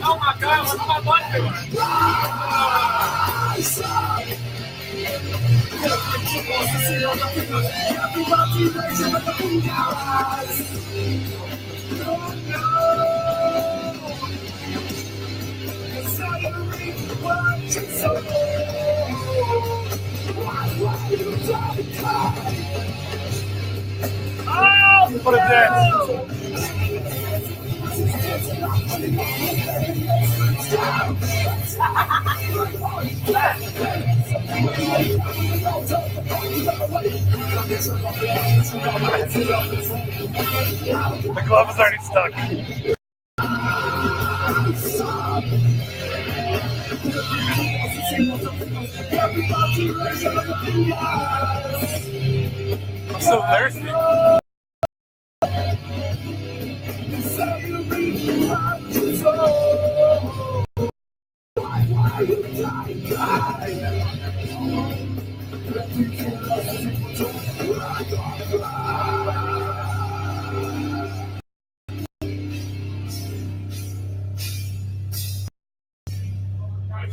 Oh my God, what's my butt doing? Oh, what is that? The glove is already stuck. I'm so thirsty.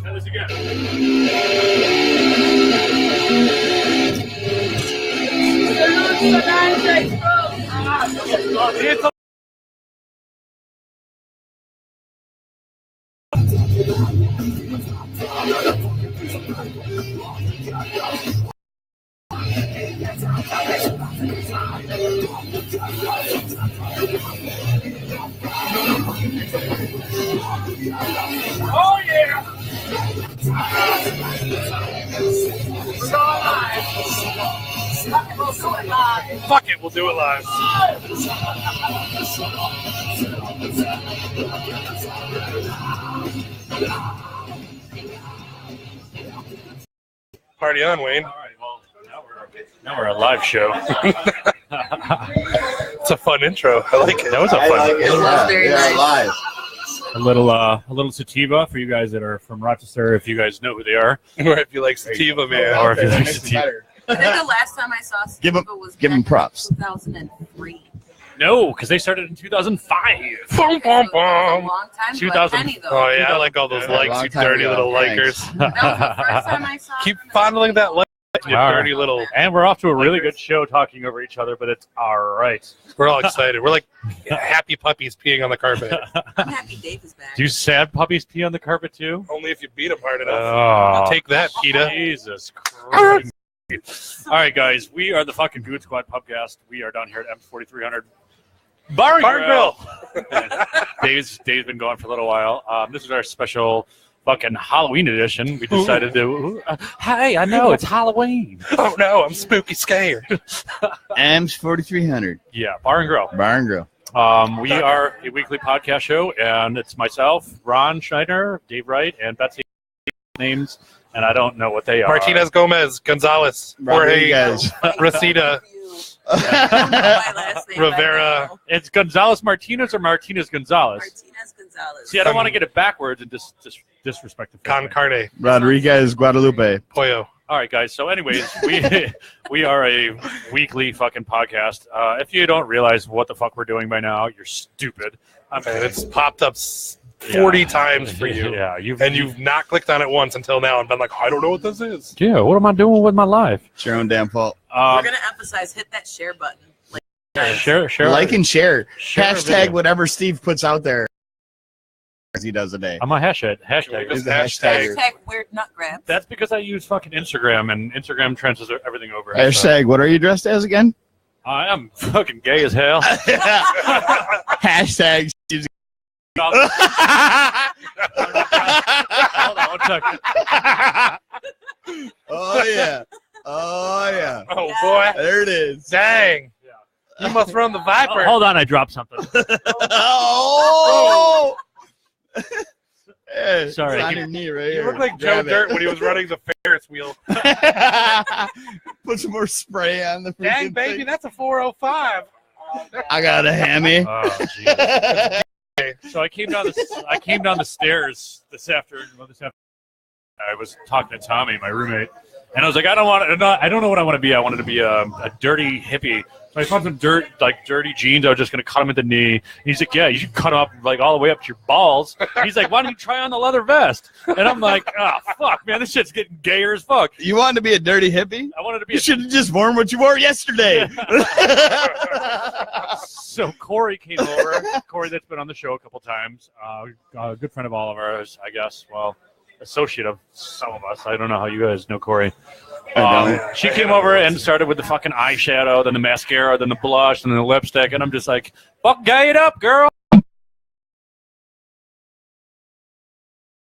Try this again. Oh yeah! Fuck it, we'll do it live. Party on, Wayne. All right, well, now we're a live show. It's a fun intro. I like it. That was a fun intro. Yeah, very nice. Live. A little sativa for you guys that are from Rochester, if you guys know who they are. Or if you like sativa, man. Or if you like sativa. I think the last time I saw sativa was give 'em props. 2003. No, because they started in 2005. Bum, bum, bum. A long time. 2000. Penny, though. Oh yeah, I like all those likes, you dirty little likers. That was the first time I saw Keep them. fondling that like, you All dirty right. little. And we're off to a really good show talking over each other, but it's all right. We're all excited. We're like happy puppies peeing on the carpet. I'm happy Dave is back. Do sad puppies pee on the carpet too? Only if you beat them hard enough. Oh, Take that, PETA. Jesus Christ. All right, guys, we are the fucking Good Squad Pubcast. We are down here at M4300 Bar and Grill. Dave's been gone for a little while. This is our special fucking Halloween edition. We decided to. Hey, I know it's Halloween. Oh no, I'm spooky scared. AMS 4300 Yeah, Bar and Grill. Bar and Grill. We are a weekly podcast show, and it's myself, Ron Schneider, Dave Wright, and Betsy names, and I don't know what they are. Martinez Gomez, Gonzalez, Jorge, Rodriguez. Rosita, I don't know my last name. Rivera. It's Gonzalez Martinez or Martinez Gonzalez. Martinez Gonzalez. See, I don't want to get it backwards and disrespect the Con family. Carne, Rodriguez Guadalupe. Pollo. All right, guys. So, anyways, we are a weekly fucking podcast. If you don't realize what the fuck we're doing by now, you're stupid. And it's popped up 40 times for you. Yeah, You've not clicked on it once until now and been like, I don't know what this is. Yeah, what am I doing with my life? It's your own damn fault. We're gonna emphasize hit that share button. Share, Like and share. share Hashtag video. whatever Steve puts out there as he does a day. I'm a hashtag. Is the Hashtag. Hashtag weird nut grabs. That's because I use fucking Instagram, and Instagram transfers everything over. Hashtag what are you dressed as again? I am fucking gay as hell. Hashtag Steve's. Hold on one second. Oh yeah. Oh yeah. Oh boy. There it is. Dang. You must run the Viper. Hold on, I dropped something. Oh! Hey, Sorry. it's on your knee right You here. look like Joe Grab it. Dirt when he was running the Ferris wheel. Put some more spray on the Dang, freaking baby, thing. that's a 405. I got a hammy. Oh, Jesus. So I came down the stairs this afternoon. I was talking to Tommy, my roommate, and I was like, I don't know what I want to be. I wanted to be a dirty hippie. I found some dirty jeans. I was just gonna cut them at the knee. And he's like, yeah, you should cut them up like all the way up to your balls. And he's like, why don't you try on the leather vest? And I'm like, oh fuck, man, this shit's getting gayer as fuck. You wanted to be a dirty hippie? I wanted to be. You should have just worn what you wore yesterday. So Corey came over. Corey, that's been on the show a couple times. A good friend of all of ours, I guess. Well, associate of some of us. I don't know how you guys know Corey. She came over and started with the fucking eyeshadow, then the mascara, then the blush, and then the lipstick, and I'm just like, fuck, gay it up, girl.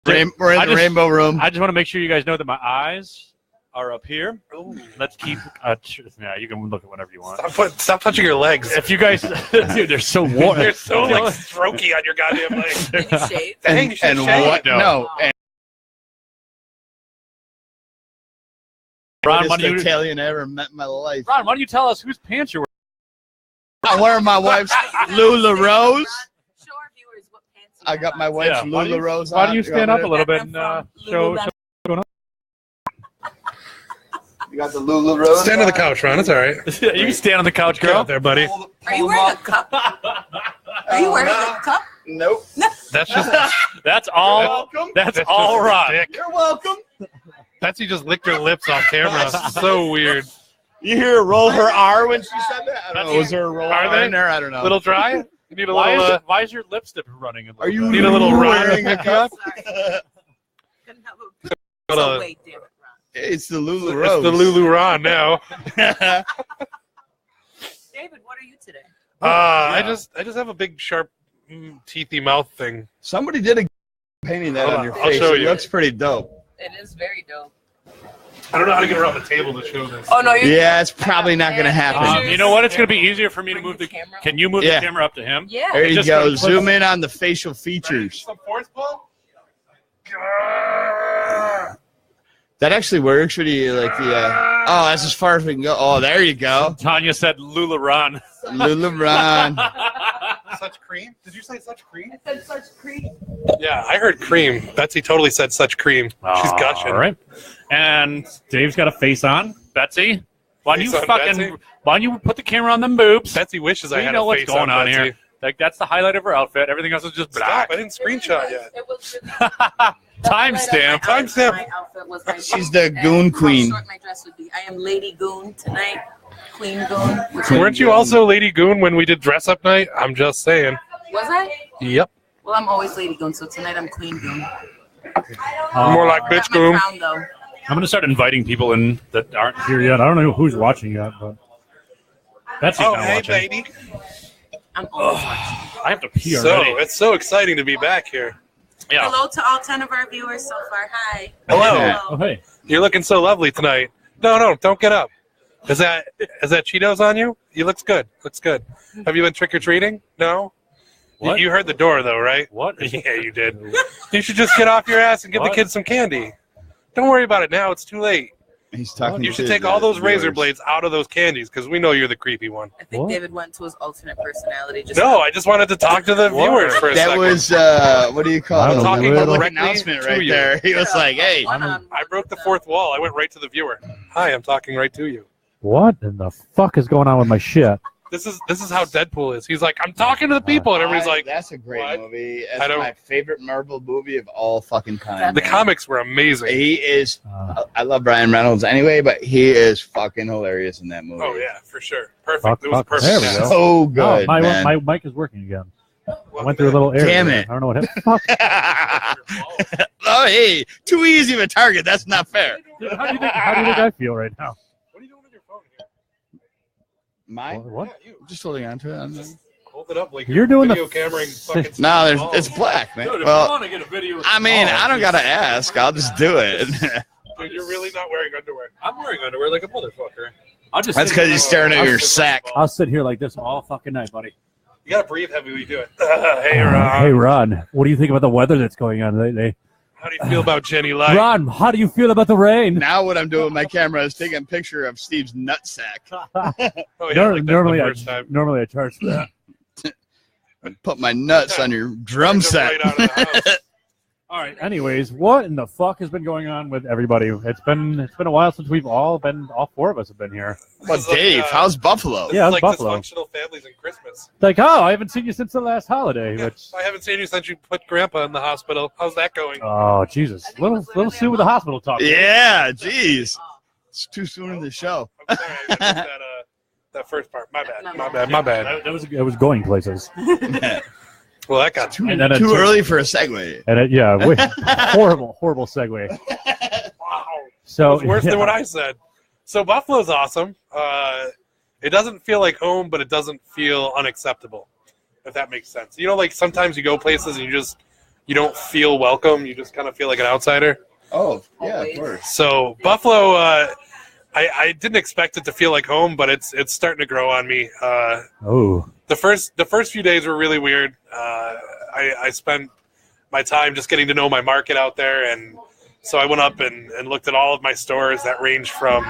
We're in the rainbow room. I just want to make sure you guys know that my eyes are up here. Let's keep. Yeah, you can look at whatever you want. Stop touching your legs. If you guys, dude, they're so warm. They're so like strokey on your goddamn legs. Did you shave? Dang, you should And shave. what? No. And Ron, why greatest don't you, Italian I ever met in my life. Ron, why don't you tell us whose pants you're I'm wearing my wife's Lula Rose. Show our viewers what pants you I have got my on. wif's Yeah, why Lula Rose on. Why don't you stand up a little bit I'm and from show? Lululemon. You got the Lula Rose. Stand on the couch, Ron. It's all right. You can stand on the couch, Get girl. out there, buddy. Are you wearing a cup? Are you wearing a cup? Nope. That's just That's all. Welcome. That's just all a Ron. dick. You're welcome. Betsy just licked her lips off camera. So weird. You hear her roll her R when she said that? I don't know. Was there a roll Are R they? in there? I don't know. Little dry? You need a Why little. why is your lipstick running? Are you Need a little wearing a cup? Sorry. Couldn't help it. Hold So on. wait, damn it, Ron. It's the Lula It's Rose. the Lulu Ron now. David, what are you today? I just have a big sharp teethy mouth thing. Somebody did a painting that Hold on on, your I'll face. show It you. looks pretty dope. It is very dope. I don't know how to get around the table to show this. Oh no, you're Yeah, it's probably not going to happen. You know what? It's going to be easier for me to move the. camera. Can you move Yeah. the camera up to him? Yeah. There you Just go. put- Zoom in on the facial features. Some force pull? That actually works. Or do you like the? Oh, that's as far as we can go. Oh, there you go. Tanya said Lula Ron. Lula Ron. Such cream? Did you say such cream? I said such creep. Yeah, I heard cream. Betsy totally said such cream. She's gushing. All right. And Dave's got a face on. Betsy, why don't you Face on fucking? Betsy? Why don't you put the camera on them boobs? Betsy wishes I We had know a what's face going on Betsy. here. Like that's the highlight of her outfit. Everything else is just Stop! black. I didn't screenshot yet. It was Timestamp. Timestamp. My outfit was my She's the goon queen. How short my dress would be. I am Lady Goon tonight. Queen Goon. Weren't you also Lady Goon when we did dress up night? I'm just saying. Was I? Yep. Well, I'm always Lady Goon, so tonight I'm Queen Goon. More like I bitch got my Goon. crown, though. I'm gonna start inviting people in that aren't here yet. I don't know who's watching yet, but Betsy's Oh, not hey, watching. baby. I'm always watching. I have to pee So already. it's so exciting to be back here. Yeah. Hello to all 10 of our viewers so far. Hi. Hello. Oh hey. You're looking so lovely tonight. No, don't get up. Is that Cheetos on you? You looks good. Looks good. Have you been trick or treating? No. What? You heard the door though, right? What? Yeah, you did. You should just get off your ass and give What? the kids some candy. Don't worry about it now. It's too late. He's talking. You to should the take all those razor viewers. blades out of those candies because we know you're the creepy one. I think What? David went to his alternate personality. Just No, I just wanted to talk to the What? viewers for a That second. was what do you call I'm it? talking A little directly announcement to right you. there. He was like, "Hey, One-on-one I broke the with fourth wall. I went right to the viewer. Hi, I'm talking right to you. What in the fuck is going on with my shit? This is how Deadpool is. He's like, I'm talking to the people, and everybody's like, that's a great what? movie. I That's don't- my favorite Marvel movie of all fucking time. the comics were amazing. He is. Uh, I love Brian Reynolds anyway, but he is fucking hilarious in that movie. Oh yeah, for sure. Perfect. Fuck, It was fuck. perfect. There we cast. go. So oh, good, man. my mic is working again. I went through a little error. Damn there. it. I don't know what happened. Fuck. Oh, hey, too easy of a target. That's not fair. Dude, how do you think I feel right now? What are you doing with your phone here? Mine? What? Yeah, you Just holding on to it. hold it up like You're doing the video cameraing fucking. No, balls. it's black, man. Dude, if you Well, want to get a video, I mean, I don't gotta ask. I'll just do it. Dude, you're really not wearing underwear. I'm wearing underwear like a motherfucker. I'll just. That's sit because here- he's staring at your sack. I'll sit here like this all fucking night, buddy. You gotta breathe heavy when you do it. Hey, Ron. Hey, Ron. What do you think about the weather that's going on lately? How do you feel about Jenny Light? Ron, how do you feel about the rain? Now what I'm doing with my camera is taking a picture of Steve's nutsack. Oh, yeah, Nor- like that normally, the first time. normally I charge for that. Put my nuts on your drum set. Right out of the house. All right. Anyways, what in the fuck has been going on with everybody? It's been a while since all four of us have been here. But Dave, how's Buffalo? Yeah, like Buffalo. dysfunctional families and Christmas. Like, oh, I haven't seen you since the last holiday. Yeah, Which, I haven't seen you since you put Grandpa in the hospital. How's that going? oh Jesus, little Sue with the hospital talk. Yeah, jeez. It's too soon in the show. I'm sorry, I missed that first part. My bad. It was going places. Well, that got Too And then too early for a segue. And horrible segue. wow. So It was worse than what I said. So Buffalo's awesome. It doesn't feel like home, but it doesn't feel unacceptable, if that makes sense. You know, like sometimes you go places and you don't feel welcome. You just kind of feel like an outsider. Oh, yeah, of course. So Buffalo, I didn't expect it to feel like home, but it's starting to grow on me. Oh, The first few days were really weird. I spent my time just getting to know my market out there, and so I went up and looked at all of my stores that range from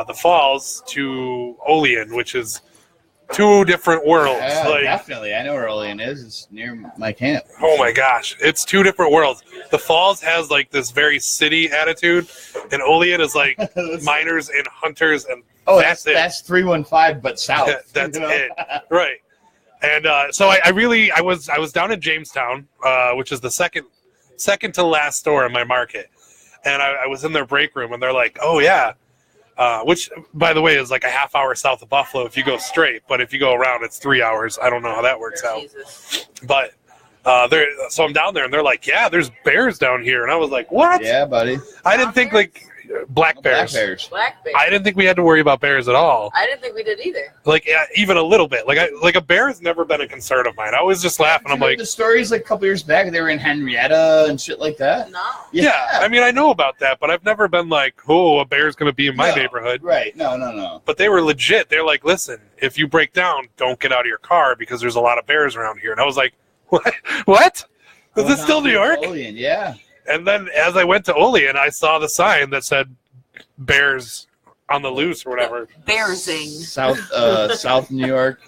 the Falls to Olean, which is two different worlds. Yeah, Like, definitely. I know where Olean is. It's near my camp. oh my gosh, it's two different worlds. The Falls has like this very city attitude, and Olean is like miners and hunters, and Oh, that's it. that's 315, but south. That's you know? it, right? And so I was down in Jamestown, which is the second to last store in my market, and I was in their break room, and they're like, "Oh yeah," which by the way is like a half hour south of Buffalo if you go straight, but if you go around, it's 3 hours. I don't know how that works out, Jesus. but so I'm down there, and they're like, "Yeah, there's bears down here," and I was like, "What?" Yeah, buddy. I didn't think like black bears. Black bears. Black bear. I didn't think we had to worry about bears at all. I didn't think we did either. Like even a little bit. Like a bear has never been a concern of mine. I always just laugh and I'm like, the stories like a couple years back, they were in Henrietta and shit like that. No. yeah. I mean, I know about that, but I've never been like, oh, a bear's gonna be in my No. neighborhood. Right. No. But they were legit. They're like, listen, if you break down, don't get out of your car because there's a lot of bears around here. And I was like, what? What? Is this still New York? Olean, yeah. And then as I went to Olean, I saw the sign that said bears on the loose or whatever. Bearsing. South New York,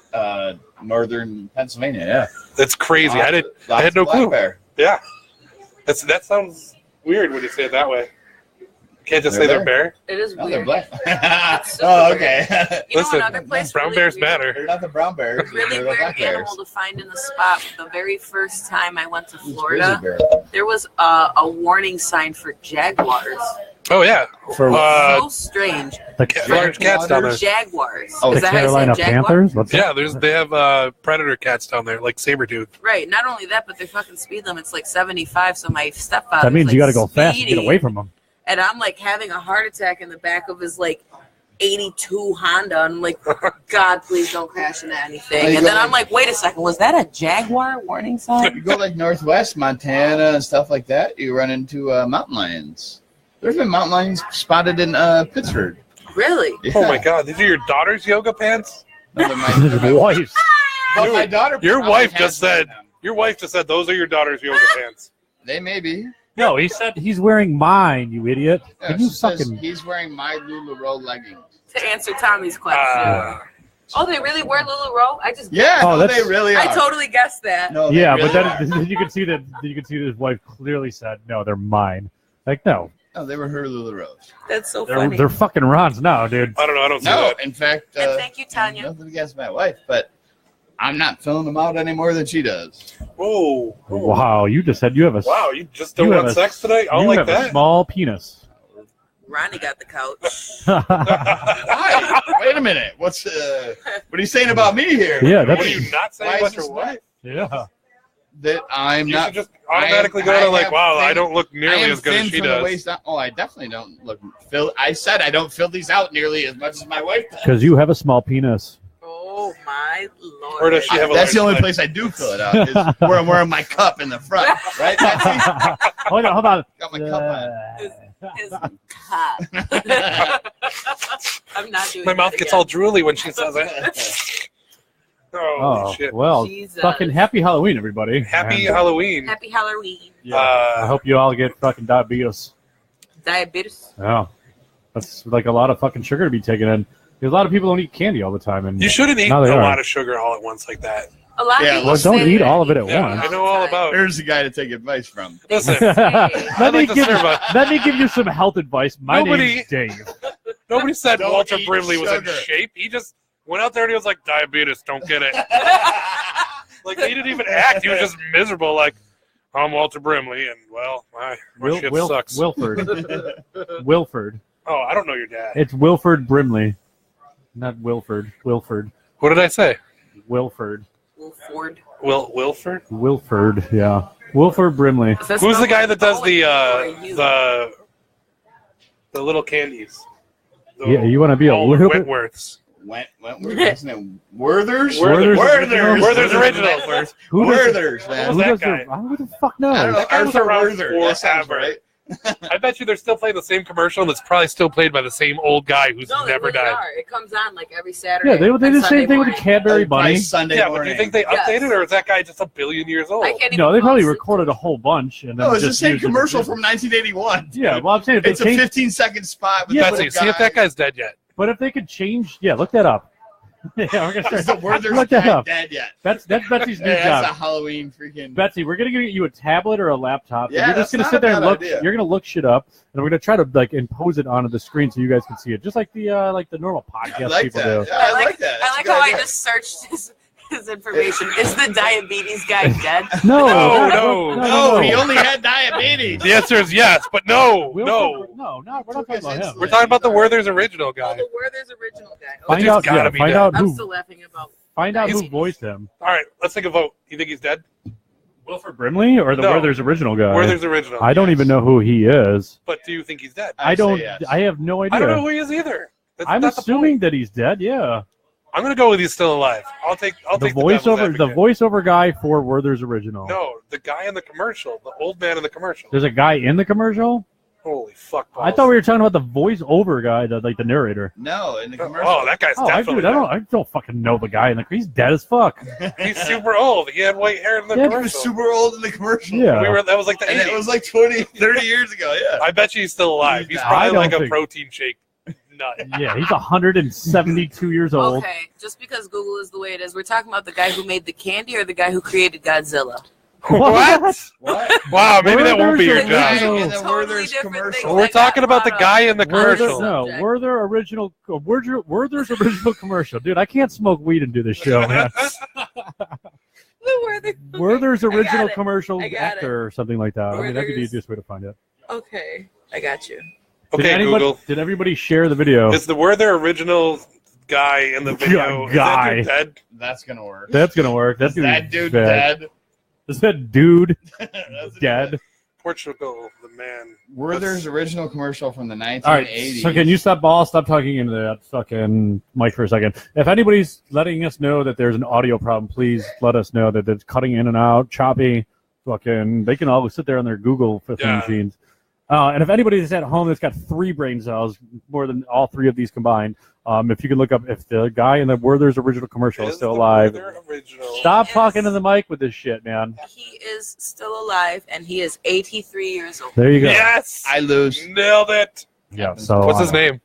northern Pennsylvania. Yeah. That's crazy. I had no clue. Yeah. That sounds weird when you say it that way. Can't just They're say they're bear. It is No, weird. they're black. super Oh, okay. You know Listen, another place brown really bears weird? matter. They're not the brown bears. Really they're the weird black bears. animal to find in the spot. The very first time I went to Grizzly Florida, bear. there was a warning sign for jaguars. Oh yeah. For So strange. Large cats down there. Jaguars. Oh, Is the that how you say Carolina jaguar? Panthers? What's Yeah, they have predator cats down there, like saber-tooth. Right. Not only that, but their fucking speed limit's like 75. So my stepfather. that means like you got to go fast to get speeding, away from them. And I'm like having a heart attack in the back of his like 82 Honda. And I'm like, God, please don't crash into anything. And then I'm like, wait a second, was that a Jaguar warning sign? You go like northwest Montana and stuff like that, you run into mountain lions. There's been mountain lions spotted in Pittsburgh. Really? Yeah. Oh my god, these are your daughter's yoga pants? No, they're my Wife. but my daughter. Your probably wife has just said them. your wife just said those are your daughter's yoga pants. They may be. No, he said he's wearing mine, you idiot. Yeah, Can you she says fucking... he's wearing my LuLaRoe leggings. To answer Tommy's question. Oh, they really wear LuLaRoe? I just Yeah, Oh, no, that's- they really are. I totally guessed that. No, they Yeah, really but are. then you can see that his wife clearly said, no, they're mine. Like, no, No, they were her LuLaRoes. That's so they're funny. fucking Rons now, dude. I don't know, I don't see No, that. in fact, And thank you, Tanya. nothing against my wife, but I'm not filling them out any more than she does. Whoa. Wow, you just said you have a Wow, you just don't You have want a- sex today? I don't you like have a that. small penis. Ronnie got the couch. Hi, wait a minute. What are you saying about me here? Yeah, What that's are you not saying Why about is your this wife? yeah. that I'm You not. should just automatically go I to like, have wow, I thin- don't look I nearly am as good as thin she from the does. waist down. Oh, I definitely don't look. I said I don't fill these out nearly as much as my wife does. Because you have a small penis. Oh my lord. Or does she have a That's the only large place I do fill it out. Is where I'm wearing my cup in the front, right? Betsy? Hold on. Got my cup on. His cock. I'm not doing My mouth that gets again. all drooly when she says it. Oh, Oh, shit. well, Jesus. fucking happy Halloween, everybody. Happy And, Halloween. Happy Halloween. yeah, I hope you all get fucking diabetes. Diabetes. Yeah. That's like a lot of fucking sugar to be taken in. Because a lot of people don't eat candy all the time. And You shouldn't eat Now a they are. lot of sugar all at once like that. A lot Yeah, of people Well, don't say eat that. all of it at Yeah, once. I know all about. There's a guy to take advice from. Listen, let, I'd me like to give, serve a- let me give you some health advice. My name's Dave. nobody said Don't Walter eat Brimley was in sugar. shape. He just went out there and he was like, diabetes, don't get it. Like, he didn't even act. He was just miserable. Like, I'm Walter Brimley, and, well, my shit sucks. Wilford. Wilford. Oh, I don't know your dad. It's Wilford Brimley. Not Wilford. Wilford. What did I say? Wilford. Wilford. Wilford? Wilford, yeah. Wilford Brimley. Does that Who's smell the guy like that does bowling or you? the little candies? The Yeah, you want to be a old little bit... Wentworth's. Wentworth, isn't it? Werther's? Werther's Werther's Original. Wentworth. Who does- Werther's, man. Who that does guy? who the fuck I don't know. knows? That guy was Arthur around Werther. That sounds forever. right. I bet you they're still playing the same commercial, and it's probably still played by the same old guy who's No, they never really died. are. It comes on like every Saturday. Yeah, they and did the Sunday same thing with the morning. Cadbury Bunny. Sunday Yeah, but morning. do you think they Yes. updated, or is that guy just a billion years old? I can't even No, they probably fall asleep. recorded a whole bunch. And then No, it's the just same used it. commercial from 1981. Yeah, well, I'm saying if they It's a changed, 15-second spot with Yeah, the Betsy, little see if that guy's dead yet. but if they could change, yeah, look that up. Yeah, we're gonna Is the Werther's look that guy up. dead yet? That's Betsy's new Hey, that's a job. Halloween freaking. Betsy, we're gonna get you a tablet or a laptop. and Yeah, you're just that's gonna not sit a there and bad look. idea. You're gonna look shit up, and we're gonna try to like impose it onto the screen so you guys can see it, just like the normal podcast I like people that. do. Yeah, I like that. I That's like a good how I idea. just searched his information. Is the diabetes guy dead? No, No, No, he only had diabetes. The answer is yes, but no. We're not talking about him. We're talking about the Werther's original Oh, guy. the Werther's original guy. Find dude's out, gotta yeah, be find dead. out I'm who, still laughing about. find out who diabetes. voiced him. All right, let's take a vote. You think he's dead? Wilford Brimley or the No. Werther's original guy? Werther's original. I don't even know who he is. But do you think he's dead? I don't. say yes. I have no idea. I don't know who he is either. That's I'm not the assuming point. that he's dead. Yeah. I'm gonna go with he's still alive. I'll take The devil's voiceover, the advocate. voiceover guy for Werther's original. No, the guy in the commercial, the old man in the commercial. There's a guy in the commercial. Holy fuck! I thought we were talking about the voiceover guy, like the narrator. No, in the commercial. Oh, that guy's Oh, I definitely. don't fucking know the guy in the. He's dead as fuck. He's super old. He had white hair in the Yeah, He was commercial. super old in the commercial. Yeah. That was like the And 80s. it was like 20, 30 years ago, yeah. I bet you he's still alive. He's I probably don't like a think- protein shake nut. Yeah, he's 172 years old. Okay, just because Google is the way it is, we're talking about the guy who made the candy or the guy who created Godzilla. What? What? Wow, maybe that won't be your Werther's job. original- In the Totally Werther's different commercial. things. We're that got talking about the brought guy up. in the Werther, commercial. no, Werther's original commercial. Dude, I can't smoke weed and do this show, man. The Werther. Werther's I got original it. commercial I got actor or something like that. I mean, that'd be the Werther's- easiest way to find it. Okay, I got you. Okay, Google. Did everybody share the video? Is the Werther original guy in the video is that Guy. dude dead? That's going to work. That's gonna work. That's gonna That be dude bad. dead. Is that dude That's dead? Portugal, the man. Werther's original commercial from the 1980s. All right. So can you stop talking into that fucking mic for a second? If anybody's letting us know that there's an audio problem, please let us know that it's cutting in and out, choppy. Fucking, they can always sit there on their Google Yeah. machines. And if anybody's at home that's got 3 brain cells, more than all 3 of these combined, if you can look up if the guy in the Werther's original commercial is still the alive. Werther original. Stop Yes. talking to the mic with this shit, man. He is still alive, and he is 83 years old. There you go. Yes, I lose. nailed it. Yeah. So What's his name?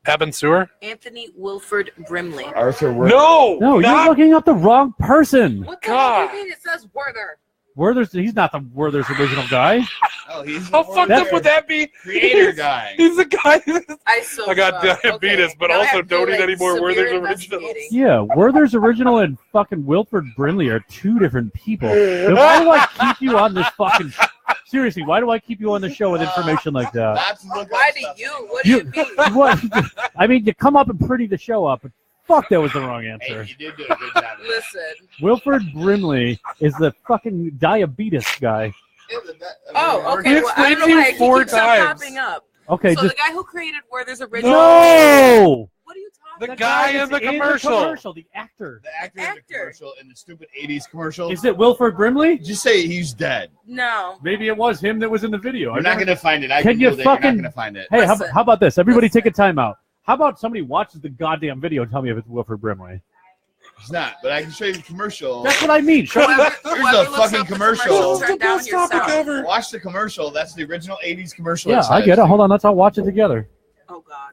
Abin Sewer? Anthony Wilford Brimley. Arthur Werther. No, No, you're not- looking up the wrong person. What the hell God. do you mean? It says Werther. He's not the Werther's original guy. Oh, he's How the fucked Werther up would that be? creator guy. He's the guy. I got diabetes, but Now I also have to, don't eat like, any more severe Werther's originals. investigating. Yeah, Werther's original and fucking Wilford Brimley are 2 different people. Then why do I keep you on this fucking? Seriously, why do I keep you on the show with information like that? Not to look Why up do stuff. you? What do you mean? What? I mean, you come up and pretty the show up, but fuck, that was the wrong Hey, answer. you did do a good job. of that. Listen. Wilford Brimley is the fucking diabetes guy. Oh, okay. We Well, I don't know explained why to it you 4 keeps on times. popping up. Okay, So just the guy who created Werther's original. no. What are you The talking guy in that's the commercial. the actor. The actor in the Actor. commercial in the stupid 80s commercial. Is it Wilford Brimley? Just say he's dead. No. Maybe it was him that was in the video. You're not going to find it. I Can you Googled it. You're not fucking- going to find it. Hey, Listen. how about this? Everybody take a timeout. How about somebody watches the goddamn video and tell me if it's Wilford Brimley? He's not, but I can show you the commercial. That's what I mean. Show me. Here's Whoever the looks fucking up the commercial. turn down your sound. ever. Watch the commercial. That's the original 80s commercial. Yeah, I get it. Hold on, let's all watch it together. Oh God.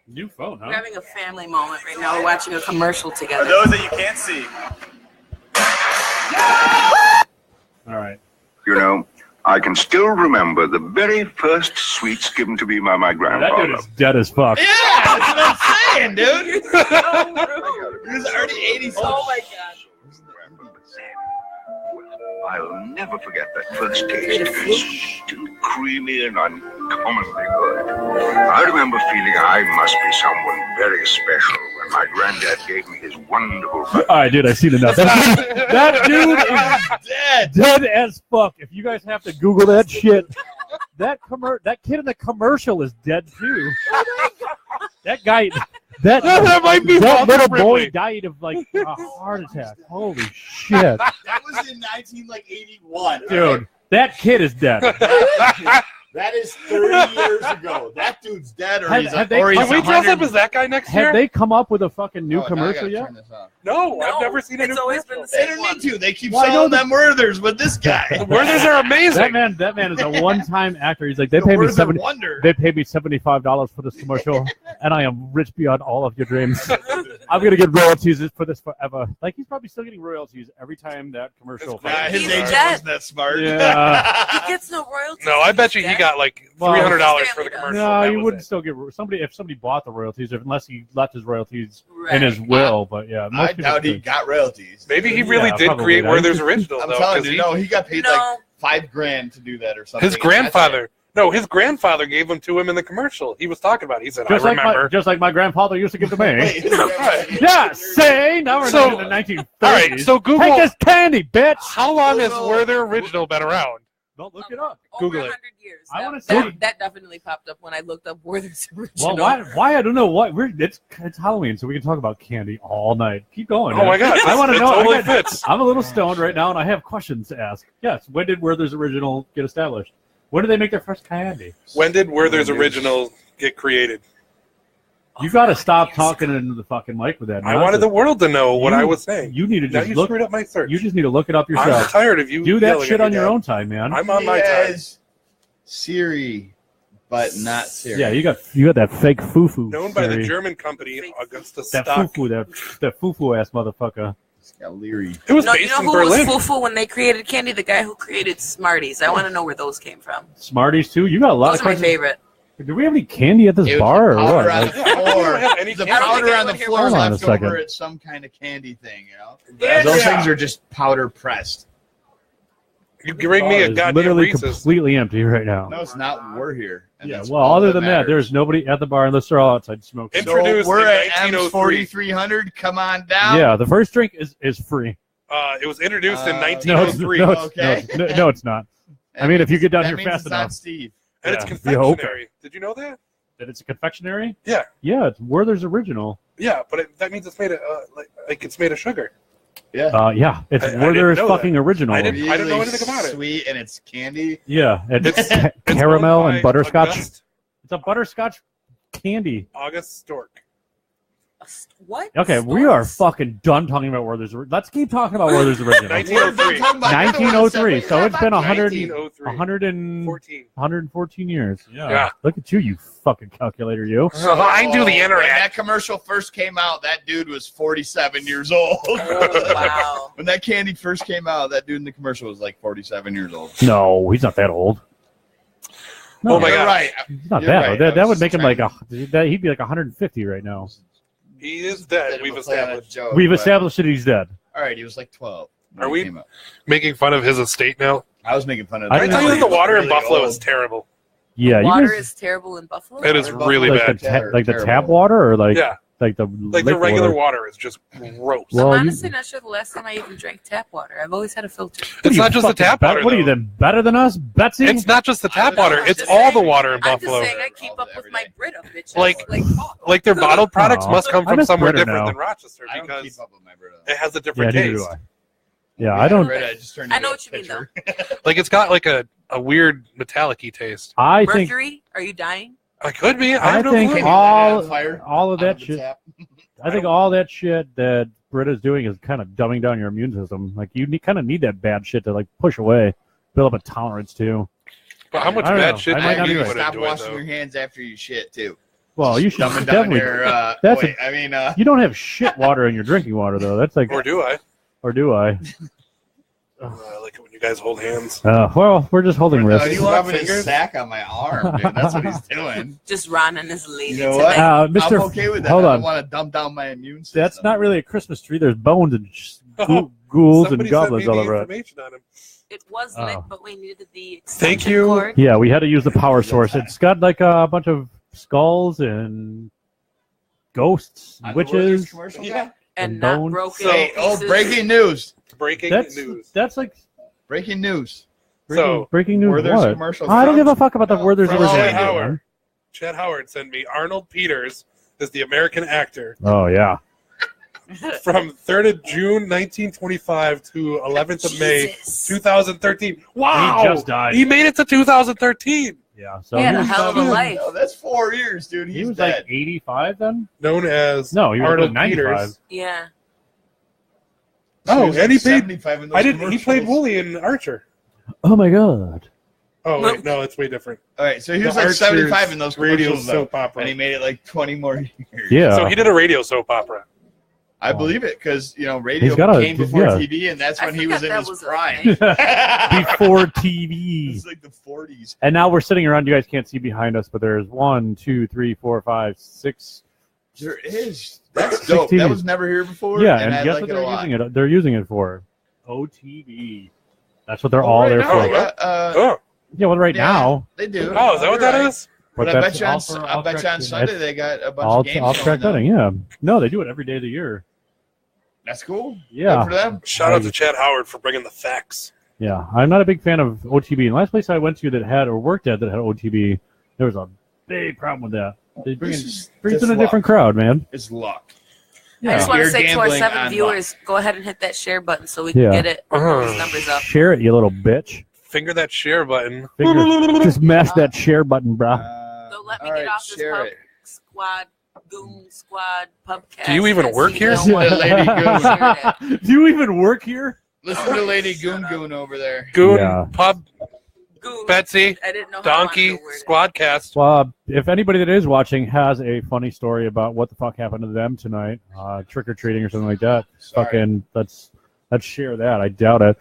New phone, We're having a family moment right now. We're watching a commercial For together. those that you can't see, All right. You know, I can still remember the very first sweets given to me by my That grandfather. dude is dead as fuck. Yeah, that's what I'm saying, dude. You're so rude. He was already 80 Oh my god. I'll never forget that first taste. Sweet and creamy and uncommonly good. I remember feeling I must be someone very special when my granddad gave me his wonderful. All right, dude, I've seen enough. That dude is dead as fuck. If you guys have to Google that shit, that kid in the commercial is dead too. That guy, that might be that Walter little boy Brimley. died of like a heart attack. Holy shit, That was in 1981. dude! That kid is dead. That is 30 years ago. That dude's dead, or Have- he's, have they- or he's Can we dress 100. up as that guy next year? Have they come up with a fucking new Oh, now I commercial gotta yet? turn this off. No, I've never seen a new It's always been the They same don't one. need to. They keep Well, I know selling the- them Werthers with this guy. Werthers are amazing. That man is a one-time actor. He's like, they The paid me Werther Wonder. They paid me $75 for this commercial, and I am rich beyond all of your dreams. I'm gonna get royalties for this forever. Like he's probably still getting royalties every time that commercial. Nah, his He's agent dead. wasn't that smart. Yeah. He gets no royalties. No, I bet you he He's got like Well, $300 for the Stanley commercial. No, That you was wouldn't it. still get somebody if somebody bought the royalties, unless he left his royalties Right. in his will. But yeah, I most people doubt he do. got royalties. Maybe he really Yeah, did probably create not. Werther's original I'm though. telling 'cause you, he- no, he got paid No. like $5,000 to do that or something. his and that's grandfather. No, his grandfather gave them to him in the commercial. He was talking about it. He said, Just I like remember. just like my grandfather used to give to me. Wait, his grandfather- Yeah, say now we're So- in the 1930s. All right, so Google. Take this candy, bitch. How long has Google. Werther original been around? Don't look it up. Over Google it. 100 years. I wanna That- see. that definitely popped up when I looked up Werther's original. Well, why I don't know what it's Halloween, so we can talk about candy all night. Keep going. Oh man. my God! I want to it know. Totally I got- fits. I'm a little stoned right now, and I have questions to ask. Yes, when did Werther's original get established? When did they make their first candy? When did Werther's original get created? You got to stop talking into the fucking mic with that. I wanted the world to know what You- I was saying. You need to Now just you look. screwed up my search. You just need to look it up I'm yourself. tired of you. Do that yelling shit at on me, your Dad. own time, man. I'm on He my time. has Siri, but not Siri. Yeah, you got that fake foo-foo. Known by the Siri. German company Augusta That Stock. foo-foo, that foo-foo ass motherfucker. It's got Leary. It was No, you based know in who Berlin. was Fufu when they created candy? The guy who created Smarties. I want to know where those came from. Smarties too. You got a lot Those of are my questions. favorite. Do we have any candy at this It was bar or the what? powder on Like, the floor. don't have any The candy. I don't powder think on the anyone here floor Hold on a left second. over at some kind of candy thing, you know? Yeah. Those things are just powder pressed. You bring me a it's goddamn literally Reese's. completely empty right now. No, it's not. We're here. And Yeah, that's well, all other than that, matters. there's nobody at the bar unless they're all outside smoking. So Introduced we're in at 1903. M's 4300. Come on down. Yeah, the first drink is free. It was introduced in No, No, it's, 1903, no, it's, Okay. no, it's not. That I mean, if you means- get down that here means fast it's not enough. Steve. and it's Yeah, you hope. confectionery. Did you know that? That it's a confectionery? Yeah. Yeah, it's Werther's original. Yeah, but that means it's made of like it's made of sugar. Yeah. Yeah, it's I didn't Werther's know fucking that. original. I didn't know Really anything about it. Sweet, and it's candy. Yeah, it's, It's caramel owned and by butterscotch. August It's a butterscotch candy. Stork. What? Okay, we are Stores? fucking done talking about Werther's. Let's keep talking about Werther's original. 1903. 1903. So it's been 100, 1903. 100 and 14. 114 years. Yeah. Look at you fucking calculator, you. I do the When internet. that commercial first came out, that dude was 47 years old. Oh, wow. When that candy first came out, that dude in the commercial was like 47 years old. No, he's not that old. No, Oh my You're God. right. he's not You're that right. old. That, I that was would make him trying like he'd be like 150 right now. He is dead. We've established. We've established that he's dead. All right, he was like 12. when Are he we- came out. Making fun of his estate now. I was making fun of. I Did I didn't tell you that the water in Really Buffalo old. is terrible? Yeah, you Water guys, is terrible in Buffalo? It is Buffalo. really like bad. the the Terrible. tap water or like Yeah, like the like the lake regular water? water is just gross. Well, I'm you- honestly not sure the last time I even drank tap water. I've always had a filter. What are It's you, not just the fucking tap water. What are you though. then better than us, Betsy? It's not just the tap I water. don't know, It's I'm just all the saying. water in I'm Buffalo. just saying I keep up with my Brita bitches. Like- fuck. Like their bottled products Oh. must come I from miss somewhere Brita different now. than Rochester I don't because keep up with my Brita. it has a yeah, different neither taste. do I. Yeah, I don't. Brita just turned I into know a what you mean, pitcher. Like it's got like a weird metallic-y taste. I think Mercury? Are you dying? I could be. I I have no think clue. Can you light it on fire all of out that the shit. tap? I think all that shit that Brita's doing is kind of dumbing down your immune system. Like you kind of need that bad shit to like push away, build up a tolerance to. But how much I don't bad know. shit I do might you not be put right. Stop into it, washing though? your hands after you shit too. Well, you should Dumbing down definitely. your. That's wait, I mean, You don't have shit water in your drinking water though. That's like, Or do I? or do I? I like it when you guys hold hands. Well, we're just holding wrists. He's you want rubbing his fingers? sack on my arm, dude. That's what he's doing. Just Ron and his lady You know what? tonight. Mr. I'm okay with that. Hold I on. don't want to dump down my immune system. That's not really a Christmas tree. There's bones and ghouls and Somebody goblins sent all me the over it. information on him. It was lit, Oh. but we needed the Thank extension you. cord. Yeah, we had to use the power source. It's got like a bunch of skulls and ghosts, On the Williams witches. commercial Yeah. guy? And And not bones. broken Hey, pieces. breaking news. Breaking That's news. like Breaking news. So, breaking news. Werther's What? commercial I don't from- give a fuck about the Werther's from original. Chad Chad Howard. Chad Howard sent me Arnold Peters is the American actor Oh yeah. from 3rd of June 1925 to 11th of May Jesus. 2013. Wow! He just died. He made it to 2013. Yeah. So He had he a was, hell of a life. No, that's 4 years, dude. he He's was dead. like 85 then. Known as No, he was Arnold like 95. Peters. Yeah. Oh, was and he played. 75 in those I didn't. He played commercials. Wooly in Archer. Oh my god. Oh wait, no, it's way different. All right, so he was The like Archer's 75 in those radio commercials, though, soap opera. and he made it like 20 more years. Yeah. So he did a radio soap opera. I believe it because radio He's got a- came before yeah. TV, and that's I when he was forgot in that his was a prime. thing. Before It TV. was like the 40s. And now we're sitting around. You guys can't see behind us, but there's 1, 2, 3, 4, 5, 6. There is. That's dope. 16. That was never here before. Yeah, and and I guess like what it a they're lot. using it? They're using it for OTV. That's what they're Oh, all right there now, for. they got, Oh, Yeah, well, right yeah, now. they do. oh, is that what that You're right. is? But I that's bet you on, all for I bet you on off-track- Sunday they got a bunch all of games off-track going on. betting. Yeah, no, they do it every day of the year. That's cool. Yeah. Good for them. Shout out to Chad Howard for bringing the facts. Yeah, I'm not a big fan of OTB. The last place I went to that had or worked at that had OTB, there was a big problem with that. They bring in, brings in a different crowd, man. It's luck. I just want to You're say to our gambling 7 on viewers, go ahead and hit that share button so we can Yeah. get it. Those numbers up. Share it, you little bitch. Finger that share button. Just mash that share button, brah. Don't let me all get right, off this share pub it. squad, goon squad, pubcast. Do you even That's work the here? no one. Lady Goon. Do you even work here? Listen to Lady Goon Goon over there. Goon, Yeah. Pub, Goon. Betsy, I didn't know how Donkey, I wanted to word it. Squadcast. Well, if anybody that is watching has a funny story about what the fuck happened to them tonight, trick or treating or something like that, Sorry. fucking let's share that. I doubt it.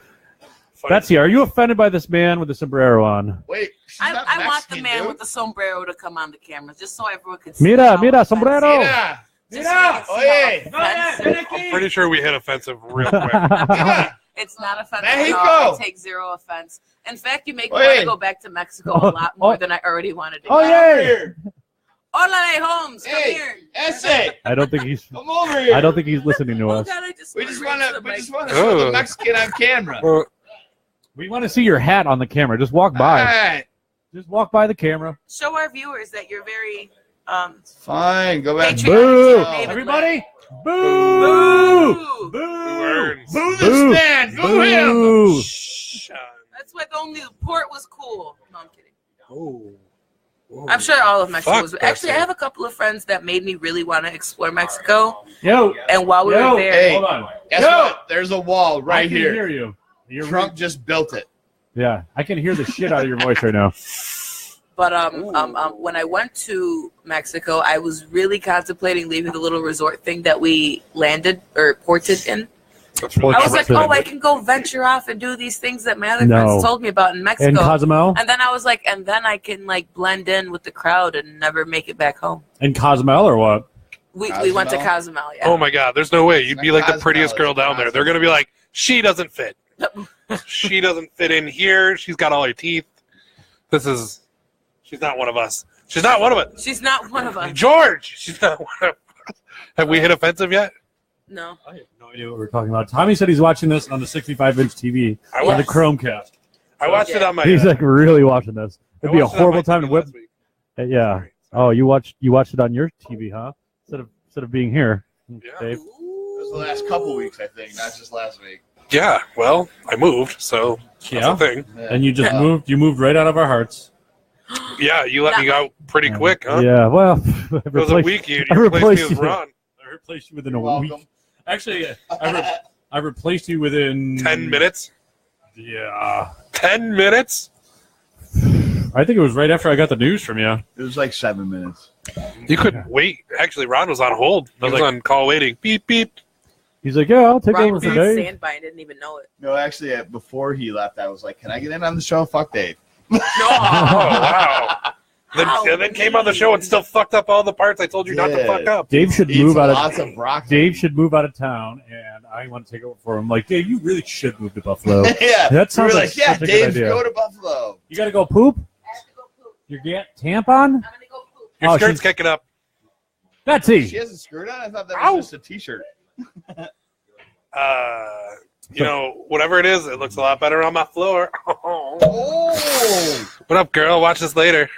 Fine. Betsy, are you offended by this man with the sombrero on? Wait, she's I not want the Mexican, man dude. with the sombrero to come on the camera, just so everyone can see. Mira, how mira, offensive- sombrero. Mira, just so you can see Oye. how offensive- I'm pretty sure we hit offensive real quick. Mira. It's not offensive at Mexico. all. I take zero offense. In fact, you make me Oye. want to go back to Mexico a lot more than I already wanted to. Oh, go. yeah. Come here. Hola, Holmes, come Hey. here. Essay. I don't think he's. Come over here. I don't think he's listening to Oh us. God, I just We just want want to. to show the Oh. Mexican on camera. Well, We want to see your hat on the camera. Just walk All by. right. Just walk by the camera. show our viewers that you're very Fine. Go back. patriotic. Boo! to David Everybody, Blaine. boo! Boo! Boo! who earns? Boo Boo. this man. Boo him. Boo! Shh. That's why only the port was cool. No, I'm kidding. Oh. I'm sure all of Mexico Fuck, was. Actually, I Betsy. have a couple of friends that made me really want to explore Mexico. Yo, And while we yo, were there, Hey. hold on. Guess Yo. what? There's a wall I right can here. hear you. You're Trump just built it. Yeah, I can hear the shit out of your voice right now. but when I went to Mexico, I was really contemplating leaving the little resort thing that we landed or ported in. That's really I was like, Ported. oh, I can go venture off and do these things that my other No. friends told me about in And Mexico. Cozumel, And then I was like, and then I can like blend in with the crowd and never make it back home. and Cozumel, or what? We went to Cozumel? Cozumel, yeah. Oh my God, there's no way. You'd be like the Cosmo, prettiest girl it's down there. They're gonna be like, she doesn't fit. She doesn't fit in here. She's got all her teeth. She's not one of us. She's not one of us. She's not one of us. George, she's not one of us. Have we hit offensive yet? No. I have no idea what we're talking about. Tommy said he's watching this on the 65-inch TV I on watched, the Chromecast. I watched it on my. He's like really watching this. It'd be a I watched it on horrible my time to TV whip. last week. Yeah. Oh, you watched it on your TV, huh? Instead of being here, Yeah. Dave. It was the last couple weeks, I think, not just last week. Yeah. Well, I moved, so that's Yeah. the thing. And you just moved. You moved right out of our hearts. Yeah, you let me go pretty quick, huh? Yeah. Well, It was a week. You I replaced me replaced with you. Ron. I replaced you within You're a week. welcome. Actually, I replaced you within 10 minutes. Yeah. 10 minutes. I think it was right after I got the news from you. It was like 7 minutes. You couldn't wait. Actually, Ron was on hold. He was like- on call waiting. Beep beep. He's like, yeah, I'll take Ron over was for on Dave. standby and didn't even know it. No, actually, before he left, I was like, "Can I get in on the show?" Fuck Dave. No. Oh wow. Then came on the show and still fucked up all the parts I told you not to Yeah. fuck up. Dave should Eats move out lots of of broccoli. Dave should move out of town, and I want to take over for him. Like, Dave, you really should move to Buffalo. Yeah, That sounds we were like yeah, such a good Dave, idea. go to Buffalo. You got to go poop. I have to go poop. You get tampon. I'm gonna go poop. Your Oh, skirt's she's- kicking up. Betsy. She has a skirt on. I thought that Ow. was just a t-shirt. You know, whatever it is, it looks a lot better on my floor. Oh, What up, girl? Watch this later.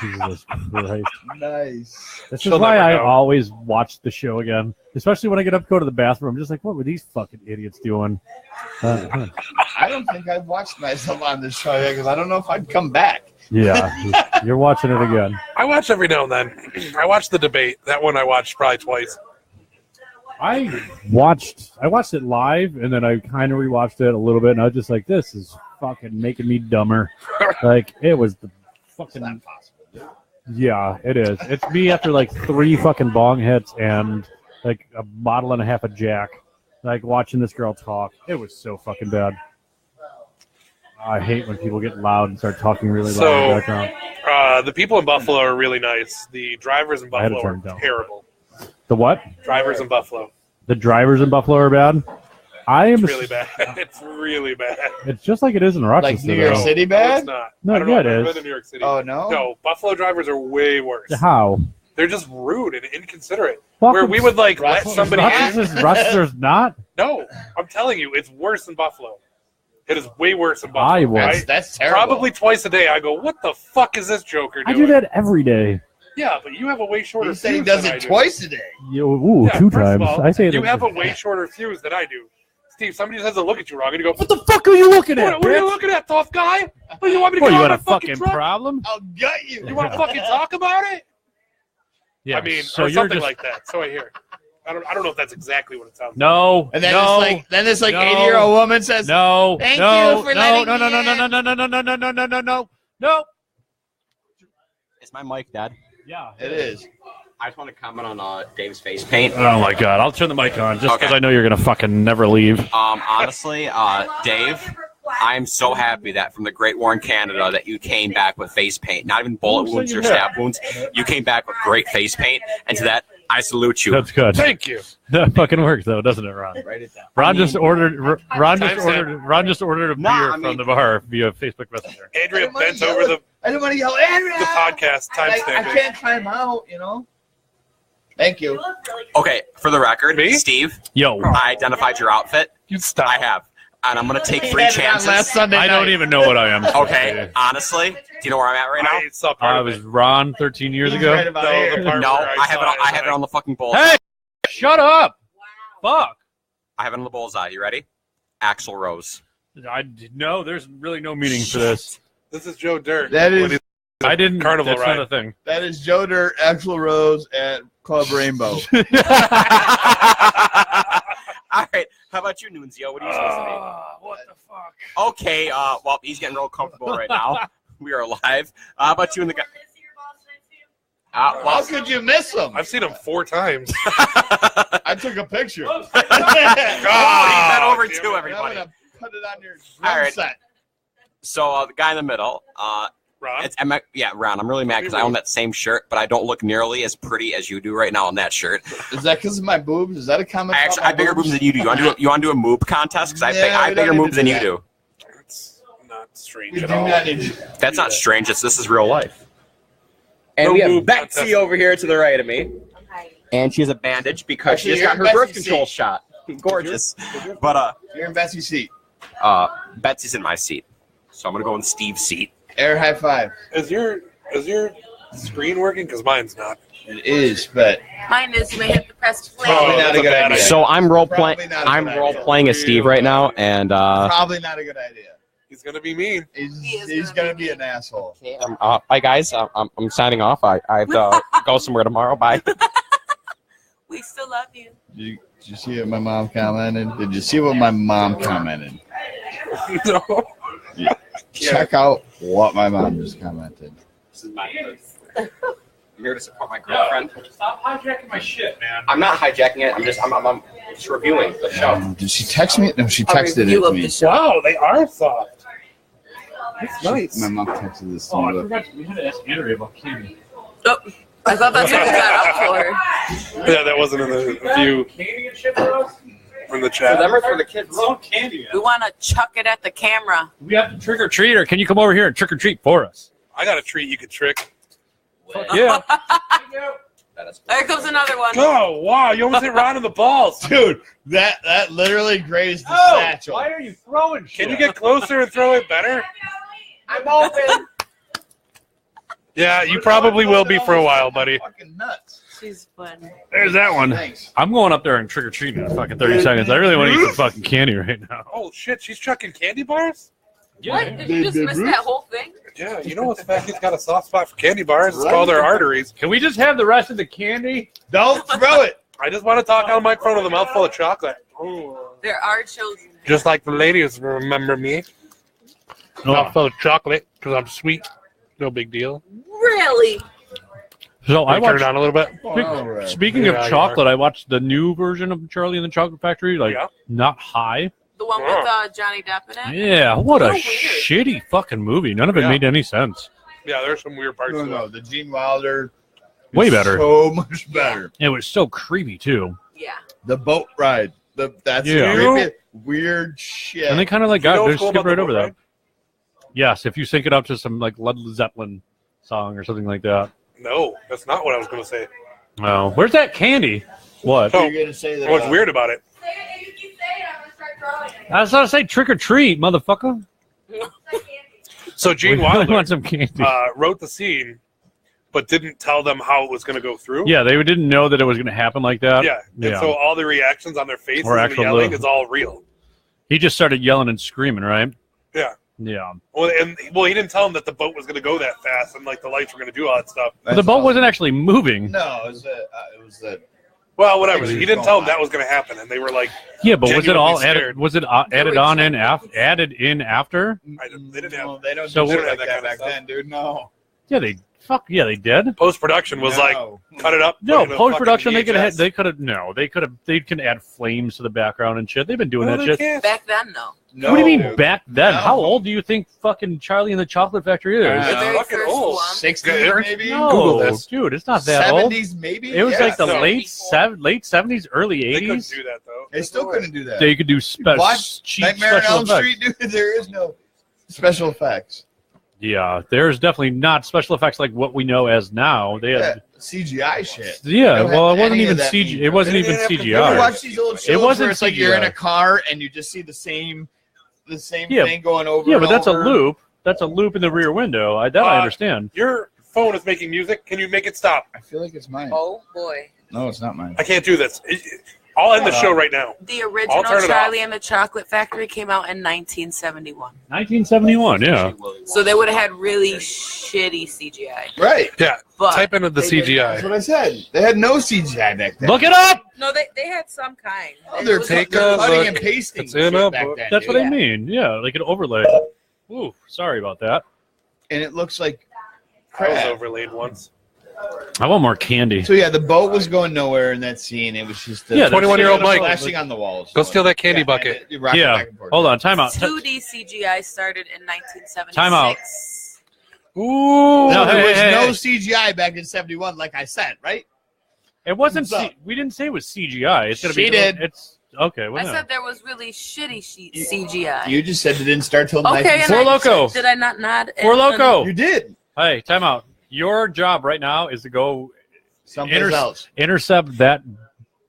Jesus Christ. nice. This She'll is why never I know. always watch the show again, especially when I get up to go to the bathroom. I'm just like, what were these fucking idiots doing? I don't think I've watched myself on this show yet because I don't know if I'd come back. Yeah, you're watching it again. I watch every now and then. I watch the debate. That one I watched probably twice. I watched it live, and then I kind of rewatched it a little bit, and I was just like, this is fucking making me dumber. Like, it was the fucking... It's not possible. Yeah, it is. It's me after like 3 fucking bong hits and like a bottle and a half of Jack. Like watching this girl talk. It was so fucking bad. I hate when people get loud and start talking really loud in the background. The people in Buffalo are really nice. The drivers in I had to Buffalo turn it are down. terrible. The what? Drivers in Buffalo. The drivers in Buffalo are bad? I am It's really bad. It's really bad. It's just like it is in Rochester. Like New York though. City No, it's bad? not. No, I don't yeah, know. it I've is. been to New York City. Oh, no? No, Buffalo drivers are way worse. How? They're just rude and inconsiderate. Fuck Where we would like let Rochester's somebody in. Rochester's not? No, I'm telling you, it's worse than Buffalo. It is way worse than Buffalo. I will. right? That's terrible. Probably twice a day. I go, what the fuck is this Joker I doing? do that every day. Yeah, but you have a way shorter He said he fuse does than I it do. twice a day. Ooh, Yeah, 2 first of times. all, I say it you every have a day. way shorter fuse than I do. Steve, somebody just has to look at you wrong, and you go, What the fuck are you looking at, what are you bitch? looking at, tough guy? What do you want me to What, get you on got my a fucking truck? problem? I'll gut you. You want to fucking talk about it? Yeah, I mean, so or you're something just... like that. So I hear. I don't know if that's exactly what it sounds like. No, And then no, this like no, 80-year-old woman says, no, Thank no, you for no, letting no, no, me no, in. no, no, no, no, no, no, no, no, no, no, no. Is my mic dead? Yeah, "It is." I just want to comment on Dave's face paint. Oh my god, I'll turn the mic on just because Okay. I know you're gonna fucking never leave. Honestly, Dave, I'm so happy that from the Great War in Canada that you came back with face paint. Not even bullet wounds or stab wounds. You came back with great face paint, and to that, I salute you. That's good. Thank you. That fucking works though, doesn't it, Ron? Write it down. Ron just ordered. Ron just Timestamp. ordered. Ron just ordered a beer Nah, I from mean- the bar via Facebook Messenger. Andrea I bent don't over wanna the I don't want to yell, Andrea! podcast I timestamp. can't time out, you know? Thank you. Okay, for the record, Me? Steve, Yo, I identified your outfit. You stop. I have. And I'm going to take He 3 had it on chances. last Sunday I don't night. even know what I am. Okay, honestly, do you know where I'm at right now? I saw part I of was it. Ron 13 years He's ago. right about No, here. the part No, where I have it. saw I have it on the fucking bullseye. Hey, shut up! Fuck. I have it on the bullseye. You ready? Axl Rose. No, there's really no meaning for this. This is Joe Dirt. That is- When he's I didn't. Carnival That's ride. not a thing. That is Joe Dirt, Axl Rose at Club Rainbow. All right. How about you, Nunzio? What are you supposed to be? What the fuck? Okay. Well, he's getting real comfortable right now. We are live. How about you and the guy? How Well, could you miss him? I've seen him 4 times. I took a picture. oh, he bent over damn too, it. everybody. I'm gonna put it on your All right. set. So the guy in the middle, Ron? Ron. I'm really mad because I own that same shirt, but I don't look nearly as pretty as you do right now in that shirt. Is that because of my boobs? Is that a comment? I have bigger boobs than you do. You want to do a moob contest? Because I Yeah, have we bigger don't need moobs to than do you that. do. It's not strange We at do all. not need to. That's not strange. This is real life. And No we have moob Betsy contest. over here to the right of me, and she has a bandage because Actually, she just got you're her in birth Betsy's control seat. shot. Gorgeous. But You're in Betsy's seat. Betsy's in my seat, so I'm gonna go in Steve's seat. Air high five. Is your screen working? Because mine's not. It is, but Mine is. You may have to press play. Probably not that's a good bad idea. So I'm role Probably playing. not a I'm good role idea. playing as Steve right now, and probably not a good idea. He's going to be mean. He's gonna be an asshole. bye guys. I'm signing off. I have to go somewhere tomorrow. Bye. We still love you. Did you see what my mom commented? Did you see what my mom commented? No. Check out what my mom just commented. This is my here to support my girlfriend. Stop hijacking my shit, man. I'm not hijacking it. I'm just reviewing the show. Did she text me? No, she texted it review to of me. the show. Wow, they are soft. That's nice. My mom texted this to Oh, I me. forgot. We had to ask Andrea about candy. Oh, I thought that's what we got up for. Yeah, that wasn't in the view Candy and shit for us? from the For chat. them or for the kids? Low candy. We want to chuck it at the camera. We have to trick or treat, or can you come over here and trick or treat for us? I got a treat you could trick. Yeah. That is There comes another one. Oh, wow, you almost hit Ron in the balls. Dude, that literally grazed the Oh, satchel. why are you throwing shit? Can you get closer and throw it better? I'm open. Yeah, you probably will be for a while, buddy. Fucking nuts. She's fun. There's that one. Thanks. I'm going up there and trick or treating in fucking 30 seconds. I really want to eat some fucking candy right now. Oh, shit, she's chucking candy bars? What? Did you just miss that whole thing? Yeah, you know what's Becky's got a soft spot for candy bars. It's called her arteries. Can we just have the rest of the candy? Don't throw it. I just want to talk on a microphone with a mouthful of chocolate. There are children. Just like the ladies remember me. Mouthful of chocolate, because I'm sweet. No big deal. Really? So I Can you turn it watched. on a little bit? All right. Speaking Yeah, of you chocolate, I watched the new version of Charlie and the Chocolate Factory. Like, Yeah. not high. The one with Johnny Depp in it? Yeah, what a Oh, weird. shitty fucking movie. None of it Yeah. made any sense. Yeah, there's some weird parts No, of no, it. the Gene Wilder. Way is better. So much better. It was so creepy too, Yeah. The boat ride. That's Yeah. creepy. Weird shit. and they kind of like You know got they what's cool skipped about right the over boat that. ride? Yes, if you sync it up to some like Led Zeppelin song or something like that. No, that's not what I was going to say. Oh, where's that candy? What? You're gonna say that. What's weird about it? I was going to say trick or treat, motherfucker. So Gene We really Wilder want some candy. wrote the scene, but didn't tell them how it was going to go through. Yeah, they didn't know that it was going to happen like that. Yeah. And Yeah. so all the reactions on their faces Or and the actual yelling love. is all real. He just started yelling and screaming, right? Yeah. Yeah. Well, he didn't tell them that the boat was going to go that fast and like the lights were going to do all that stuff. But the boat wasn't actually moving. No, it was the. Well, whatever. It was He didn't going tell them on. that was going to happen, and they were like, Yeah, but was it all Genuinely added? scared. Was it added on in added in after? they didn't have. No, they don't So do we- shit like that that kind of back stuff. then, dude. No. Yeah, they did. Post production was like, No. cut it up. No, put it in a post production fucking they VHS. could have they can add flames to the background and shit. They've been doing No, that they shit. can't. Back then, though. No, What do you mean dude. back then? No. How old do you think fucking Charlie and the Chocolate Factory is? The Uh, very fucking first old. one. 60s maybe? no, Google this. dude, it's not that old. 70s maybe? It was Yeah. like the No. late 70s, early They couldn't 80s. do that though. They still couldn't do that. They could do Watch cheap Nightmare on special Elm effects. Street, dude. There is no special effects. Yeah, there's definitely not special effects like what we know as now. They Yeah, had, CGI shit. yeah, don't well, have it wasn't any even of that CG. It wasn't They even didn't have You ever computers. CGI. watch these old shows wasn't where it's like you're in CGI. a car and you just see the same Yeah. thing going over? Yeah, and but that's a over? loop. That's a loop in the rear window. I understand. Your phone is making music. Can you make it stop? I feel like it's mine. Oh, boy. No, it's not mine. I can't do this. I'll end the show right now. The I'll original turn it Charlie and the Chocolate Factory came out in 1971. 1971. Yeah. So they would have had really shitty CGI. Right. Yeah. But Type into the they didn't. That's CGI. what I said. They had no CGI back then. Look it up. No, they had some kind. Oh, It they're was Take like- a cutting look. and pasting It's in shit a back book. then, That's dude. what I mean. Yeah, like an overlay. Ooh, sorry about that. And it looks like I was crap. overlaid once. I want more candy. So yeah, the boat was going nowhere in that scene. It was just the Yeah, 21-year-old Mike. flashing on the walls. Go steal that candy Yeah, bucket. and it rocked Yeah. back and forth. Hold on. Time out. 2D CGI started in 1976. Time out. Ooh. No, there hey, was hey, no hey. CGI back in '71, like I said, right? It wasn't. What's up? We didn't say it was CGI. It's gonna She be. did. It's okay. I Well, said there was really shitty CGI. You just said it didn't start till Okay, and Four I Loko. did I not nod? Four Loko. You did. Hey, time out. Your job right now is to go Something else. intercept that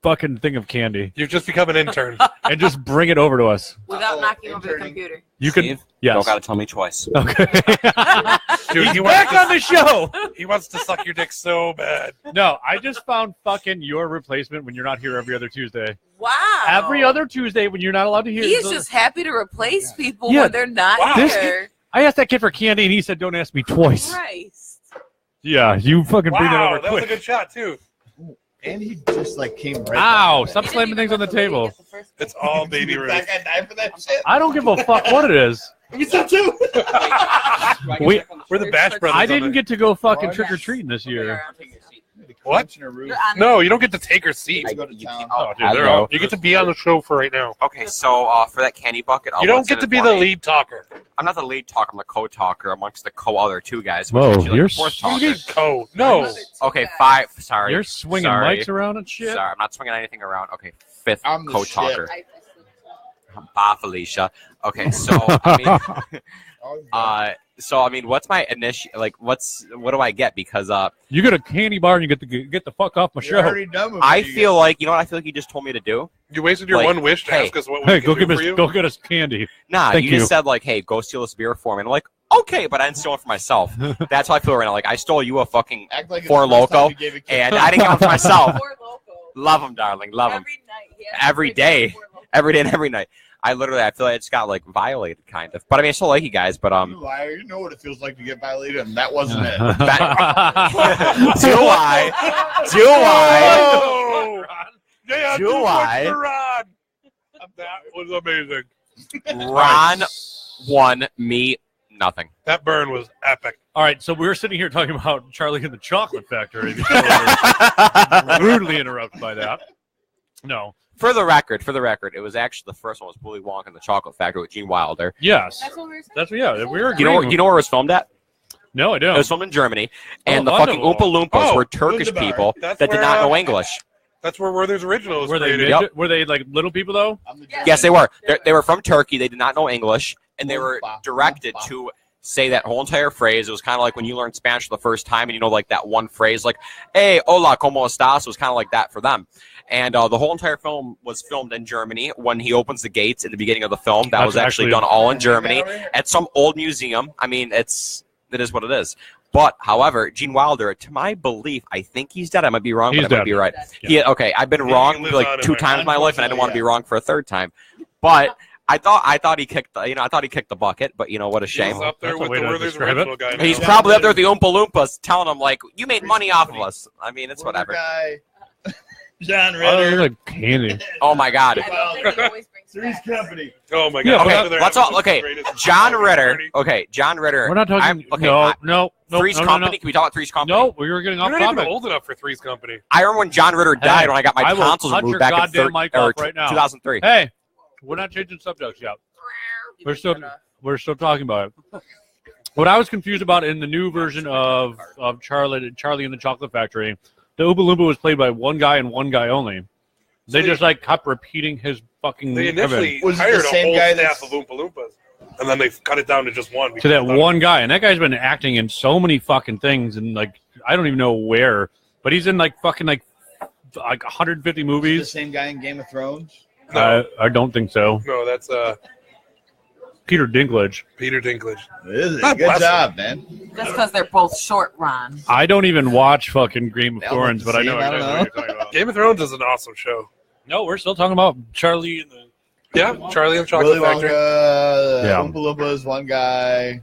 fucking thing of candy You've just become an intern. and just bring it over to us. Without Uh-oh, knocking over the interning. computer. You can. Steve, Yes. don't gotta tell me twice. Okay. Dude, he Back on wants, the show. he wants to suck your dick so bad. No, I just found fucking your replacement when you're not here every other Tuesday. Wow. Every other Tuesday when you're not allowed to hear. He is just happy to replace people Yeah. when they're not Wow. This here. I asked that kid for candy and he said, "Don't ask me twice." Christ. Yeah, you fucking bring that Wow, over that was a quick. good shot too. And he just like came right. Ow! back. Stop He didn't slamming even things on the let lady table. get the first It's all baby That Ruth. guy died for that shit. I don't give a fuck what it is. Me too. We, We're the Bash Brothers. I on didn't the- get to go fucking Oh, trick or yes. treating this year. What? You're on No, you don't get to take her seat. Let's go to town. Oh, dude, they're Hello. all, You get to be on the show for right now. Okay, so for that candy bucket, You don't get to be the lead talker. I'm not the lead talker. I'm the co-talker amongst the co-other two guys. Whoa, which is you're the fourth You talker. need code. No. Okay, 5. Sorry. You're swinging Sorry. mics around and shit. Sorry, I'm not swinging anything around. Okay, 5th I'm the co-talker. I- Bye, Felicia. Okay, so I mean, so I mean, what's my initial? Like, what do I get? Because You get a candy bar and you get the fuck off my You're show. already done with I me, feel like you know what I feel like you just told me to do. You wasted your Like, one wish to hey. ask us what we Hey, can do for you. go get us candy. Nah, Thank you you. just said like, hey, go steal this beer for me. And I'm like, okay, but I didn't steal it for myself. That's how I feel right now. Like I stole you a fucking Act like it's Four the first time Loko, you gave a kid. and I didn't get one for myself. Four Loko. Love them, darling. Love them. Every night. He has to Every pick day. up Four Loko. Every day and every night. I feel like I just got like violated, kind of. But I mean, I still like you guys. But You liar. You know what it feels like to get violated, and that wasn't it. do I? Do I? Oh! Yeah, Do too much I? for Ron. That was amazing. Ron won, me nothing. That burn was epic. all right, so we were sitting here talking about Charlie and the Chocolate Factory. Rudely interrupted by that. No. For the record, it was actually the first one was Willy Wonka and the Chocolate Factory with Gene Wilder. Yes. That's what we're saying. That's yeah. We were. You know agreeing. where it was filmed at? No, I It don't. was filmed in Germany, and the wonderful. fucking Oompa Loompas Oh, were Turkish Wunderbar. people That's that did where, not know English. That's where Werther's Original was Were they created. midget- were they like little people though? I'm the Yes, they were. They were from Turkey. They did not know English, and they were directed to say that whole entire phrase. It was kind of like when you learn Spanish for the first time, and you know, like that one phrase, like "Hey, hola, cómo estás?" It was kind of like that for them. And the whole entire film was filmed in Germany. When he opens the gates at the beginning of the film, that That's was actually actually- done all in Germany at some old museum. I mean, it is what it is. But, however, Gene Wilder, to my belief, I think he's dead. I might be wrong, He's but I might dead. be right. Yeah. Okay, I've been He wrong lives like on in 2 there. times in my life, and I didn't want to be Unfortunately, wrong for a third time. But I thought he kicked the bucket. But you know what a shame. He's up there That's a with way the to Werther's describe it. Original guy. now. He's probably up there with the Oompa Loompas, telling them like, "You made money off of us." I mean, it's whatever. Guy. John Oh, Ritter. like candy. Oh my God. I don't think he always brings Three's back. Company. Oh my Yeah, God! Okay, Over there, let's that all was the okay. greatest John party. Ritter. Okay, John Ritter. We're not talking. No. Three's Company. Can we talk about Three's Company? No, we were getting off You're not even topic. old enough for Three's Company. I remember when John Ritter died Hey, when I got my I will tonsils cut removed your back in goddamn mic off right now. 2003. Hey, we're not changing subjects yet. We're still talking about it. What I was confused about in the new version of Charlie and the Chocolate Factory, the Oompa Loompa was played by one guy and one guy only. They just like kept repeating his fucking They initially Was it the hired a same whole guy staff that's- of Oompa Loompas, and then they cut it down to just one. to that one guy, and that guy's been acting in so many fucking things, and like I don't even know where, but he's in like fucking like 150 The movies. same guy in Game of Thrones. No, I don't think so. no, that's Peter Dinklage. Peter Dinklage. Is it? God Good bless job, man. Just because they're both short, Ron. I don't even watch fucking Game of I'll Thrones, have but to I know see it, I don't exactly what you're talking about. Game of Thrones is an awesome show. No, we're still talking about Charlie and the. Yeah, Charlie and the Chocolate Willy Factory. Wonka, Yeah. Oompa Loompas, one guy.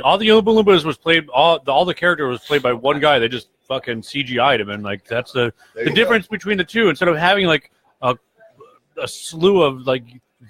All the Oompa Loompas was played. All the character was played by one guy. They just fucking CGI'd him, and like that's There the you go. difference between the two. Instead of having like a slew of like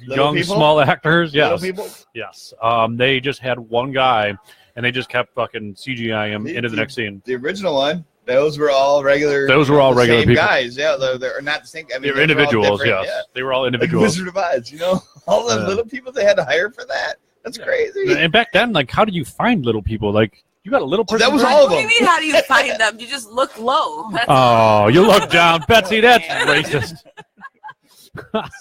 Little young people? small actors, Little yes, people. yes. They just had one guy, and they just kept fucking CGI him into the next scene. The original one. Those were all regular. Those were all the regular same people. guys. Yeah, they're not the same. I mean, They were all individuals, different, yes. They were all Like individuals. Wizard of Oz, you know, all the Yeah. little people they had to hire for that. That's crazy. And back then, like, how did you find little people? Like, you got a little person. That was for- all of What do you them. mean? How do you find them? You just look low. That's Oh, you look down, Betsy. That's racist.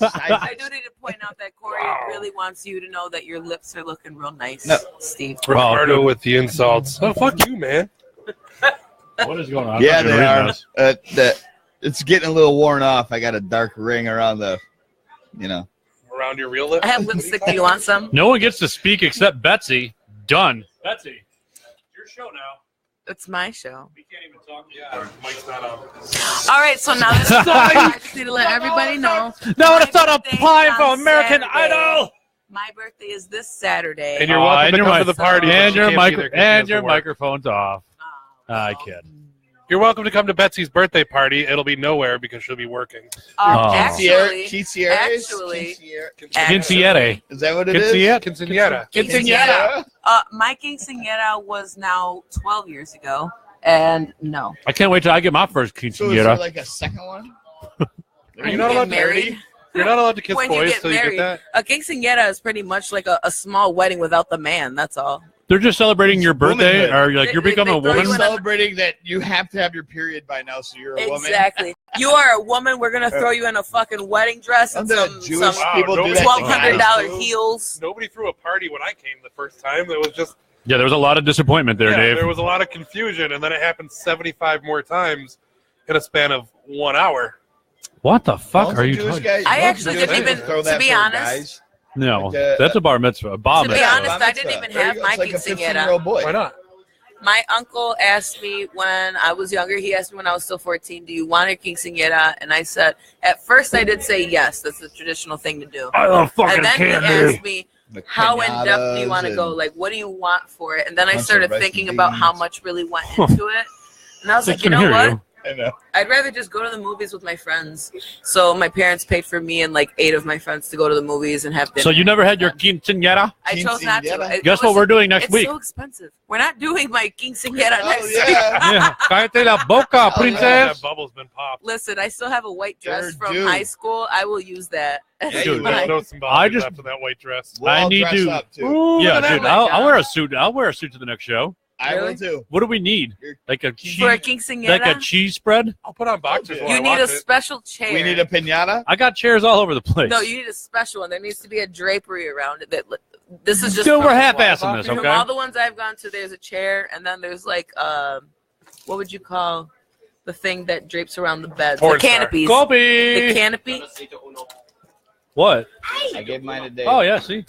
I do need to point out that Corey really wants you to know that your lips are looking real nice, No. Steve. Ricardo good. with the insults. Oh, fuck you, man. What is going on? Yeah, I'm they reading are. this. It's getting a little worn off. I got a dark ring around the, you know. Around your real lips. I have lipstick. Do you want some? No one gets to speak except Betsy. Done. Betsy, your show now. It's my show. We can't even talk. Yeah, Mike's not on. All right, so now this is I just need to let everybody know. No, My it's not birthday applying is for on American Saturday. Idol. My birthday is this Saturday. And you're welcome to come to the party. but And you your can't be there 'cause she has to work. microphone's off. Oh. I kid. You're welcome to come to Betsy's birthday party. It'll be nowhere because she'll be working. Oh. Actually, Quinceañeras? Quinceañera. Is that what it is? Quinceañera. quinceañera. My quinceañera was now 12 years ago. And no. I can't wait till I get my first So is quinceañera. there like a second one? Are you not allowed to married? You're not allowed to kiss When you boys get till you get married, that. a quinceañera is pretty much like a small wedding without the man. That's all. They're just celebrating your birthday, Womanhood. or like you're becoming a They throw woman. you in a- Celebrating that you have to have your period by now, so you're a woman. Exactly. You are a woman. We're gonna throw you in a fucking wedding dress and Something some that Jewish Wow, people do nobody- that to $1,200 guys. heels. Nobody threw a party when I came the first time. There was just Yeah, there was a lot of disappointment there, Dave. there was a lot of confusion, and then it happened 75 more times in a span of 1 hour. What the fuck Most are you Jewish talking? guys- I most actually Jewish didn't people even- throw to that be for honest, guys. No, Like, that's a bar mitzvah. A bar To be mitzvah. honest, I didn't even There you have go. my It's like a quinceañera. 15-year-old boy. Why not? My uncle asked me when I was younger, he asked me when I was still 14, do you want a quinceañera? And I said, at first I did say yes. That's the traditional thing to do. I love fucking And then he candy. asked me, The how in depth do you want to pinatas go? and- Like, what do you want for it? And then I Bunch of started rice thinking and about how beans. much really went into it. And I was I like, you can know hear what? you. I know. I'd rather just go to the movies with my friends. So my parents paid for me and like 8 of my friends to go to the movies and have dinner. So you never had your quinceañera? I chose not to. Quinceañera? It Guess what was- we're doing next it's week? so expensive. We're not doing my quinceañera Oh, next yeah. week. Yeah, cállate la boca, Oh, princess. That bubble's been popped. Listen, I still have a white dress They're from due. high school. I will use that. Yeah, Dude, you There's will. no I symbology just- after that white dress. We'll I all need dress to- up too. Ooh, Yeah, look at dude, that. I'll wear a suit. I'll wear a suit to the next show. I Really? will too. What do we need? Like a For a cheese, quinceañera, like a cheese spread? I'll put on boxers You while I you need watch a it. special chair. We need a pinata. I got chairs all over the place. No, you need a special one. There needs to be a drapery around it. This is just Still, from- we're half-assing this, from okay? all the ones I've gone to. There's a chair, and then there's like what would you call the thing that drapes around the bed? The Porn star. canopies. The Colby! canopy, What? I gave mine today. Oh, yeah, see?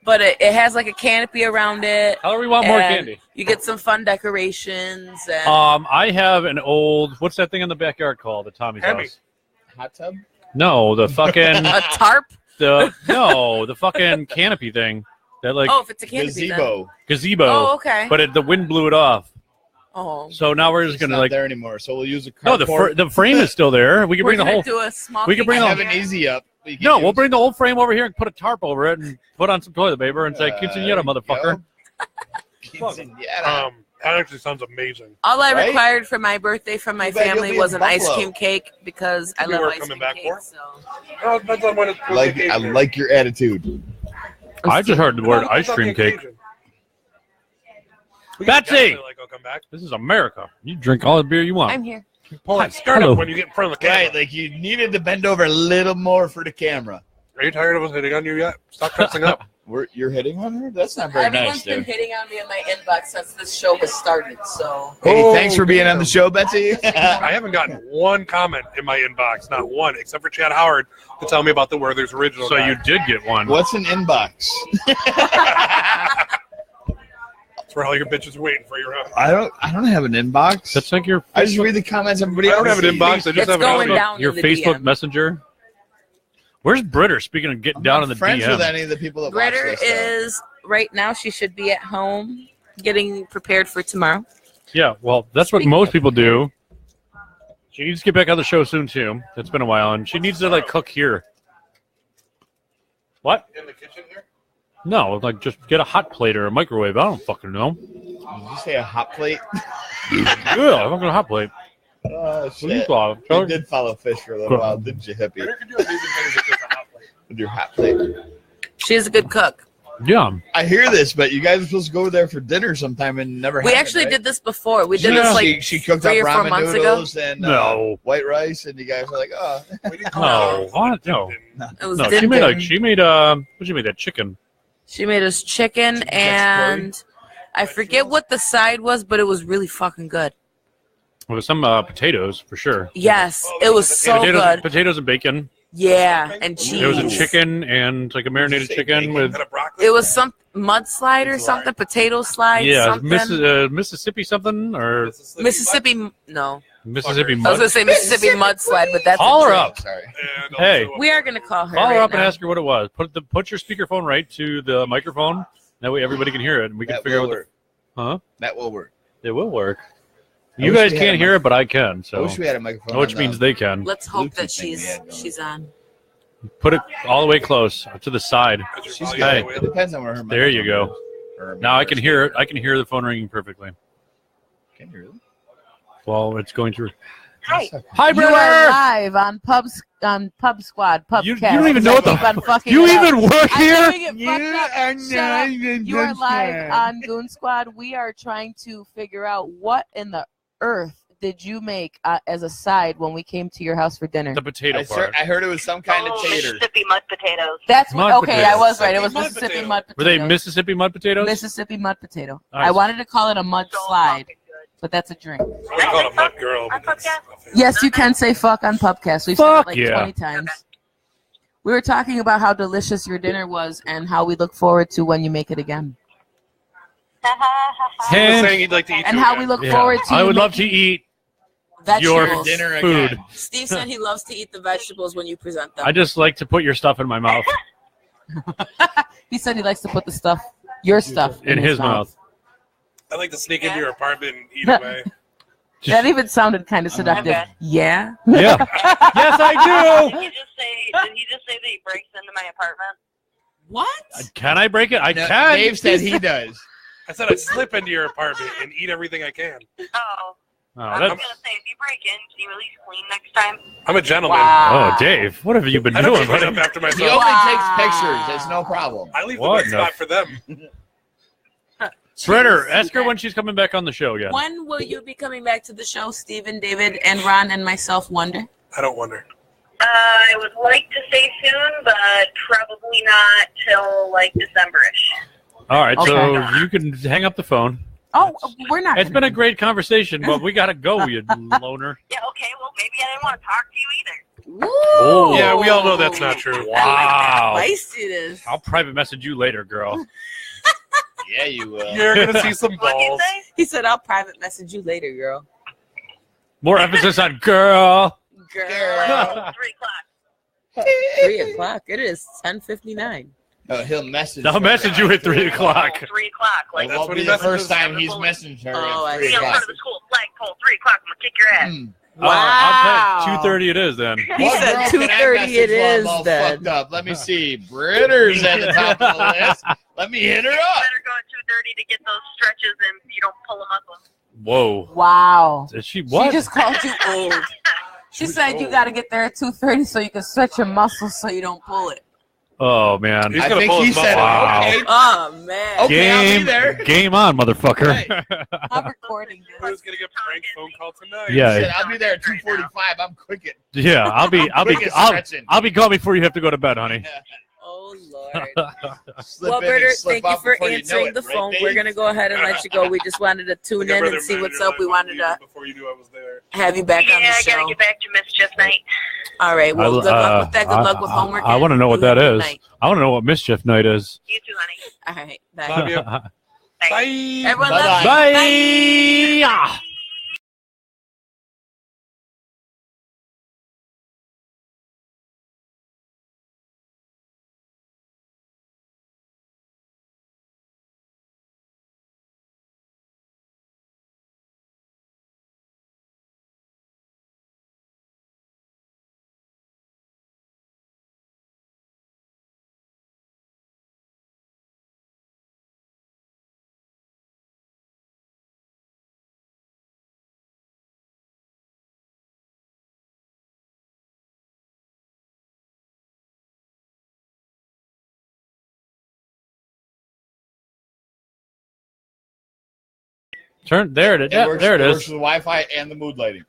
but it has like a canopy around it. How do we want more and candy? You get some fun decorations. And I have an old, what's that thing in the backyard called at Tommy's Hemi. house? Hot tub. No, the fucking, a tarp. the fucking canopy thing. That like Oh, if it's a canopy, then. Gazebo. gazebo. Oh, okay. But the wind blew it off. Oh, So now we're just It's going to not like, there anymore, so we'll use a no, cardboard. the frame is still there. We can we're bring the gonna whole, do a small. we can bring I the- have an easy up. that you can no, we'll use. bring the old frame over here and put a tarp over it and put on some toilet paper and say, quinceañera, motherfucker. Quinceañera. That actually sounds amazing. All I Right? required for my birthday from my You bet you'll family be was in an ice Buffalo. cream cake because I Could be love worth ice coming cream back cake. for. So Well, it depends on when it's I like your attitude. I just heard the word ice cream cake. Betsy! Like, I'll come back. This is America. You drink all the beer you want. I'm here. Pull that skirt Hello. up when you get in front of the camera. Right, like you needed to bend over a little more for the camera. Are you tired of us hitting on you yet? Stop dressing up. You're hitting on her? That's not very Everyone's nice, been dude. hitting on me in my inbox since this show has started. So Hey, Oh, thanks for being on the show, Betsy. I haven't gotten one comment in my inbox, not one, except for Chad Howard to tell me about the Werther's original. So guy. you did get one. What's an inbox? That's where all your bitches are waiting for you. Huh? I don't have an inbox. That's like your I just read the comments everybody I don't else have an sees. inbox. I just it's have going an down your in the Facebook DM. Messenger. Where's Britter? Speaking of getting I'm down not in the friends DM. with any of the people that watch Gritter this, though. is right now. She should be at home getting prepared for tomorrow. Yeah, well, that's what most people do. She needs to get back on the show soon too. It's been a while, and she needs to like cook here. What? In the kitchen here? No, like just get a hot plate or a microwave. I don't fucking know. Did you say a hot plate? Yeah, a fucking hot plate. Oh, What do you shit. call You it? did follow fish for a little while, didn't you, hippie? Gritter could do amazing things with just a hot plate. With your hot plate. She's a good cook. Yeah. I hear this, but you guys were supposed to go there for dinner sometime and never We happened, actually right? did this before. We did Yeah. this like she cooked 3 up or 4 ramen months ago. noodles and No. white rice, and you guys were like, oh. We didn't No, what? No. It was No, din she made din. what she made that chicken. She made us chicken and I forget what the side was, but it was really fucking good. It was some potatoes for sure. Yes, it was so good. Potatoes and bacon. Yeah, and cheese. It was a chicken and like a marinated chicken with And a broccoli. It was some mudslide or something, potato slide, something. Mississippi something or Mississippi, no. Mississippi I was mud. gonna say Mississippi mudslide, but that's Call a her drink. up. Sorry. And Hey. also, We are gonna call her. Call her right up and now. ask her what it was. Put your speakerphone right to the microphone. That way everybody can hear it, and we can That figure will out what work. Huh? That will work. it will work. I You wish guys we had can't a hear it, but I can. I So, wish we had a microphone. which on means the- they can. Let's hope Bluetooth that thing we had going. she's on. Put it all the way close to the side. She's Hey. good. It depends on where her There you microphone go. is. Or Now I can maybe hear it. I can hear the phone ringing perfectly. Can you really? Well, it's going to. Hi. Hi, You are brother. live on Pub Squad. You don't even know what the. You even work here? You are live on Goon Squad. We are trying to figure out what in the earth did you make as a side when we came to your house for dinner. The potato part. I heard it was some kind of tater. Mississippi mud potatoes. That's what. Mud Okay, potatoes. I was right. It was Mud Mississippi potato. mud potatoes. Were they Mississippi mud potatoes? Mississippi mud potato. Nice. I wanted to call it a mud So slide, fucking good. but that's a drink. I would call it a mud girl. On But that's podcast? Yes, you can say fuck on Pubcast. We've said Fuck it like yeah. 20 times. We were talking about how delicious your dinner was and how we look forward to when you make it again. he was saying he'd like to eat And you how again. we look Yeah. forward to I you would love to making eat vegetables. your dinner food. again. Steve said he loves to eat the vegetables when you present them. I just like to put your stuff in my mouth, He said he likes to put the stuff, your stuff, in his mouth. I like to sneak into your apartment and eat away. That even sounded kind of seductive. Okay. Yeah. Yeah. Yes, I Did he just say that he breaks into my apartment? What? do. Can I break it? I No, can. Dave said he does. I said I'd slip into your apartment and eat everything I can. Oh. Oh, I was that's, gonna say, if you break in, can you at least clean next time? I'm a gentleman. oh, Dave, what have you been I don't doing, clean buddy? up after He myself. only takes pictures. It's no problem. I leave What the the good spot for them. Shredder, ask her when she's coming back on the show again. When will you be coming back to the show, Stephen, David, and Ron, and myself wonder? I don't wonder. I would like to say soon, but probably not till like December-ish. All right, so Okay. you can hang up the phone. Oh, we're not. It's been a great conversation, but we gotta go, you loner. Yeah, okay, well, maybe I didn't want to talk to you either. Oh. Yeah, we all know that's not true. Wow. Feisty it is. I'll private message you later, girl. Yeah, you will. You're going to see some What'd you balls. say? He said, "I'll private message you later, girl." More emphasis on girl. Girl. 3 o'clock. 3:00. It is 10:59. Oh, he'll message. I'll her. message you at 3 o'clock. 3 o'clock. It Like, That's won't when be he the first messages time he's messaged her Oh, I at see. 3 be in front o'clock. of the school flagpole, 3 o'clock. I'm going to kick your ass. Hmm. Wow. 2:30 it is then. He What said girl can I 2:30 message it while I'm is all then. fucked up? Let me see. Britter's at the top of the list. Let me hit her You up. better go at 2:30 to get those stretches and you don't pull them up. Whoa. Wow. Is she what? She just called you old. She said you got to get there at 2:30 so you can stretch your muscles so you don't pull it. Oh man. He's I gonna think pull he his said, muscle out. okay, Oh man. Okay, I'll be Game, there. game on, motherfucker. I'm recording Who's this. going to get a prank phone call tonight? he said, Yeah, I'll be there at 2:45. I'm quicking. yeah. I'll be Quickest stretching. I'll be gone before you have to go to bed, honey. Oh Lord. Slip Well, in and Berter, slip thank you out for before know answering it, the right, phone. Dave? We're gonna go ahead and let you go. We just wanted to tune Like I'd in rather and see murder what's your up. We life wanted to before you knew I was there. have you back on Yeah, the I got to show. get back to Mischief Night. All right. Well, good luck with that. Good luck with homework. I want to know what You have that a good is. night. I want to know what mischief night is. You too, honey. All right. Bye. Love you. Bye. Bye. Everyone Bye-bye. loves you. Bye. Turn there. It It works, there it works is. with Wi-Fi and the mood lighting.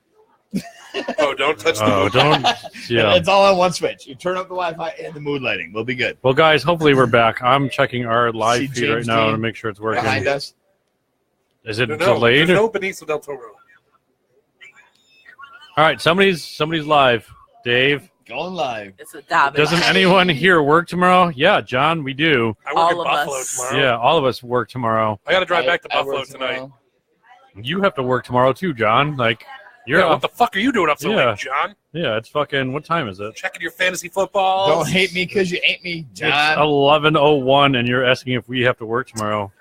Oh, don't touch the Oh, mood. don't. Yeah. It's all on one switch. You turn up the Wi-Fi and the mood lighting. We'll be good. Well, guys, hopefully we're back. I'm checking our live See feed right James now Dean to make sure it's working. Behind us. Is it No, delayed? there's no Benicio del Toro. All right, somebody's live. Dave, Going live. It's a Dobbins. doesn't anyone here work tomorrow? Yeah, John, we do. I work All in of Buffalo us. tomorrow. Yeah, all of us work tomorrow. I got to drive back to I Buffalo work tonight. tomorrow. You have to work tomorrow too, John. Like, you're Yeah, what the fuck are you doing up so Yeah. late, John? yeah. It's fucking. What time is it? Checking your fantasy football. Don't hate me because you ain't me, It's John. 11:01, and you're asking if we have to work tomorrow.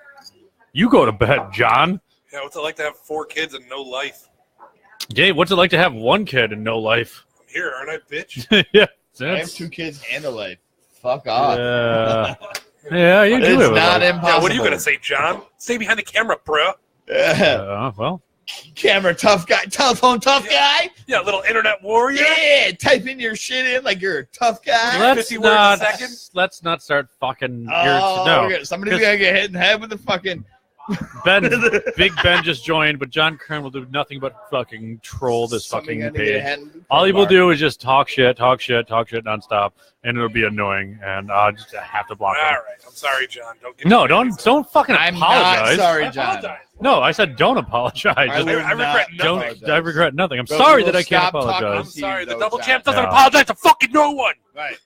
You go to bed, John. Yeah, what's it like to have 4 kids and no life? Dave, what's it like to have one kid and no life? I'm here, aren't I, bitch? Yeah, I have that's- 2 kids and a life. Fuck off. Yeah, yeah, you do It's have a not life. impossible. Yeah, what are you gonna say, John? Stay behind the camera, bro. Yeah. Well, camera tough guy, telephone tough guy. Yeah, little internet warrior. Yeah, type in your shit in like you're a tough guy. Let's 50 words a not. second? Let's not start fucking. Oh, No, somebody's gonna get hit in the head with the fucking. Big Ben just joined, but John Kern will do nothing but fucking troll this Somebody fucking gonna get page. hit in the All he will bar. do is just talk shit nonstop, and it'll be annoying, and I'll just have to block All him. right, I'm sorry, John. Don't get No, me don't fucking I'm apologize. not sorry, I John. apologize. No, I said don't apologize. I Just will I regret not nothing. don't. apologize. I regret nothing. I'm But sorry we that will I can't stop talking I'm apologize. to sorry. you, The though, double John. champ doesn't Yeah. apologize to fucking no one. Right.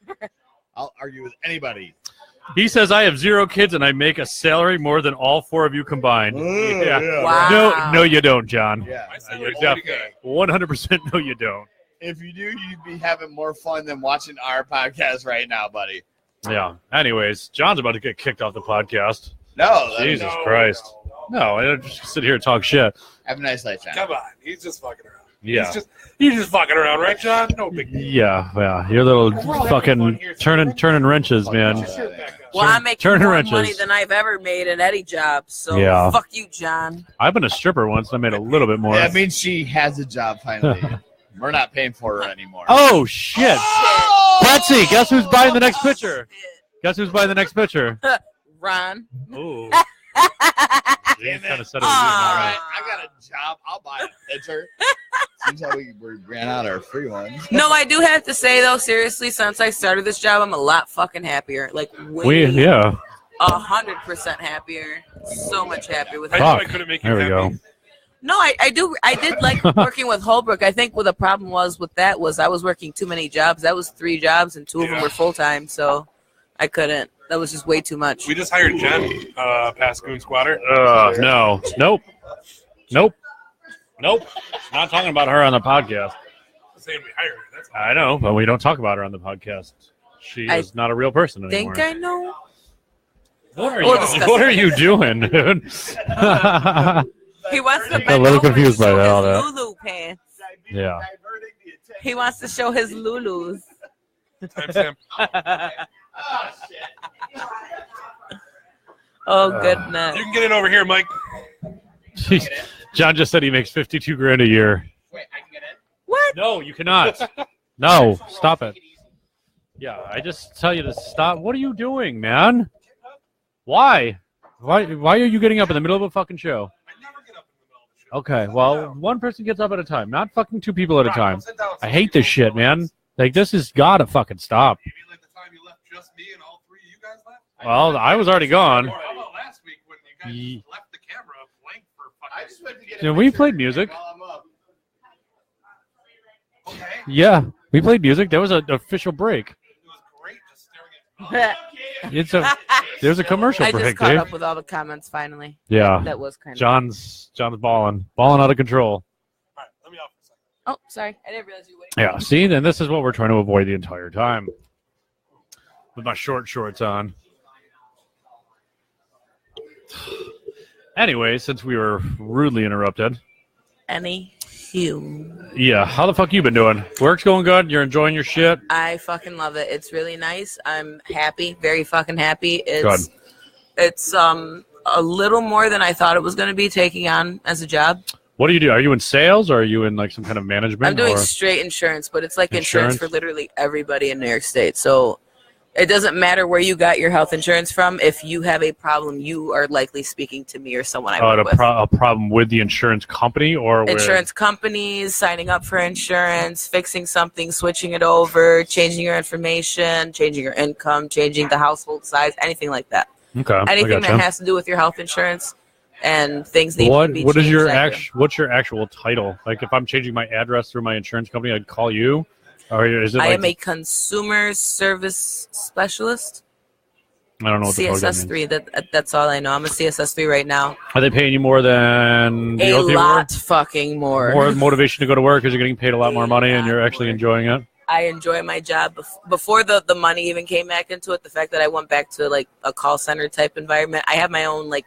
I'll argue with anybody. He says I have 0 kids and I make a salary more than all 4 of you combined. Yeah. Wow. No, you don't, John. Yeah. My You're salary's pretty good. 100% no, you don't. If you do, you'd be having more fun than watching our podcast right now, buddy. Yeah. Anyways, John's about to get kicked off the podcast. No. Jesus No, Christ. No, I don't just sit here and talk shit. Have a nice life, John. Come on, he's just fucking around. Yeah. He's just fucking around, right, John? No big deal. Yeah. Your little fucking turning wrenches, man. Well, I make Turn more wrenches. money than I've ever made in any job. So Yeah. fuck you, John. I've been a stripper once and I made a little bit more. That means she has a job finally. We're not paying for her anymore. Oh, shit. Oh, Patsy, guess who's buying the next picture? Guess who's buying the next picture? Ron. Ooh. Damn Kind it. of said it was All easy. right, I got a job. I'll buy a picture. Seems how we ran out of our free ones. No, I do have to say though, seriously, since I started this job, I'm a lot fucking happier. Like way, Yeah. 100% happier. So much happier with I it. knew I Fuck. couldn't make you There we happy. go. No, I did like working with Holbrook. I think what the problem was with that was I was working too many jobs. That was 3 jobs and 2 of them Yeah. were full time, so I couldn't. That was just way too much. We just hired Jen, past Goon Squatter. No. Nope. Not talking about her on the podcast. Saying we hired her. That's I know, but we don't talk about her on the podcast. She I is not a real person anymore. think I know. What are We'll you? discuss What it. are you doing, dude? He wants to A bend little over and confused by show all his that. Lulu pants. Yeah. He wants to show his Lulus. timestamp. Oh, shit. Oh goodness. You can get in over here, Mike. John just said he makes $52,000 a year. Wait, I can get in? What? No, you cannot. No, stop it. Yeah, I just tell you to stop. What are you doing, man? Why? Why are you getting up in the middle of a fucking show? I never get up in the middle of the show. Okay, well, one person gets up at a time, not fucking 2 people at a time. I hate this shit, man. Like, this has got to fucking stop. You mean like the time you left just me and all 3 of you guys left? Well, I was already gone. Or how about last week when you Ye- guys left the camera blank for I fucking... just went to get a Yeah, we picture played music. while I'm up. Okay. Yeah, we played music. That was an official break. It was great just staring at... There's a commercial I just break, caught Dave. up with all the comments finally. Yeah, That was kind of. John's balling out of control. All right, let me off for a second. Oh, sorry. I didn't realize you were waiting. Yeah, see, then this is what we're trying to avoid the entire time. With my short shorts on. Anyway, since we were rudely interrupted, Any hue. yeah, how the fuck you been doing? Work's going good? You're enjoying your shit? I fucking love it. It's really nice. I'm happy, very fucking happy. Good. It's a little more than I thought it was going to be taking on as a job. What do you do? Are you in sales or are you in like some kind of management? I'm doing or- straight insurance, but it's like insurance Insurance? for literally everybody in New York State. So it doesn't matter where you got your health insurance from. If you have a problem, you are likely speaking to me or someone I work with. a problem with the insurance company or with Insurance companies, signing up for insurance, fixing something, switching it over, changing your information, changing your income, changing the household size, anything like that. Okay, I Anything gotcha. that has to do with your health insurance and things need What to be what is changed, your I do. what's your actual title? Like if I'm changing my address through my insurance company, I'd call you, or is it I like am a consumer service specialist. I don't know what the fuck that means. CSS3. That's all I know. I'm a CSS3 right now. Are they paying you more than the A other people lot fucking are? more. More motivation to go to work because you're getting paid a lot more money and you're actually enjoying it. I enjoy my job. Before the money even came back into it, the fact that I went back to like a call center type environment, I have my own like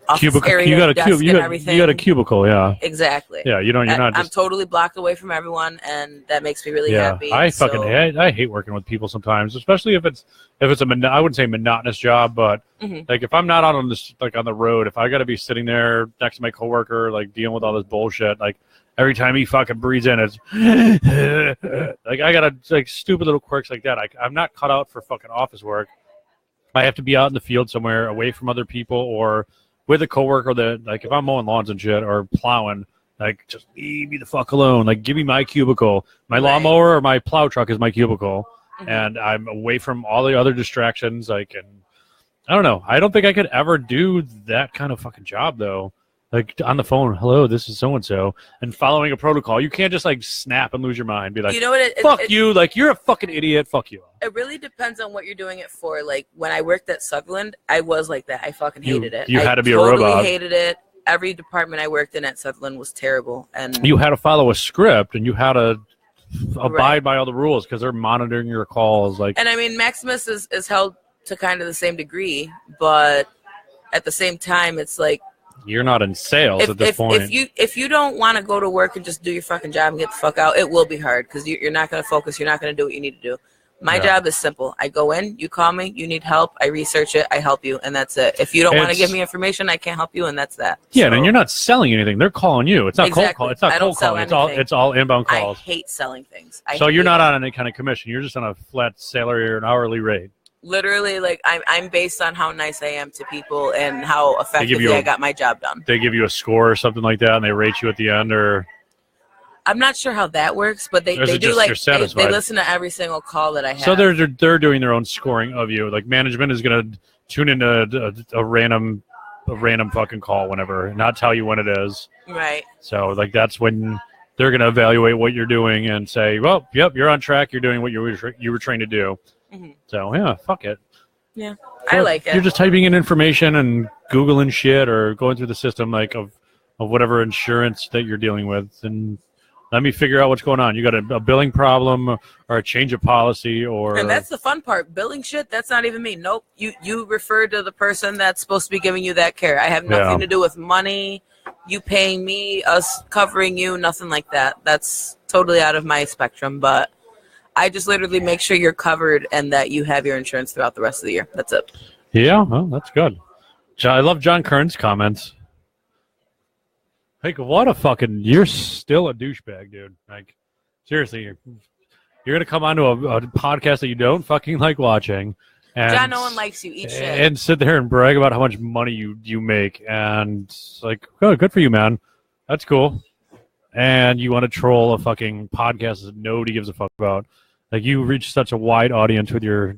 office Cubicle. area, You got a desk cube. and everything. You got a cubicle. Yeah. Exactly. Yeah. You don't. You're not. I'm Just, totally blocked away from everyone, and that makes me really yeah. happy. I fucking hate. I hate working with people sometimes, especially if it's I wouldn't say monotonous job, but Mhm. like if I'm not out on this like on the road, if I got to be sitting there next to my coworker, like dealing with all this bullshit, like every time he fucking breathes in, it's like I got like stupid little quirks like that. I'm not cut out for fucking office work. I have to be out in the field somewhere away from other people or with a coworker that like if I'm mowing lawns and shit or plowing, like just leave me the fuck alone. Like give me my cubicle. My lawnmower or my plow truck is my cubicle. Mhm. And I'm away from all the other distractions. Like, and I don't know. I don't think I could ever do that kind of fucking job though. Like on the phone, hello, this is so and so, and following a protocol. You can't just like snap and lose your mind. Be like, You know what? fuck you. Like you're a fucking idiot. Fuck you. It really depends on what you're doing it for. Like when I worked at Sutherland, I was like that. I fucking hated it. You I had to be a totally robot. hated it. Every department I worked in at Sutherland was terrible, and You had to follow a script, and you had to abide by all the rules because they're monitoring your calls. Like, and I mean Maximus is held to kind of the same degree, but at the same time, it's like you're not in sales at this point. if you don't want to go to work and just do your fucking job and get the fuck out, it will be hard because you're not going to focus. You're not going to do what you need to do. My job is simple. I go in, you call me, you need help, I research it, I help you, and that's it. If you don't want to give me information, I can't help you, and that's that. Yeah, So, and you're not selling anything. They're calling you. It's not cold Exactly. call. It's not I don't cold calling. sell It's all inbound I calls. hate selling things. So you're hate not it. on any kind of commission. You're just on a flat salary or an hourly rate. Literally, like I'm based on how nice I am to people and how you effectively I got my job done. They give you a score or something like that, and they rate you at the end, or I'm not sure how that works, but they Or is do it just like you're they satisfied? listen to every single call that I have. so they're doing their own scoring of you. Like management is gonna tune into a random fucking call whenever, and not tell you when it is. right. So like that's when they're gonna evaluate what you're doing and say, well, yep, you're on track. You're doing what you were trained to do. Mhm. So yeah, fuck it. Yeah, I like it. You're just typing in information and Googling shit or going through the system like of whatever insurance that you're dealing with, and let me figure out what's going on. You got a billing problem or a change of policy or And that's the fun part. Billing shit, that's not even me. Nope. You refer to the person that's supposed to be giving you that care. I have nothing Yeah. to do with money, you paying me, us covering you, nothing like that. That's totally out of my spectrum, but I just literally make sure you're covered and that you have your insurance throughout the rest of the year. That's it. Yeah, well, that's good. I love John Kern's comments. Like, what a fucking... You're still a douchebag, dude. Like, seriously, you're going to come onto a podcast that you don't fucking like watching. And, John, no one likes you. Eat shit. And sit there and brag about how much money you make. And it's like, oh, good for you, man. That's cool. And you want to troll a fucking podcast that nobody gives a fuck about. Like, you reach such a wide audience with your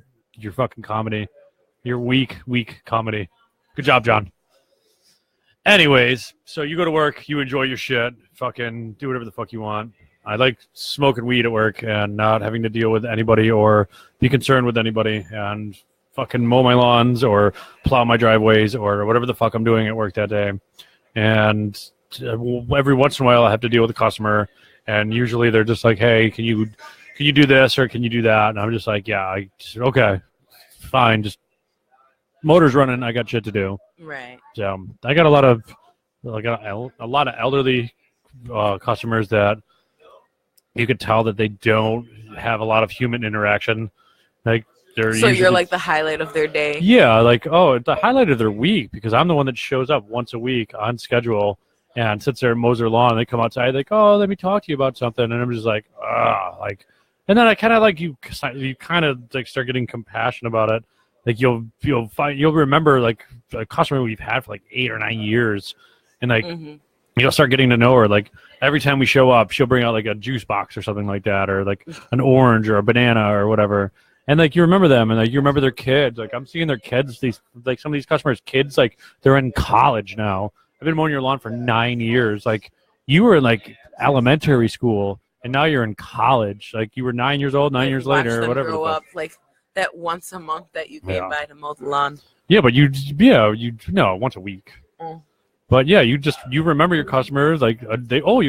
fucking comedy. Your weak comedy. Good job, John. Anyways, so you go to work, you enjoy your shit, fucking do whatever the fuck you want. I like smoking weed at work and not having to deal with anybody or be concerned with anybody and fucking mow my lawns or plow my driveways or whatever the fuck I'm doing at work that day. And every once in a while I have to deal with a customer, and usually they're just like, hey, can you do this or can you do that? And I'm just like, yeah, okay, fine, just motor's running, I got shit to do. Right. So I got a lot of elderly customers that you could tell that they don't have a lot of human interaction. Like they're So you're usually, like the highlight of their day. yeah, like it's the highlight of their week because I'm the one that shows up once a week on schedule and sits there and mows their lawn. And they come outside like, oh, let me talk to you about something, and I'm just like, like, and then I kind of like you kind of like start getting compassion about it. Like you'll remember like a customer we've had for like 8 or 9 years, and like you'll start getting to know her. Like every time we show up, she'll bring out like a juice box or something like that, or like an orange or a banana or whatever. And like you remember them, and like you remember their kids. Like I'm seeing their kids. These like some of these customers' kids, like they're in college now. I've been mowing your lawn for 9 years. Like you were in like elementary school, and now you're in college. Like you were 9 years old, 9 years Watch later, or them whatever. grow up like that once a month that you came by to mow the lawn. Yeah, but once a week. Mm. But yeah, you remember your customers like you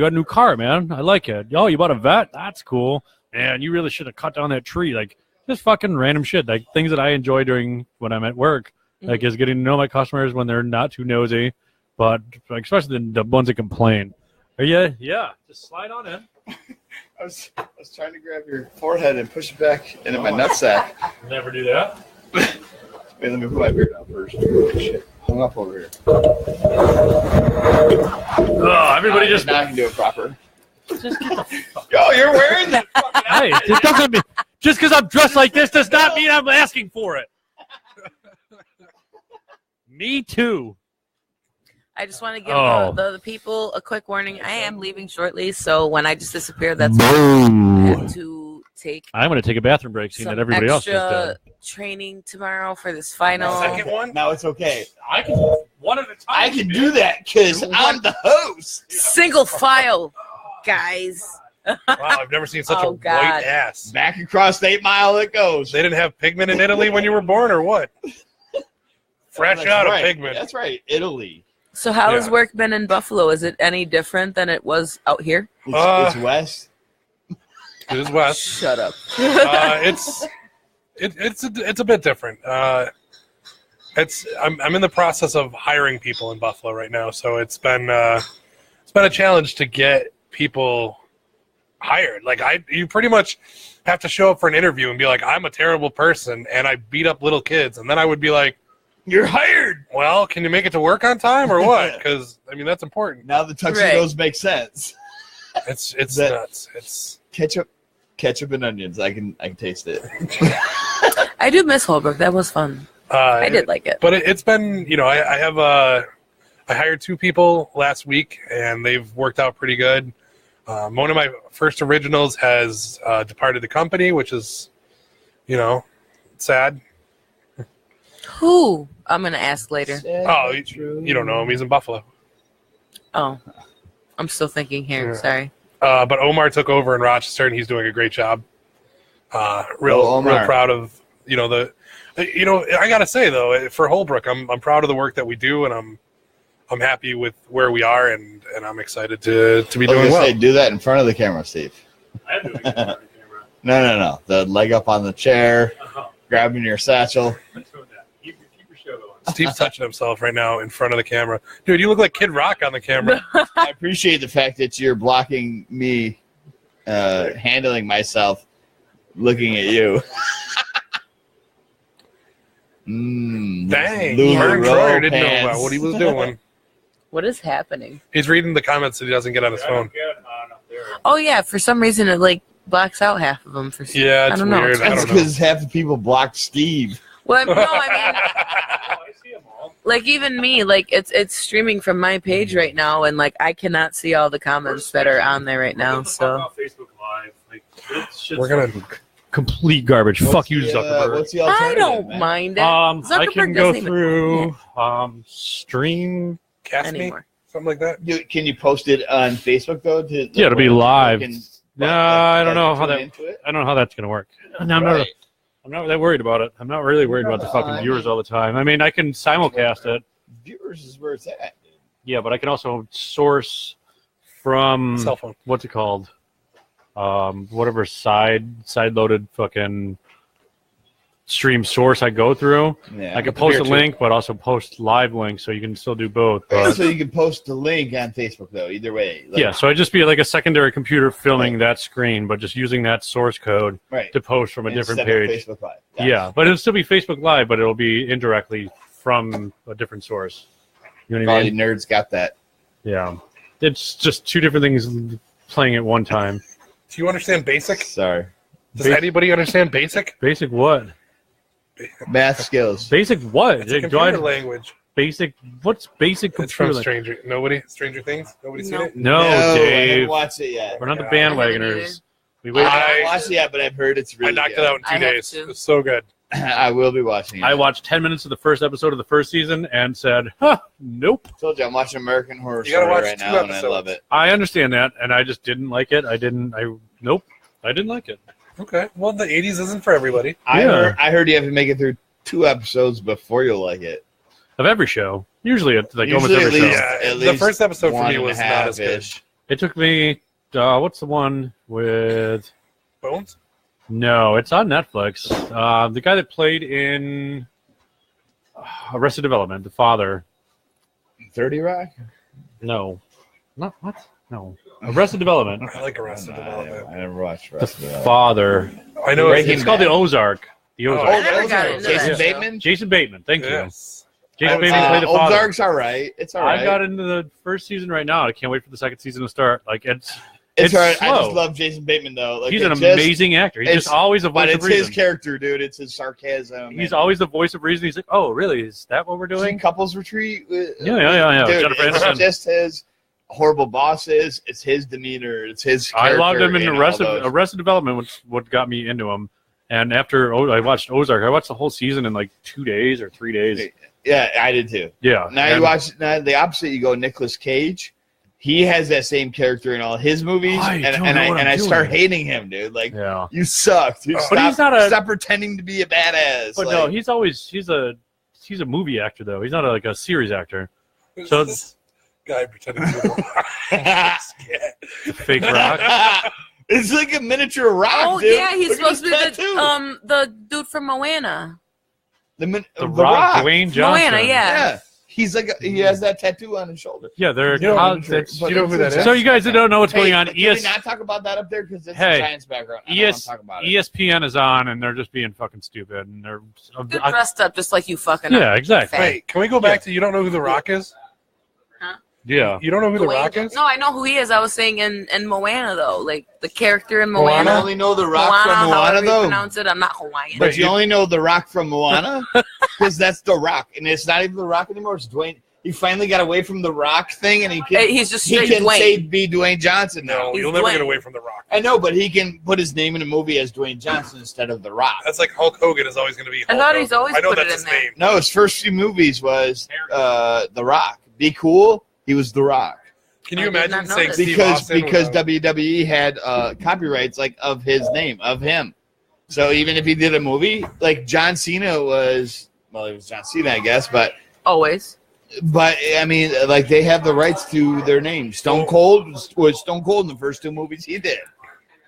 got a new car, man. I like it. Oh, you bought a vet? That's cool. And you really should have cut down that tree. Like just fucking random shit. Like things that I enjoy doing when I'm at work. Like is getting to know my customers when they're not too nosy. but especially the ones that complain. Are you? Yeah, just slide on in. I was trying to grab your forehead and push it back into my nutsack. Never do that. Wait, let me put my beard down first. Shit, hung up over here. Oh, everybody just. Now I can do it proper. Just get the fuck. Yo, you're wearing that fucking Hey, it doesn't mean just because I'm dressed like this does not mean I'm asking for it. Me too. I just want to give Oh. the people a quick warning. I am leaving shortly, so when I just disappear, that's why I have to take I'm going to take a bathroom break, seeing some that everybody else extra just did. training tomorrow for this final. Second one? Now it's okay. I can one at a time. I can do that because I'm the host. Single file, guys. Wow, I've never seen such Oh, a God. white ass. Back across the 8 Mile it goes. They didn't have pigment in Italy when you were born, or what? Fresh That's out right. of pigment. That's right, Italy. So how has Yeah. work been in Buffalo? Is it any different than it was out here? It's west. It is west. Shut up. It's a bit different. I'm in the process of hiring people in Buffalo right now, so it's been a challenge to get people hired. Like you pretty much have to show up for an interview and be like, I'm a terrible person and I beat up little kids, and then I would be like, You're hired. well, can you make it to work on time or what? Because I mean that's important. Now the tuxedos make sense. It's That- nuts. It's Ketchup and onions. I can taste it. I do miss Holbrook. That was fun. I did like it. But it's been, I hired 2 people last week, and they've worked out pretty good. One of my first originals has departed the company, which is, sad. Who? I'm going to ask later. Oh, you don't know him. He's in Buffalo. Oh. I'm still thinking here. Yeah. Sorry. But Omar took over in Rochester, and he's doing a great job. Real Omar. proud of, I got to say, though, for Holbrook, I'm proud of the work that we do, and I'm happy with where we are, and I'm excited to be doing well. Say, do that in front of the camera, Steve. I'm doing it in front of the camera. No. The leg up on the chair, grabbing your satchel. I'm doing that. Keep your show going. Steve's touching himself right now in front of the camera. Dude, you look like Kid Rock on the camera. I appreciate the fact that you're blocking me, handling myself, looking at you. Dang. Lulu Vern roll Troyer didn't know pants. about what he was doing. What is happening? He's reading the comments that he doesn't get on his phone. Oh, yeah. For some reason, it, blocks out half of them. Yeah, I it's don't know. weird. I That's don't know. because half the people blocked Steve. Well, no, I I see them all. mean, even me, it's streaming from my page right now, and, I cannot see all the comments that are on there right now, so. Facebook Live. We're gonna complete garbage. Fuck you, Zuckerberg. What's the I alternative, don't man? mind it. I Zuckerberg can go doesn't even- through stream cast me, Anymore. something like that. Can you post it on Facebook though? Yeah, it'll be live. No, I don't know how that. I don't know how that's gonna work. No, I'm not that worried about it. I'm not really worried about the fucking viewers all the time. I mean, I can simulcast it. Viewers is where it's at. Yeah, but I can also source from Cell phone. what's it called? Whatever side loaded fucking stream source I go through. Yeah. I can post a Here, too. link, but also post live links, so you can still do both. But, So you can post the link on Facebook though. Either way. yeah, so I'd just be like a secondary computer filming that screen, but just using that source code Right. to post from a different Instead of page. Facebook Live. Yeah, but it'll still be Facebook Live, but it'll be indirectly from a different source. You know what I All you mean? nerds got that. Yeah. It's just 2 different things playing at one time. Do you understand BASIC? Sorry. Does anybody understand BASIC? Basic what? Math skills. Basic what? It's a Do I- computer language. Basic? What's basic It's from computer? Stranger Things. Nobody seen No. it? No, I haven't Dave. watched it yet. We're not the Yeah. bandwagoners. We wait. I haven't watched it yet, but I've heard it's really I knocked good. it out in I 2 have days. to. It was so good. I will be watching it. I watched 10 minutes of the first episode of the first season and said, nope. told you I'm watching American Horror You gotta Story watch right 2 now, and I episodes. love it. I understand that, and I just didn't like it. Nope. I didn't like it. Okay. Well, the 80s isn't for everybody. Yeah. I heard you have to make it through 2 episodes before you'll like it. Of every show. Usually it's like almost Usually every at show. least- Yeah, at the least first episode for me 1.5 was not as good. ish. It took me, what's the one with... Bones? No, it's on Netflix. The guy that played in Arrested Development, the father. 30 Rock? No. Not what? No. Arrested Development. I like Arrested Development. I never watched The Arrested Development. father. I know Breaking It's called The Ozark. The Ozark. I never got Ozark. into Jason that Bateman? Jason Bateman. Thank you. Yes. Jason Bateman played the father. Ozark's all right. It's all right. I got into the first season right now. I can't wait for the second season to start. Like it's all right. I slow. just love Jason Bateman, though. Like, He's an it's just- amazing actor. He's it's- just always a voice But of it's reason. his character, dude. It's his sarcasm. He's and- always the voice of reason. He's like, oh, really? Is that what we're Seen doing? Couples Retreat. Yeah. Dude, Jennifer it's Aniston. just his horrible bosses. It's his demeanor. It's his I character. loved him in all Arrested those. Development, which what got me into him. And after I watched Ozark, I watched the whole season in like 2 days or 3 days. Yeah, I did too. Yeah. Now and you watch the opposite. You go Nicolas Cage. He has that same character in all his movies, I and don't know what I'm I start doing. hating him, dude. Like, Yeah. you suck, dude. But Stop, he's not a- stop pretending to be a badass. But like, no, he's a movie actor though. He's not like a series actor. Who's So this guy pretending to be a Fake rock. it's like a miniature rock. Oh dude. yeah, he's Look at supposed to be his tattoo. the dude from Moana. The The Rock, Dwayne Johnson. Moana, yeah. He's like he has that tattoo on his shoulder. Yeah, they're You know- that's- But you know who that is? So you guys don't know what's going on. Can we not talk about that up there because it's Hey, a Giants background? I don't want to talk about it. ESPN is on, and they're just being fucking stupid, and they're They're dressed up just like you fucking. yeah, exactly. Fat. Wait, can we go back to you don't know who The Rock is? Yeah, You don't know who The Dwayne Rock Jo- is? No, I know who he is. I was saying in Moana though, like the character in Moana. You only know the Rock Moana, from Moana, however you though. pronounce it. I'm not Hawaiian. But you only know the Rock from Moana because that's the Rock, and it's not even the Rock anymore. It's Dwayne. He finally got away from the Rock thing, and he can. He's just he straight can Dwayne. say be Dwayne Johnson now. No, He's you'll never Dwayne. get away from The Rock. I know, but he can put his name in a movie as Dwayne Johnson instead of the Rock. That's like Hulk Hogan is always going to be I Hulk thought he's Hogan. always I know put it that's in his there. name. No, his first few movies was the Rock. Be Cool. He was the Rock Can you I did imagine not know saying this. Steve because Austin WWE had copyrights like of his name of him. So even if he did a movie, like John Cena was, well, it was John Cena, I guess, but Always. I mean, like they have the rights to their name. Stone Cold was Stone Cold in the first 2 movies he did.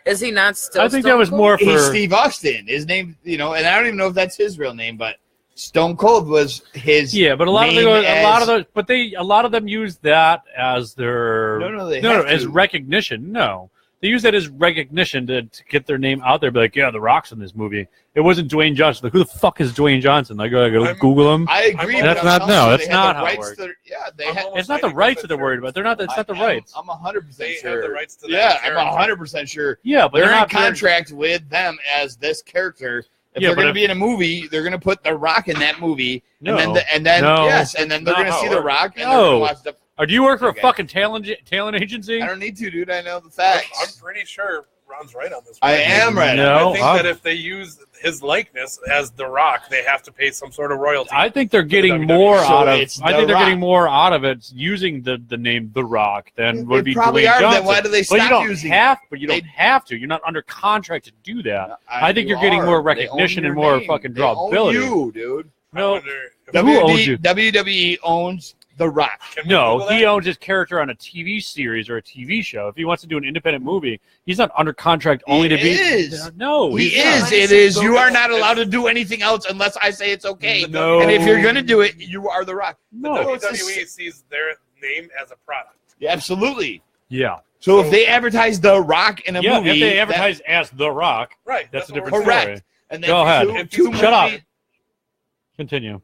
Is he not still? I think that Stone was Cold? more He's for Steve Austin. His name, and I don't even know if that's his real name, but Stone Cold was his. yeah, but a lot of them use that as their No, they no, have as to. recognition. No, they use that as recognition to get their name out there. Be like, yeah, The Rock's in this movie. It wasn't Dwayne Johnson. Like, who the fuck is Dwayne Johnson? I go Google him. I agree. I'm- but That's I'm not- telling no, you, that's they have not the how it rights works. to- yeah, they I'm have. almost It's not the 90% rights that they're sure. worried about. They're not. It's not the rights. I'm 100% They sure. have the rights to that Yeah, I'm character. 100% sure. Yeah, but They're in not contract with them as this character. If Yeah, they're but going to if- be in a movie, they're going to put The Rock in that movie, No. and then No. yes, and then they're Not going to how see it The works. Rock, and No. they're going to watch the. Or do you work for a Okay. fucking talent agency? I don't need to, dude. I know the I'm facts. pretty sure Ron's right on this. I one. am right. No. I think I'll- that if they use his likeness as The Rock, they have to pay some sort of royalty. I think they're getting WWE. more So out of. it's I The think they're Rock. getting more out of it using the name The Rock than would They be probably Dwayne are. Johnson. Then why do they But stop you don't using have. it? But you don't They- have to. You're not under contract to do that. I think You you're getting are. more They own recognition your and more name. fucking They own drawability. you, dude. I No, wonder if- Who owns you? WWE owns The Rock. Can we no, Google he that? owns his character on a TV series or a TV show. If he wants to do an independent movie, he's not under contract only He to be. is. No, He he's is. not. It is. You are not allowed to do anything else unless I say it's okay. No. And if you're going to do it, you are The Rock. No. it's a- WWE sees their name as a product. Yeah, absolutely. Yeah. So if they advertise The Rock in a Yeah. movie, If they that- advertise as The Rock, Right. that's a what we're different saying. correct. story. And then Go ahead. Shut up. Continue.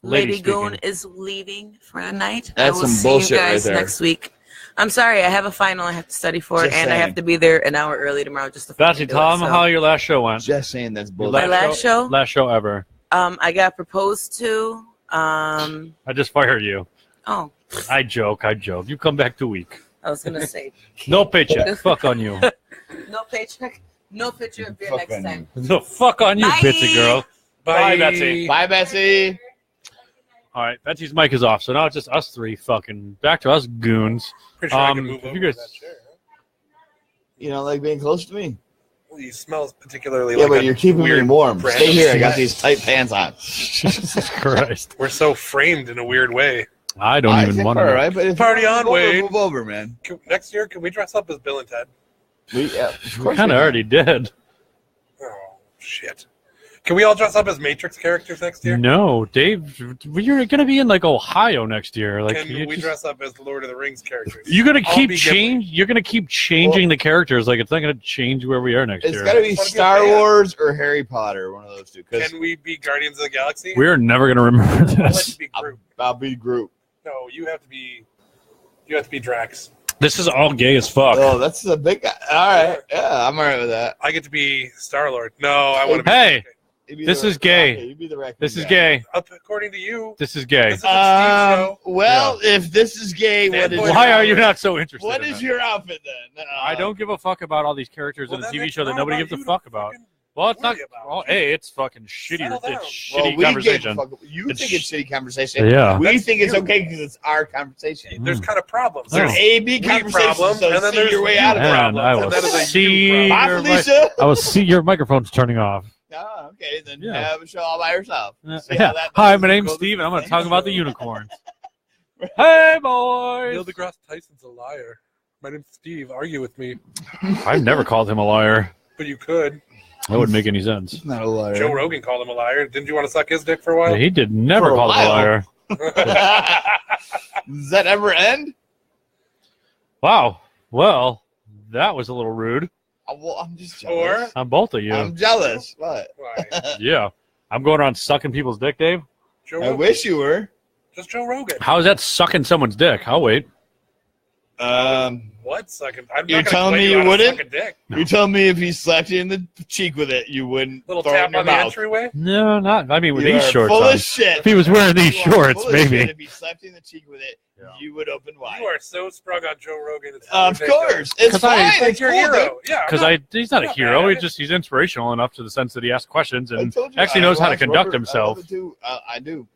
Lady speaking. Goon is leaving for the night. That's I will some see bullshit you right guys there. next week. I'm sorry, I have a final I have to study for, Just and I saying. have to be there an hour early tomorrow just to Betsy, fucking do tell it, them so. how your last show went. Just saying that's Your bullshit. My last show? Last show ever. I got proposed to. I just fired you. Oh, I joke. You come back 2 weeks. I was gonna say No paycheck. Fuck on you. no paycheck, no picture of beer Fuck next on time. No, fuck on you, Bye. Bitsy girl. Bye, Betsy. Bye, Betsy. All right, Betsy's mic is off, so now it's just us three fucking back to us goons. Pretty sure I can Um, move if over you guys- to that chair. Huh? You don't like being close to me? Well, you smell particularly Yeah, like but a you're keeping me weird warm. brand Stay of here. I got sweat. these tight pants on. Jesus Christ. We're so framed in a weird way. I don't even want All to. right, but if Party you on, move over, Wade. Move over, man. Next year, can we dress up as Bill and Ted? Of We course kind of we already did. Oh, shit. Can we all dress up as Matrix characters next year? No, Dave, you're going to be in like Ohio next year. Like, Can we dress up as the Lord of the Rings characters? You're going to I'll keep be You're going to keep changing the characters. Like, it's not going to change where we are next It's year. got to be It's Star gonna be a band. Wars or Harry Potter, one of those two. Because Can we be Guardians of the Galaxy? We're never going to remember I'd like this. to be Groot. I'll be Groot. No, you have to be Drax. This is all gay as fuck. Oh, that's a big guy. All right. Yeah, I'm all right with that. I get to be Star-Lord. No, I want to be... Hey! You be This the- is gay. okay, you be the raccoon This is guy. gay. According to you. This is gay. This is a Steve show. Well, if this is gay, Bad what is boy. Why are you not so interested? What in is that? your outfit then? I don't give a fuck about all these characters Well, in a then TV it's show that not nobody about gives a you to fuck about. fucking Well, it's not. worry about. Well, hey, it's fucking shitty. Settle down. It's shitty Well, we conversation. you It's think it's shitty conversation. Yeah. We That's think it's you. okay because it's our conversation. There's kind of problems. Oh. There's A, B We conversations, problem, so and then see there's your way you out of it. And I will And that is a see you Bye, your Felicia. I will see your microphone's turning off. Oh, okay, then Yeah. have a show all by yourself. See how Yeah. that Hi, goes. my name's Steve, and I'm going to talk about the unicorns. Hey, boys! Neil deGrasse Tyson's a liar. My name's Steve. Argue with me. I've never called him a liar. But you could. That wouldn't make any sense. Not a liar. Joe Rogan called him a liar. Didn't you want to suck his dick for a while? He did never For a call him a while. liar. Does that ever end? Wow. Well, that was a little rude Well, I'm just Or jealous. on both of you. I'm jealous. What? why? Yeah. I'm going around sucking people's dick, Dave. Joe I Rogan. wish you were. Just Joe Rogan. How is that sucking someone's dick? I'll wait. What sucking? I'm You're not gonna telling play me you you how to wouldn't? suck a dick. You're telling me if he slapped you in the cheek with it, you wouldn't Little throw it in tap your on the mouth? entryway. No, not. I mean, with You these are shorts full on. of shit. If he was wearing these You are shorts, full of shit. maybe. If he slapped you in the cheek with it, Yeah. you would open wide. You are so sprung on Joe Rogan. It's Of ridiculous. course, it's 'Cause I- fine. He's like It's your cool, dude. hero. Yeah. Because he's not a not hero. mad. He's inspirational enough to the sense that he asks questions I and told you, actually I knows how to watch conduct Robert- himself. I love it too. I do.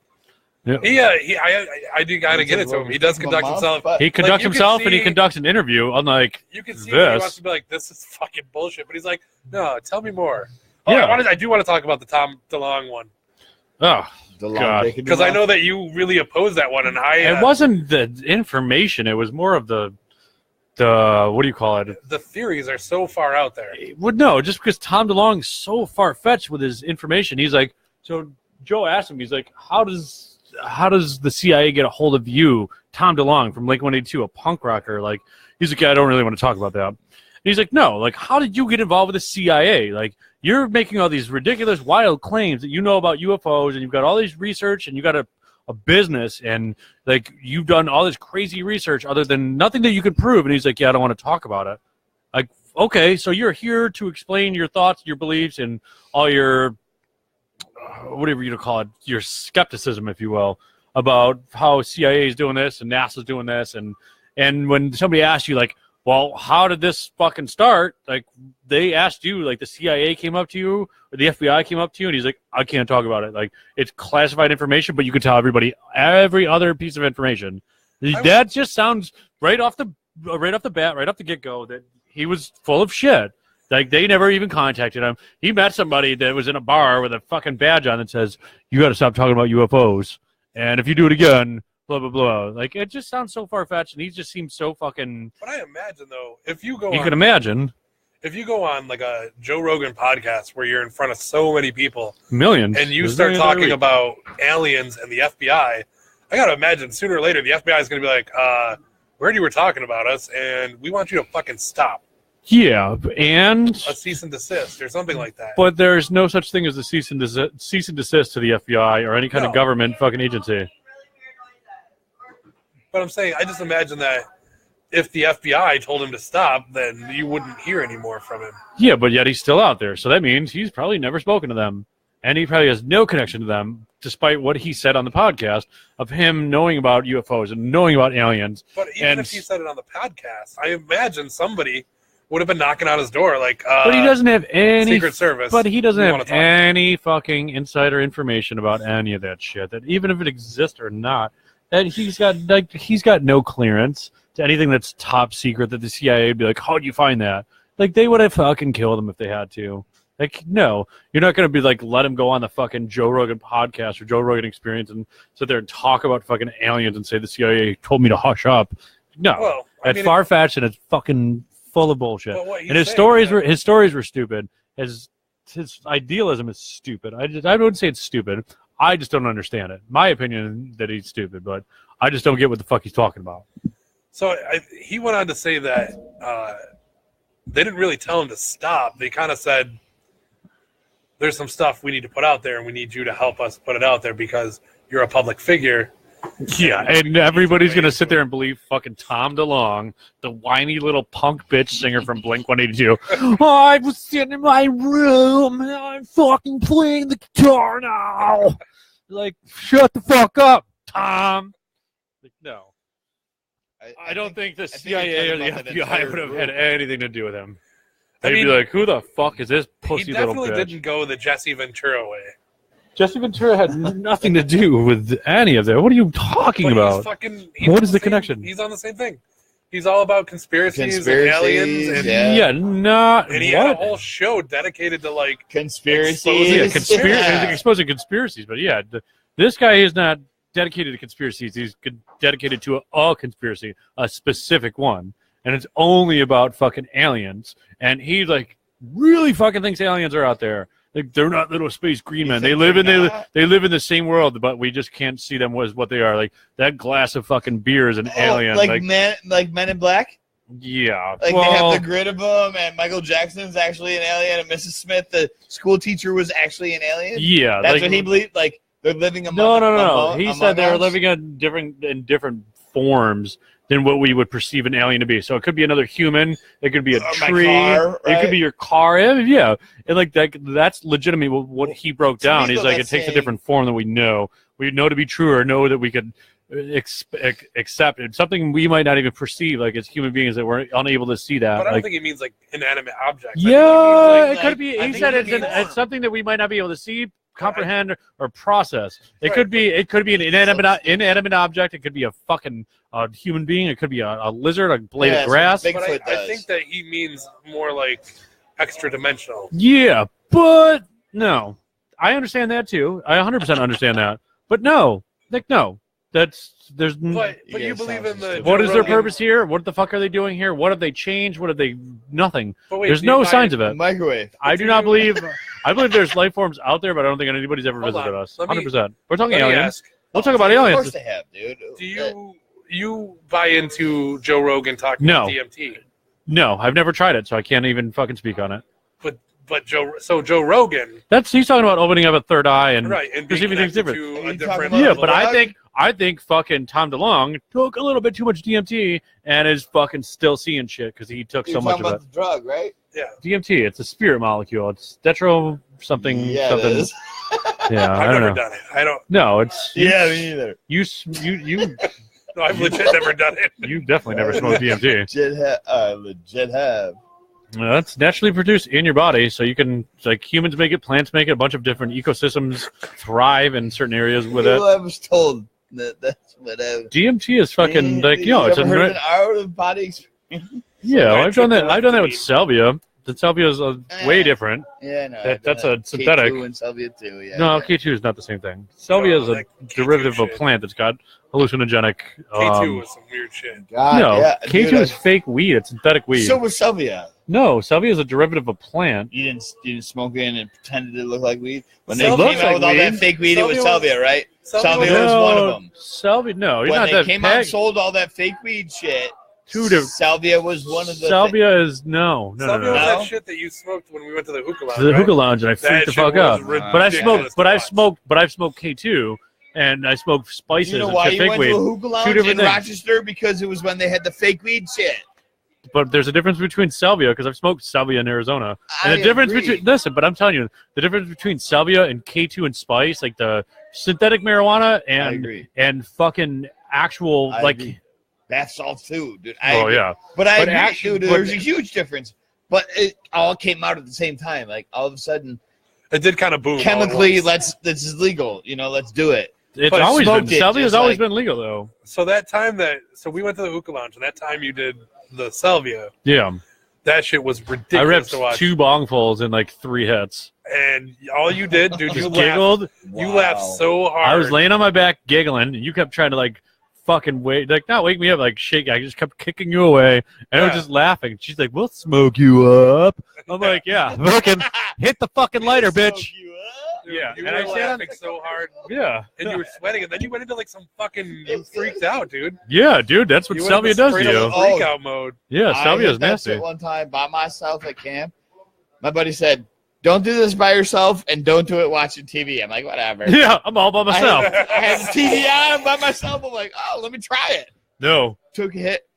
I do gotta get it to him. He does conduct himself. He conducts you can himself and he see- conducts an interview, unlike You can see when he wants this. to be like, "This is fucking bullshit," but he's like, "No, tell me more." Oh, Yeah. I do want to talk about the Tom DeLonge one Oh, The long God. dick in your because I mouth. know that you really oppose that one, and I it wasn't the information. It was more of the what do you call it? the theories are so far out there. Well, no, just because Tom DeLonge's so far fetched with his information, he's like. So Joe asked him, he's like, how does the CIA get a hold of you, Tom DeLonge from Blink 182, a punk rocker? Like, he's like, yeah, I don't really want to talk about that. And he's like, no, like, how did you get involved with the CIA? Like, you're making all these ridiculous, wild claims that you know about UFOs, and you've got all these research, and you got a business, and like, you've done all this crazy research other than nothing that you can prove. And he's like, yeah, I don't want to talk about it. Like, okay, so you're here to explain your thoughts, your beliefs, and all your whatever you call it, your skepticism, if you will, about how CIA is doing this and NASA's doing this, and when somebody asks you like, well, how did this fucking start? Like, they asked you, like, the CIA came up to you or the FBI came up to you, and he's like, I can't talk about it. Like, it's classified information, but you can tell everybody every other piece of information. That just sounds right off the bat, right off the get go, that he was full of shit. Like, they never even contacted him. He met somebody that was in a bar with a fucking badge on that says, you got to stop talking about UFOs. And if you do it again, blah, blah, blah. Like, it just sounds so far-fetched, and he just seems so fucking... But I imagine, though, if you go You on, can imagine. if you go on like a Joe Rogan podcast where you're in front of so many people Millions. and you There's start millions every talking week. about aliens and the FBI, I gotta imagine sooner or later the FBI is gonna be like, we heard you were talking about us, and we want you to fucking stop. Yeah, and... A cease and desist or something like that. But there's no such thing as a cease and desist to the FBI or any kind of No. government fucking agency. But I'm saying, I just imagine that if the FBI told him to stop, then you wouldn't hear any more from him. Yeah, but yet he's still out there. So that means he's probably never spoken to them. And he probably has no connection to them, despite what he said on the podcast of him knowing about UFOs and knowing about aliens. But even And- if he said it on the podcast, I imagine somebody would have been knocking on his door, like, But he doesn't have any... Secret Service. But he doesn't we have wanna talk. any fucking insider information about any of that shit. That even if it exists or not, that he's got no clearance to anything that's top secret. That the CIA would be like, how'd you find that? Like, they would have fucking killed him if they had to. Like, no, you're not going to be like, let him go on the fucking Joe Rogan podcast or Joe Rogan Experience and sit there and talk about fucking aliens and say the CIA told me to hush up. No, Well, I it's mean, far-fetched and it's fucking full of bullshit. But what he's And his saying stories is that- were stupid. His his idealism is stupid. I wouldn't say it's stupid. I just don't understand it. My opinion is that he's stupid, but I just don't get what the fuck he's talking about. So he went on to say that they didn't really tell him to stop. They kind of said, there's some stuff we need to put out there, and we need you to help us put it out there because you're a public figure. Yeah, and everybody's going to sit there and believe fucking Tom DeLonge, the whiny little punk bitch singer from Blink-182. Oh, I was sitting in my room, and I'm fucking playing the guitar now. Like, shut the fuck up, Tom. Like, no. I don't think the CIA or the FBI would have had anything to do with him. They'd be like, who the fuck is this pussy little bitch? He definitely didn't go the Jesse Ventura way. Jesse Ventura had nothing to do with any of that. What are you talking about? What is the connection? He's on the same thing. He's all about conspiracies and aliens. And, yeah, not. And he had a whole show dedicated to like conspiracies. Exposing conspiracies. But yeah, this guy is not dedicated to conspiracies. He's dedicated to a conspiracy, a specific one, and it's only about fucking aliens. And he like really fucking thinks aliens are out there. Like, they're not little space green men. They live in the same world, but we just can't see them as what they are. Like that glass of fucking beer is an alien. Like Men in Black. Yeah, like they have the grid of them, and Michael Jackson's actually an alien, and Mrs. Smith, the school teacher, was actually an alien. Yeah, that's what he believed. Like they're living among. No. He said they were living in different forms than what we would perceive an alien to be. So it could be another human. It could be a tree. Car, right? It could be your car. Yeah. And like that's legitimately what he broke down. He's like, it takes a different form than we know. We know to be true or know that we could accept it. Something we might not even perceive, like as human beings, that we're unable to see that. But I don't think he means like inanimate objects. Yeah, it could be. He said it's something that we might not be able to see, comprehend, or process. It could be an inanimate object. It could be a fucking human being. It could be a lizard, a blade of grass. But I think that he means more like extra dimensional. Yeah, but no, I understand that too. I 100% understand that. But no, Nick, no. But you believe in the. What is their purpose here? What the fuck are they doing here? What have they changed? What have they? Nothing. Wait, there's no signs of it. Microwave. I do not believe. I believe there's life forms out there, but I don't think anybody's ever visited us. 100%. We're talking aliens. We'll talk about aliens. Of course they have, dude. Do you buy into Joe Rogan talking about DMT? No, I've never tried it, so I can't even fucking speak on it. But Joe Rogan. He's talking about opening up a third eye and perceiving things different. Yeah, but I think fucking Tom DeLonge took a little bit too much DMT and is fucking still seeing shit because he took so much of it. The drug, right? Yeah. DMT, it's a spirit molecule. It's tetro something. Yeah, something. it is. Yeah, I've never done it. I don't. No, it's. Yeah, me neither. You. No, I've legit never done it. You definitely never smoked DMT. Legit have. That's naturally produced in your body, so you can, like, humans make it, plants make it, a bunch of different ecosystems thrive in certain areas with it. I was told that's what I. DMT is fucking like it's an out of body experience. Yeah, I've done that. I've done that with salvia. The salvia is way different. Yeah, no. That's a synthetic. K2 and salvia too. Yeah. No, K2 is not the same thing. Salvia is a derivative of a plant that's got hallucinogenic. K2 was some weird shit. K2 is fake weed. It's synthetic weed. So was salvia. No, salvia is a derivative of a plant. You didn't smoke it and pretended it looked like weed. When they came out with all that fake weed, it was salvia, right? Salvia was one of them. Salvia, no, when they came out and sold all that fake weed shit. Salvia was one of the. Salvia is no. Salvia was that shit that you smoked when we went to the hookah lounge. To the hookah lounge, and I freaked the fuck out. But I've smoked K2, and I smoked spices. You know and why fake you went weed. to a hookah lounge in Rochester? Because it was when they had the fake weed shit. But there's a difference between salvia, because I've smoked salvia in Arizona, and the difference between but I'm telling you, the difference between salvia and K2 and spice, like the synthetic marijuana and fucking actual bath salts too, dude. But there's a huge difference. But it all came out at the same time. Like all of a sudden, it did kind of boom. Chemically, this is legal. Let's do it. It's always been salvia has always been legal though. So that time we went to the hookah lounge, and that time you did the salvia. Yeah. That shit was ridiculous. I ripped to watch. 2 bongfuls in like 3 hits. And all you did, dude, just giggled. You laughed so hard. I was laying on my back giggling, and you kept trying to fucking not wake me up, shake. I just kept kicking you away, and I was just laughing. She's like, "We'll smoke you up." I'm like, "Yeah, hit the fucking lighter, They bitch. soak you up. Yeah, You and were I sat on- laughing so hard, Yeah, and you were sweating, and then you went into like some fucking. You freaked out, dude. yeah, dude, that's what You went salvia into does to straight you. up freak out mode. Yeah, I salvia hit is that nasty. shit one time by myself at camp. My buddy said, "Don't do this by yourself, and don't do it watching TV." I'm like, whatever. Yeah, I'm all by myself. I had the TV on by myself. I'm like, oh, let me try it. No, Took a hit.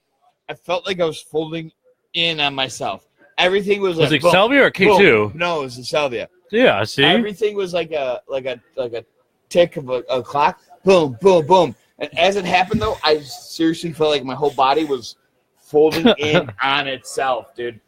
I felt like I was folding in on myself. Everything was was like it boom, salvia or K2? boom. No, it was the salvia. Yeah, see, Everything was like a tick of a clock. Boom, boom, boom. And as it happened, though, I seriously felt like my whole body was folding in on itself, dude.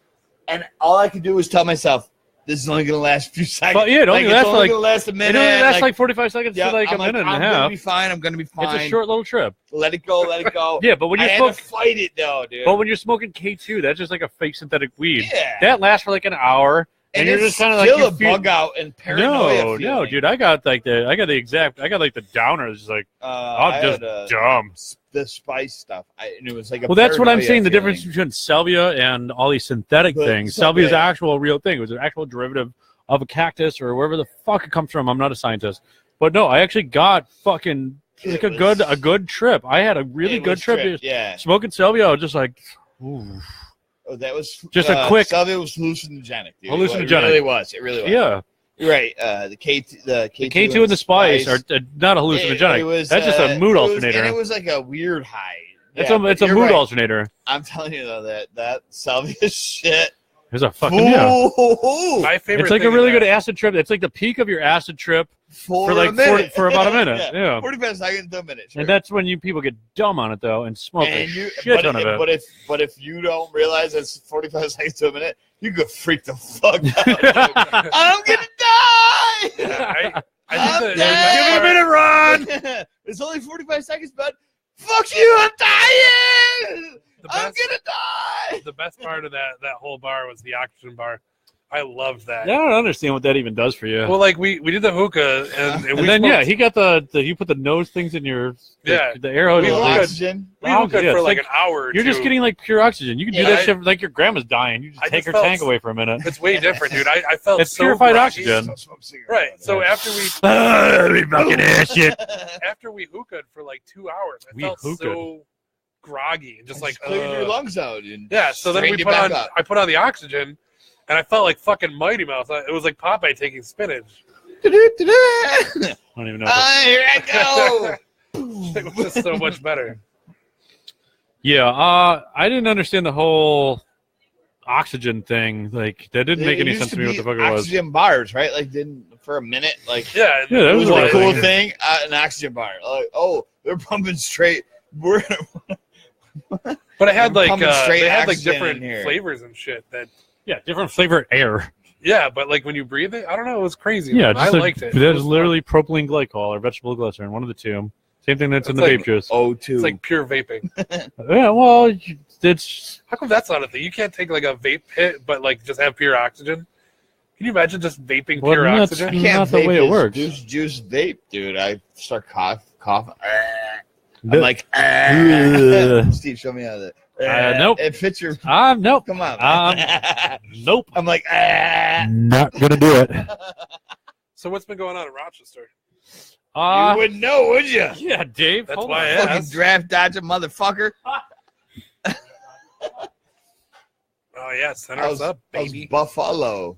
And all I could do was tell myself, "This is only gonna last a few seconds." But yeah, it only it's lasts only like- gonna last a it minute. only lasts like 45 seconds yeah, to like I'm a minute and a I'm gonna half. be fine. I'm gonna be fine. It's a short little trip. Let it go. Let it go. Yeah, but when I you're had smoking, to fight it though, dude. but when you're smoking K2, that's just like a fake synthetic weed. Yeah. That lasts for like an hour, and you're it's just kind of like still you a feel- bug out and paranoia. No, feeling. dude, I got like the downer. It's just like I I'm just had, dumb. the spice stuff. And it was like a Well, that's what I'm paranoia saying. The feeling. difference between salvia and all these synthetic But things. salvia- Salvia is an actual real thing. It was an actual derivative of a cactus or wherever the fuck it comes from. I'm not a scientist, but no, I actually got fucking like It a good trip. I had a really It good was trip. Yeah. Smoking salvia, I was just like, ooh. Oh, that was Just a quick- Salvia was hallucinogenic, dude. Hallucinogenic. It really was. It really was. Yeah, You're right. The K2 K2 and the spice are not hallucinogenic. It was, That's just a mood it was- alternator. and it was like a weird high. It's Yeah, a but mood you're right. alternator. I'm telling you though that salvia shit. It's a fucking yeah. Ooh, My favorite. It's like thing a really is good that- acid trip. It's like the peak of your acid trip for like a minute. for about a minute. Yeah. 45 seconds to a minute. Sure. And that's when you people get dumb on it though and smoke a And you, shit ton of it. but if you don't realize it's 45 seconds to a minute, you could freak the fuck out. I'm gonna die. Yeah, I I'm think dead. Give me a minute, Ron. It's only 45 seconds, bud. Fuck you, I'm dying. The I'm best- gonna die. The best part of that whole bar was the oxygen bar. I loved that. I don't understand what that even does for you. Well, like we did the hookah, and we and then smoked- he got the you put the nose things in your Yeah. the air hose. We Little hooked- oxygen. we hooked yeah, for it's like like- an hour. Or You're just two. getting like pure oxygen. You can do Yeah, that I- shit like your grandma's dying. You just I take just her felt tank s- away for a minute. It's way different, dude. I felt It's so purified groggy. oxygen. Don't smoke cigarettes. Right. So after We fucking ass shit. we hooked for like 2 hours, I We felt hooked. so groggy and just like cleared your lungs out. And Yeah, so then straightened we you put back on. up. I put on the oxygen, and I felt like fucking Mighty Mouse. It was like Popeye taking spinach. I don't even know. Here I go. It was just so much better. Yeah, I didn't understand the whole oxygen thing. Like that didn't make It any used sense to me be what the fuck it was. Oxygen bars, right? Like, didn't for a minute, like Yeah, Yeah, that it was was what a I cool think. thing. An oxygen bar. Like, oh, they're pumping straight. We're but it had like pumping straight they had like oxygen different in here. flavors and shit. That Yeah, different flavored air. yeah, but like when you breathe it, I don't know. It was crazy. Yeah, man. I just liked it. It That was is fun. literally propylene glycol or vegetable glycerin, one of the two. Same thing that's in the It's like- vape juice. O2. It's like pure vaping. Yeah, well, it's How come that's not a thing? You can't take like a vape hit, but like just have pure oxygen. Can you imagine just vaping Well, pure that's- I oxygen? can't not the vape way it this works. Juice vape, dude. I start coughing. I'm That- like, Ugh. Steve, show me how to. Nope. It fits your. Nope. Come on. Nope. I'm like, Not gonna do it. So what's been going on in Rochester? you wouldn't know, would you? Yeah, Dave. That's hold why on. I Fucking asked. draft dodging motherfucker. Oh yeah, center How's us up, baby. Buffalo?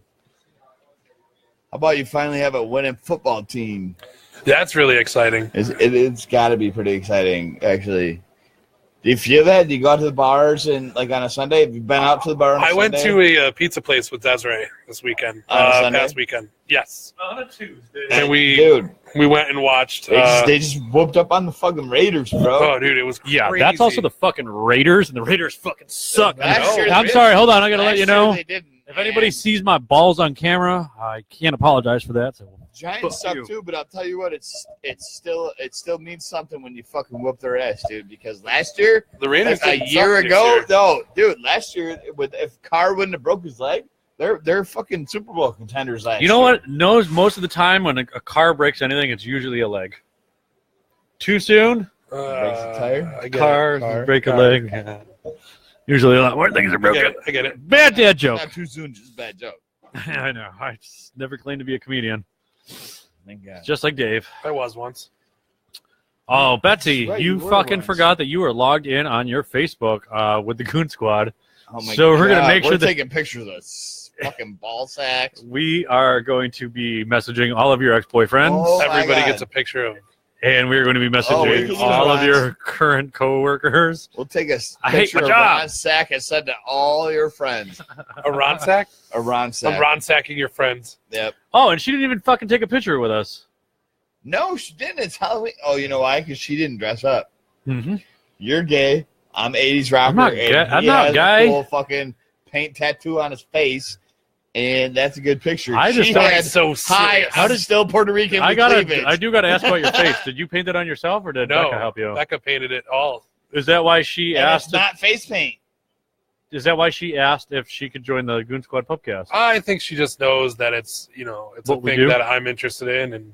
How about you finally have a winning football team? That's really exciting. It's got to be pretty exciting, actually. Do you feel that? Do you go out to the bars and like on a Sunday? Have you been out to the bar on a I went Sunday? to a pizza place with Desiree this weekend. On a Sunday? Past weekend. Yes. On a Tuesday. And Dude, we went and watched. they just whooped up on the fucking Raiders, bro. Oh, dude, it was Yeah, crazy. that's also the fucking Raiders, and the Raiders fucking suck. Last year I'm they- sorry. Hold on. I gotta let Last you year know. they didn't, If anybody and sees my balls on camera, I can't apologize for that. So. Giants Fuck suck you. too, but I'll tell you what, it still means something when you fucking whoop their ass, dude. Because last year, The Raiders a didn't year suck this ago, year. no, dude, last year if Carr wouldn't have broke his leg, they're fucking Super Bowl contenders last You know year. what? Knows most of the time when a car breaks anything, it's usually a leg. Too soon, Breaks the tire? I get cars Car. break a Car. leg. Usually a lot more things are it. broken. I get it. Bad dad joke. Not too soon, just a bad joke. I know. I just never claimed to be a comedian. Thank God. Just like Dave. I was once. Oh, Betsy, That's right, you you were fucking once. forgot that you were logged in on your Facebook with the Goon Squad. Oh my So we're gonna God, make sure we're that- taking pictures of this fucking ball sacks. We are going to be messaging all of your ex-boyfriends, Oh, my Everybody God. gets a picture of. and we're going to be we messaging can all of use your current coworkers. We'll take a I hate picture my of job. Ron Sack and send to all your friends. A Ron sack? A Ron I'm Sack. Ron sacking your friends. Yep. Oh, and she didn't even fucking take a picture with us. No, she didn't. It's Halloween. Oh, you know why? Because she didn't dress up. Mm-hmm. You're gay. I'm 80s rocker. not and gay. I'm he not has gay. A cool fucking paint tattoo on his face, and that's a good picture. I just she thought- had So high. serious. How does still Puerto Rican? I with gotta. cleavage. I do gotta ask about your face. Did you paint that on yourself, or did No, Becca help you? Becca painted it all. Is that why she And asked? it's not face paint. Is that why she asked if she could join the Goon Squad podcast? I think she just knows that it's it's What a we thing do? that I'm interested in, and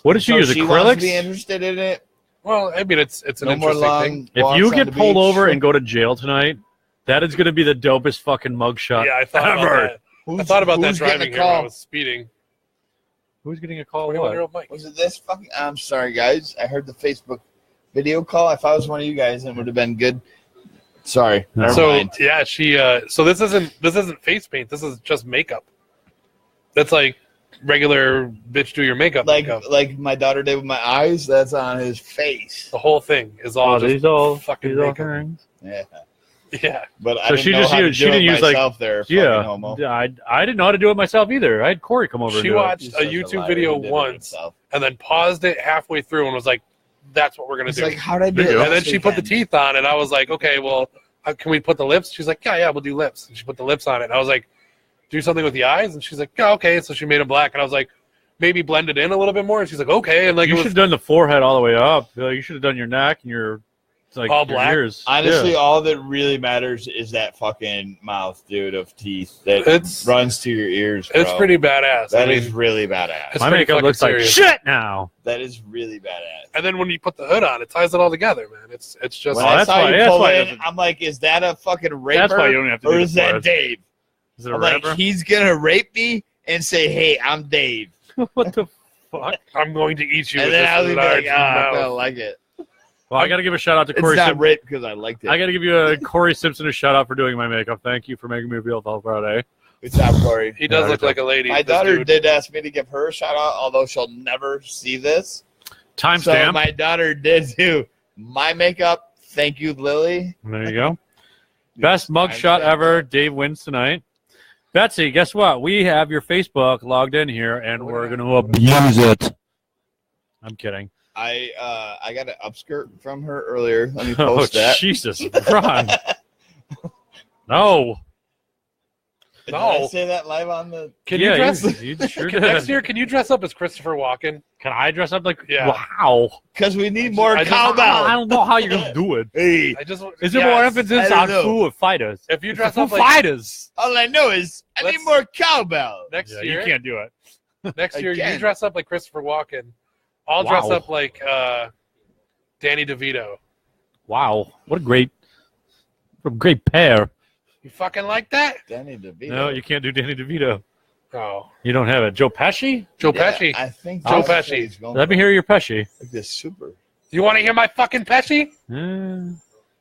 What did she So use? she wants to be Acrylics? interested in it. well, I mean it's an No more interesting long thing. If walks you on get the pulled beach. over and go to jail tonight, that is going to be the dopest fucking mugshot Yeah, I thought about ever. that. Who's- I thought about that who's getting driving a here when I call? was speeding. Who's getting a call? 21-year-old Mike. Was it this fucking? I'm sorry, guys. I heard the Facebook video call. If I was one of you guys, it would have been good. Sorry. Never So mind. yeah, she. So this isn't face paint. This is just makeup. That's like regular bitch do your makeup. makeup. Like my daughter did with my eyes. That's on his face. The whole thing is all Oh, just these all fucking these all makeup. things. Yeah. Yeah. But I So didn't she know just how to used- she do didn't it use, like- myself there. Fucking Yeah, homo. I didn't know how to do it myself either. I had Corey come over. She and do it. watched He's a such YouTube liar. video He did it once himself. and then paused it halfway through and was like, "That's what we're gonna It's do." like, how'd I do There it? you go. and then last she put the weekend? teeth on, and I was like, "Okay, well, can we put the lips?" She's like, "Yeah, we'll do lips." And she put the lips on it. And I was like, "Do something with the eyes?" And she's like, "Yeah, okay." So she made them black, and I was like, "Maybe blend it in a little bit more." And she's like, "Okay." And like You it should was have done the forehead all the way up. You should have done your neck and your All your black? ears. Honestly, Yeah. all that really matters is that fucking mouth, dude, of teeth that It's- runs to your ears. Bro. it's pretty badass. That I is mean, really badass. it's my pretty makeup fucking looks serious. like shit now. That is really badass. And then when you put the hood on, it ties it all together, man. It's just When Oh, I that's saw why- you that's pull why it in, doesn't- I'm like, is that a fucking raper? That's why you don't have to or do is the that forehead. Dave? Is it a I'm like, rapper? he's gonna rape me and say, "Hey, I'm Dave," What the fuck? I'm going to eat you and with then this I'll be large like, "Ah, I'm gonna mouth. like it." Well, I got to give a shout out to It's Corey. not rape because I liked it. I got to give you a Corey Simpson a shout out for doing my makeup. Thank you for making me feel all proud, eh? Good job, Corey. He does Yeah, look good like a lady. My this daughter dude. did ask me to give her a shout out, although she'll never see this. So Timestamp. my daughter did do my makeup. Thank you, Lily. There you go. Best mugshot ever. Dave wins tonight. Betsy, guess what? We have your Facebook logged in here, and we're going to abuse it. I'm kidding. I got an upskirt from her earlier. Let me Oh, post that. Jesus. Ron. No. Did No. I say that live on the? Can Yeah, you dress you sure next did. year? Can you dress up as Christopher Walken? Can I dress up like? Yeah. Wow. Because we need more I just- I cowbell. don't know how you're going to do it. Hey, I just Is there yes. more emphasis I don't on know. Foo Fighters? If you It's dress the up Foo like Fighters. all I know is I need Let's- more cowbell. next Yeah, year, you can't do it. next year you Again. dress up like Christopher Walken. I'll dress Wow. up like Danny DeVito. Wow. What a great pair. You fucking like that? Danny DeVito. No, you can't do Danny DeVito. Oh, You don't have it. Joe Pesci? Joe Yeah, Pesci. I think Joe that's Pesci. what he's going Let me for. hear your Pesci. Like this super. You want to hear my fucking Pesci?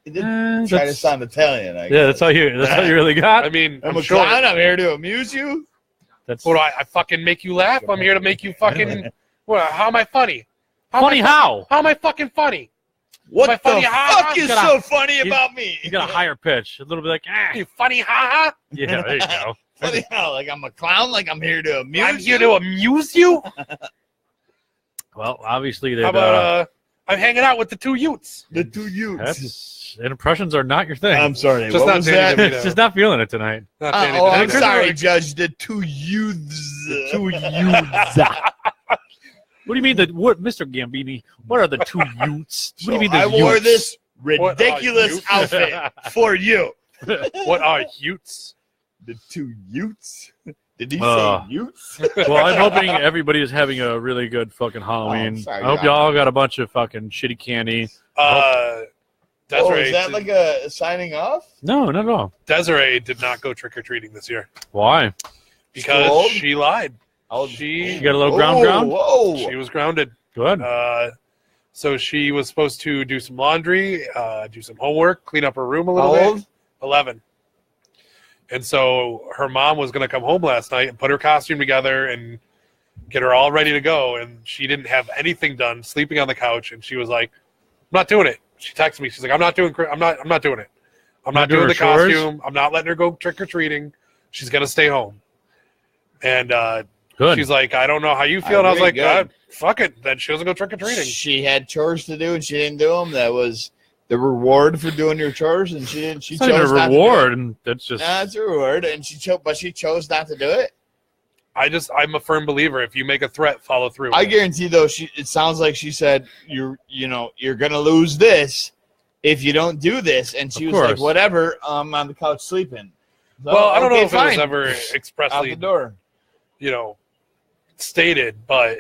He did Uh, try to that's- sound Italian. I yeah, guess. that's all you really got. I mean, I'm I'm a sure. clown. I'm here to amuse you. That's What do I fucking make you laugh? I'm here to make you fucking. What? How am I funny? funny am I, how? How am I fucking funny? What My the funny ha-ha. fuck is Gotta- so funny you- about me? You got a higher pitch. A little bit like, ah. You funny, ha Yeah, there you go. Funny how? Like I'm a clown. Like I'm here to amuse ha! I'm you. here to amuse you. Well, obviously, How about I'm hanging out with the two Utes. the two youths. that's, impressions are not your thing. I'm sorry. Just what not was Danny that? DeVito. Just not feeling it tonight. Not Danny Oh, I'm DeVito. sorry, Judge. The two youths. Two youths. What do you mean what, Mr. Gambini? What are the two youths? What do you mean the I wore youths? this What are ridiculous youths? outfit for you. What are Utes? The two youths. Did he Uh, say youths? Well, I'm hoping everybody is having a really good fucking Halloween. sorry, I hope yeah. y'all got a bunch of fucking shitty candy. Oh, Desiree, is that like a signing off? No, not at all. Desiree did not go trick or treating this year. Why? Still old? Because she lied. You She got a little ground? Whoa. she was grounded. Good. So she was supposed to do some laundry, do some homework, clean up her room a How little old? bit. 11. And so her mom was going to come home last night and put her costume together and get her all ready to go. And she didn't have anything done, sleeping on the couch. And she was like, "I'm not doing it." She texted me. She's like, I'm not doing it. I'm not doing doing the her chores? costume. I'm not letting her go trick or treating. She's going to stay home. And Good. she's like, "I don't know how you feel." And I was agree, like, good. fuck it. Then she doesn't go trick or treating. She had chores to do and she didn't do them. That was the reward for doing your chores, and she didn't. She it's not even chose a not to do it. reward, and that's just. Nah, it's a reward, and she chose not to do it. I'm a firm believer. If you make a threat, follow through. I guarantee, though, it sounds like she said, you're gonna lose this if you don't do this, and she Of was like, course. whatever, I'm on the couch sleeping. So, Well, I don't know okay, if it was fine. ever out the expressly, door. stated, but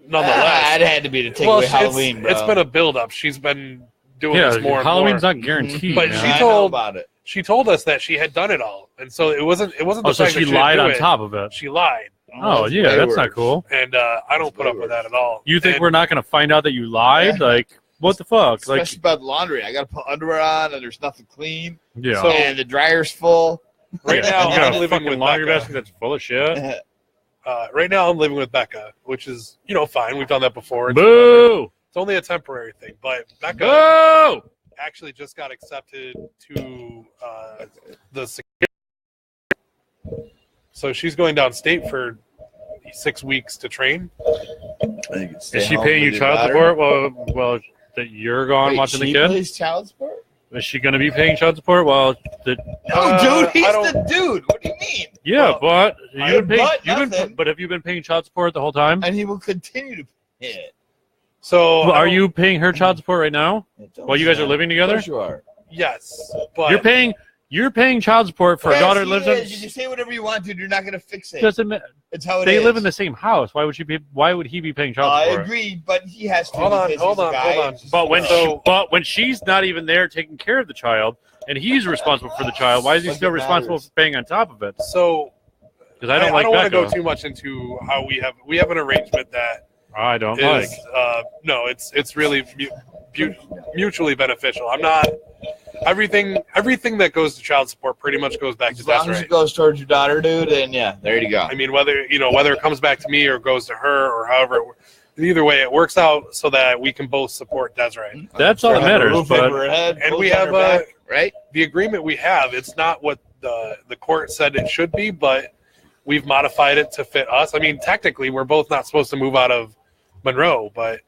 nonetheless. It had to be to take well, away Halloween, bro. it's been a build-up. She's been doing Yeah, this more and Halloween's more. not guaranteed. But man. she I know told- about it. She told us that she had done it all, and so it wasn't the Oh, so fact she that she lied didn't on do it. top of it. She lied, Oh, that's yeah, way that's not worse. cool. and I don't put way up with worse. that at all. You think And we're not going to find out that you lied? Yeah. Like, what the fuck? Like, Especially about the laundry. I got to put underwear on, and there's nothing clean, yeah. So- and the dryer's full. right Yeah, now you got I'm a living fucking with laundry Becca. basket that's full of shit. Right now I'm living with Becca, which is fine. We've done that before. Boo! It's only a temporary thing, but Becca Boo! actually just got accepted to the security. So she's going downstate for 6 weeks to train. Is she paying you child support while that you're gone watching the she kid? plays child support? Is she going to be paying child support while the? No, dude, he's I don't- the dude. What do you mean? Yeah, Well, but you've been nothing. but have you been paying child support the whole time? And he will continue to pay it. So Well, are you paying her child support right now while you guys are living together? Of course you are. Yes, but You're paying child support for a Yes, daughter that he lives is. You in. can say whatever you want, dude. You're not going to fix it. Doesn't ma- It's how it they is. live in the same house? Why would he be paying child I support? agree, but he has to. Hold on, because hold he's a on, guy. hold on. But when she's not even there taking care of the child, and he's responsible for the child, why is he Like still it responsible matters. for paying on top of it? so Because I don't like want to Becca. go too much into how we have an arrangement that I don't is like. no, it's really mutually beneficial. I'm not everything that goes to child support pretty much goes back to As long as Desiree. it goes towards your daughter, dude, then yeah, there you go. I mean, whether it comes back to me or goes to her or however, either way, it works out so that we can both support Desiree. That's all that Have a matters. roof But over her head, And clothes we on have her back, right? The agreement we have, it's not what the court said it should be, but we've modified it to fit us. I mean, technically, we're both not supposed to move out of Monroe, but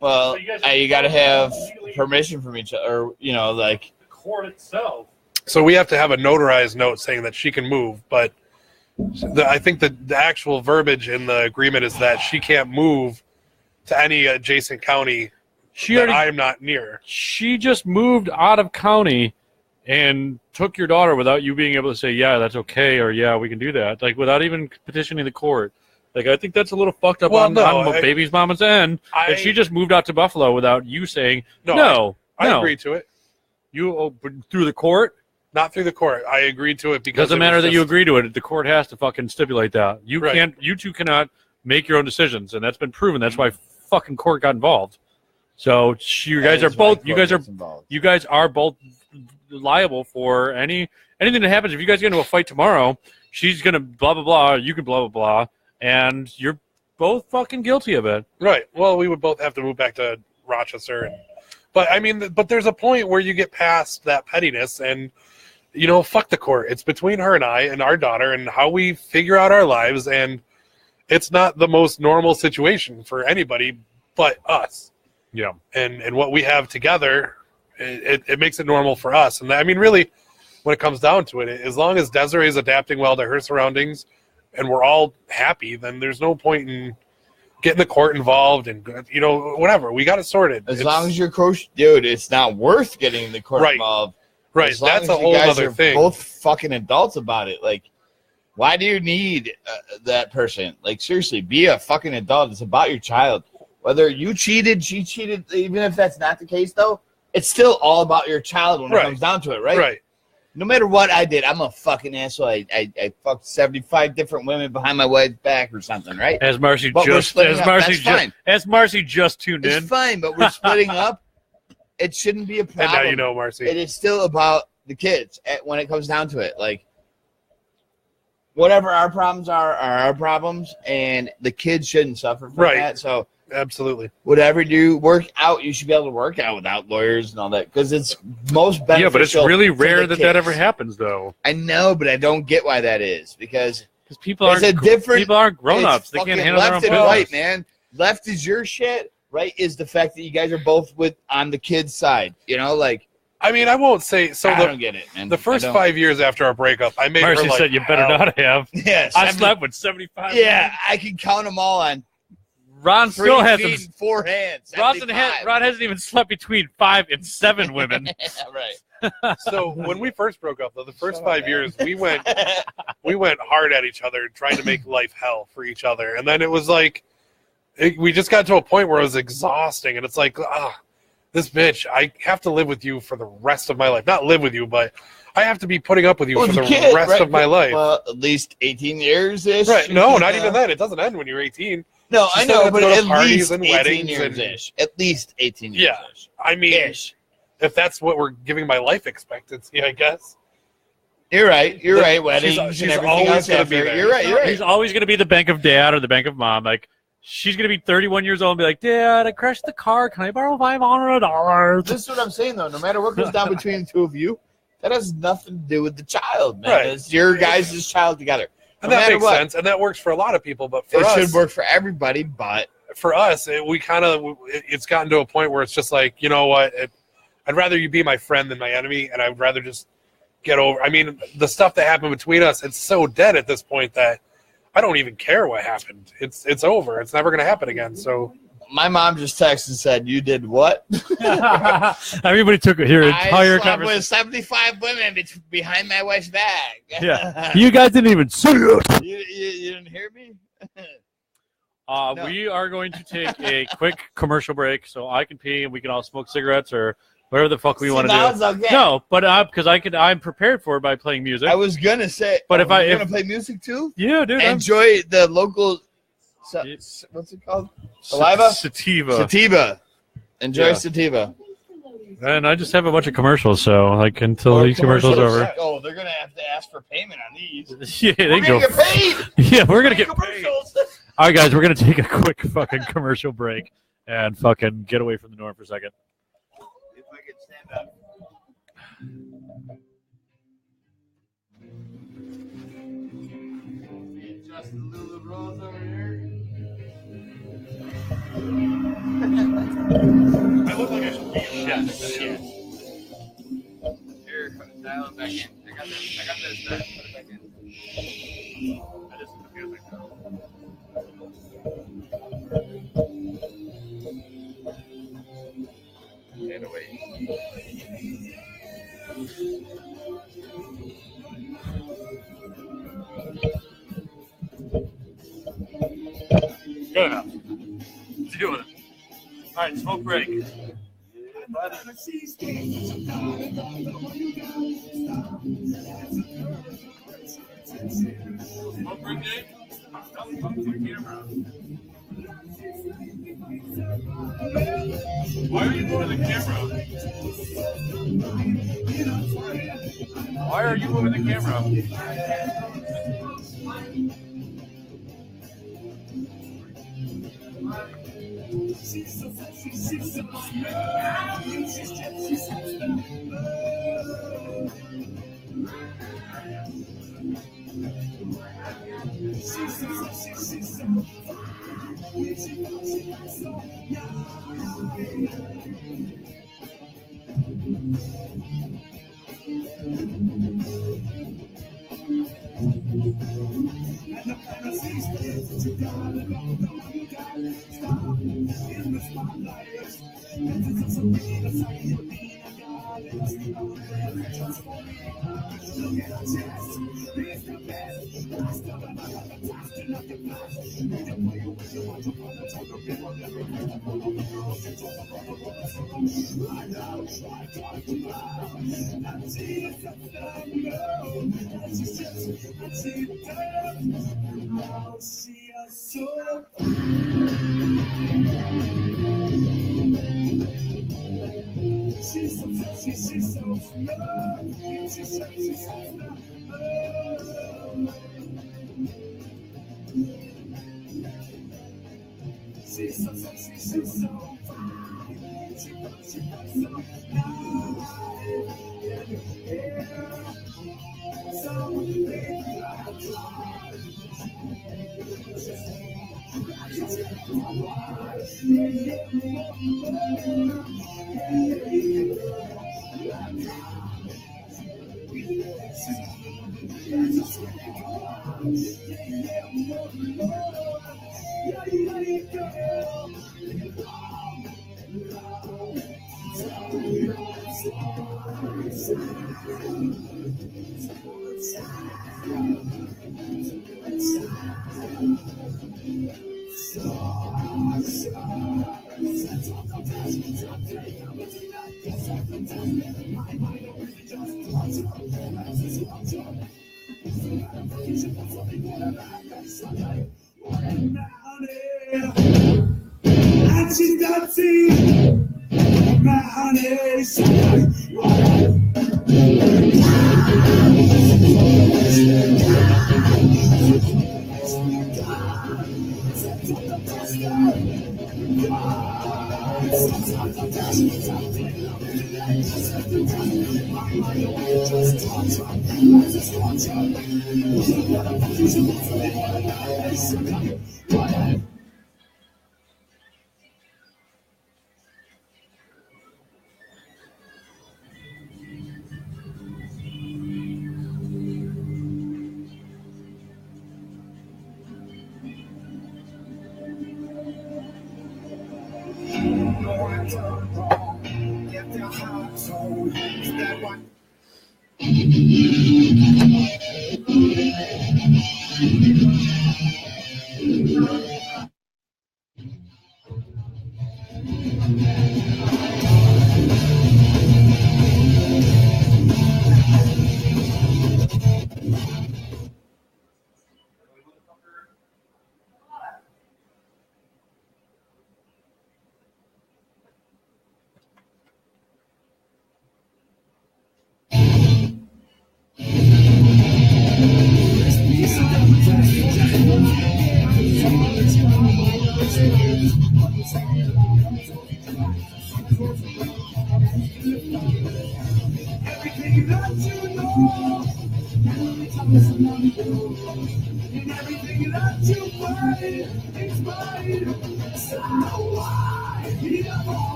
Well, you got to have permission from each other, or like the court itself. so we have to have a notarized note saying that she can move. But I think the actual verbiage in the agreement is that she can't move to any adjacent county that I'm not near. She just moved out of county and took your daughter without you being able to say, yeah, that's okay, or yeah, we can do that. Like, without even petitioning the court. Like, I think that's a little fucked up Well, on baby's mama's end. And she just moved out to Buffalo without you saying, no. I agreed to it. You through the court? Not through the court. I agreed to it because Doesn't it matter was that you just- agree to it. The court has to fucking stipulate that. You Right. can't. You two cannot make your own decisions, and that's been proven. That's why fucking court got involved. So you guys are both. You guys are both liable for anything that happens. If you guys get into a fight tomorrow, she's gonna blah blah blah. You can blah blah blah, and you're both fucking guilty of it. Right. Well, we would both have to move back to Rochester, but I mean, but there's a point where you get past that pettiness, and fuck the court. It's between her and I and our daughter, and how we figure out our lives, and it's not the most normal situation for anybody but us. Yeah. And what we have together, it makes it normal for us. And I mean, really, when it comes down to it, as long as Desiree is adapting well to her surroundings, and we're all happy, then there's no point in getting the court involved and whatever. We got it sorted. As long as you're coach, dude, it's not worth getting the court Right. involved. Right, As long that's as a you whole guys other are thing. Both fucking adults about it. Like, why do you need that person? Like, seriously, be a fucking adult. It's about your child. Whether you cheated, she cheated, even if that's not the case, though, it's still all about your child when it Right. comes down to it, right? Right. No matter what I did, I'm a fucking asshole. I fucked 75 different women behind my wife's back or something, right? As Marcy But we're just splitting up. That's fine. as Marcy just tuned It's in. fine, but we're splitting up. It shouldn't be a And problem. now you know, Marcy. It is still about the kids when it comes down to it. Like, whatever our problems are our problems, and the kids shouldn't suffer from Right. that. So, Absolutely. whatever you work out, you should be able to work out without lawyers and all that, because it's most beneficial. Yeah, but it's really to rare the that that kids. ever happens, though. I know, but I don't get why that is, because People It's aren't a different- people aren't grown ups. it's They can't fucking handle their own left and business. right, man. Left is your shit. Right is the fact that you guys are both on the kids' side. You know, like, I mean, I won't say so. I The, don't get it, man. the first I don't. 5 years after our breakup, I made Marcy her like, said you better hell. not have. Yes, I slept with 75. Yeah, I can count them all on Ron 3 still has feet some. and 4 hands. Ron 75. hasn't even slept between 5 and 7 women. Right. So when we first broke up, though, the first Shut up, 5 man. years we went hard at each other, trying to make life hell for each other, and then it was like we just got to a point where it was exhausting, and it's like, this bitch, I have to live with you for the rest of my life. Not live with you, but I have to be putting up with you for the rest of my life. Well, at least 18 years ish. Right? No, not even that. It doesn't end when you're 18. No, She I still know, has to but go to at parties least and 18 weddings years and- ish. At least 18 years Yeah. ish. I mean, Ish. if that's what we're giving my life expectancy, I guess. You're right. You're She's- right. Weddings she's and everything always else gonna after. be there. You're right. You're right. He's always going to be the bank of dad or the bank of mom. Like, she's going to be 31 years old and be like, Dad, I crashed the car. Can I borrow $500? This is what I'm saying, though. No matter what goes down between the two of you, that has nothing to do with the child, man. Right. It's your guys' child together. And No that matter makes what. sense, and that works for a lot of people. But for It us, should work for everybody, but for us, it's gotten to a point where it's just like, you know what? I'd rather you be my friend than my enemy, and I'd rather just get over. I mean, the stuff that happened between us, it's so dead at this point that I don't even care what happened. It's over. It's never going to happen again. So my mom just texted and said, "You did what?" Everybody took your entire I slept conversation. with 75 women behind my wife's back. Yeah. You guys didn't even see it. You didn't hear me? No. We are going to take a quick commercial break so I can pee and we can all smoke cigarettes or whatever the fuck we So want to now do. it's okay. No, but because I'm prepared for it by playing music. I was gonna say, But if you're gonna play music too, yeah, dude, I'm- enjoy the local. What's it called? Saliva? Sativa. Sativa. Enjoy Yeah. sativa. And I just have a bunch of commercials, so like until these commercials are over. Oh, they're gonna have to ask for payment on these. Yeah, We're they go. gonna get paid. Yeah, we're gonna get paid. commercials. All right, guys, we're gonna take a quick fucking commercial break and fucking get away from the norm for a second. If I could stand up. Justin Lula Rose over here. I look like I should be a chef. Shit. Here, dial it back in. I got this. Put it back in. I just took it like that. And away. Good enough. Deal with it. All right, smoke break. Smoke break, Dave? Why are you moving the camera? Why are you moving the camera?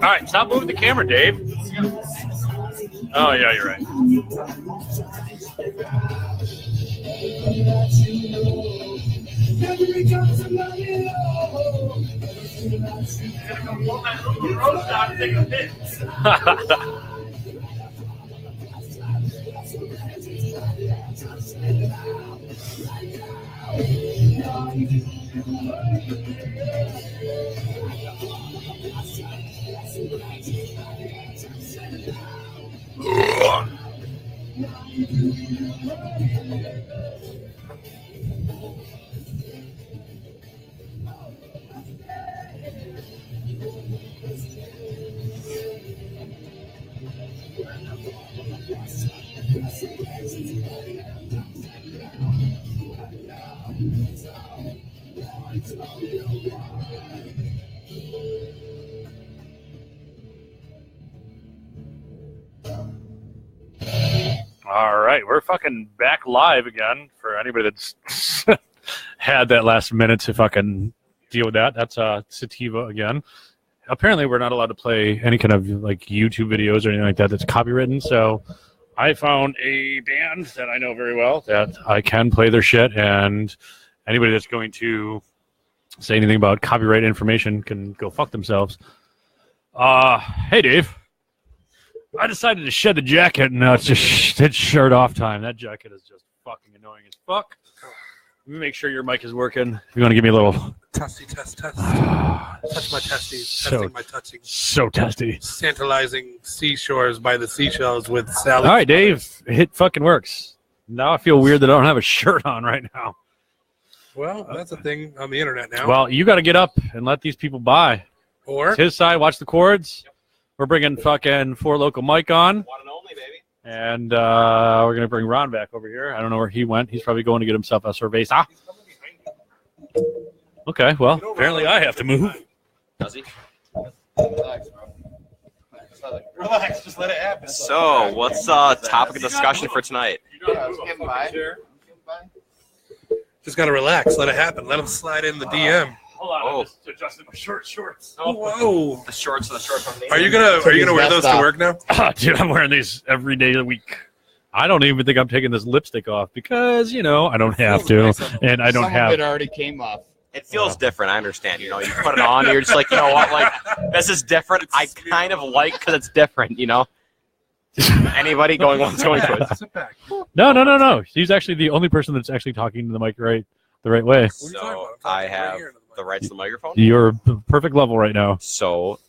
All right, stop moving the camera, Dave. Oh yeah, you're right. All right, we're fucking back live again for anybody that's had that last minute to fucking deal with that. That's Sativa again. Apparently, we're not allowed to play any kind of like YouTube videos or anything like that that's copywritten. So I found a band that I know very well that I can play their shit, and anybody that's going to say anything about copyright information can go fuck themselves. Hey, Dave. I decided to shed the jacket, and now it's shirt off time. That jacket is just fucking annoying as fuck. Let me make sure your mic is working. If you want to give me a little... Testy, test. Touch my testes. Testing my touching. So testy. Tantalizing seashores by the seashells with Sally. All right, Dave. It fucking works. Now I feel weird that I don't have a shirt on right now. Well, that's a thing on the internet now. Well, you got to get up and let these people buy. Or? It's his side. Watch the chords. We're bringing fucking Four Local Mike on. One and only, baby. And we're going to bring Ron back over here. I don't know where he went. He's probably going to get himself a cerveza. Okay, well, apparently I have to move. Does he? Relax, bro. Relax, just let it happen. So, what's topic of discussion for tonight? Just gotta relax, let it happen. Let him slide in the DM. Hold on, Oh. I'm just adjusting my shorts. Whoa! The shorts from me. Are you gonna wear those to work now? Dude, I'm wearing these every day of the week. I don't even think I'm taking this lipstick off because, I don't have to, and I don't Some have. of it already came off. It feels different. I understand. You put it on, you're just like, you know what? Like, this is different. I kind of like because it's different. Anybody going once, going twice. Sit back. No. He's actually the only person that's actually talking to the mic the right way. What are you talking So about? I I'm talking right have here into the the rights to the microphone. You're perfect level right now. So,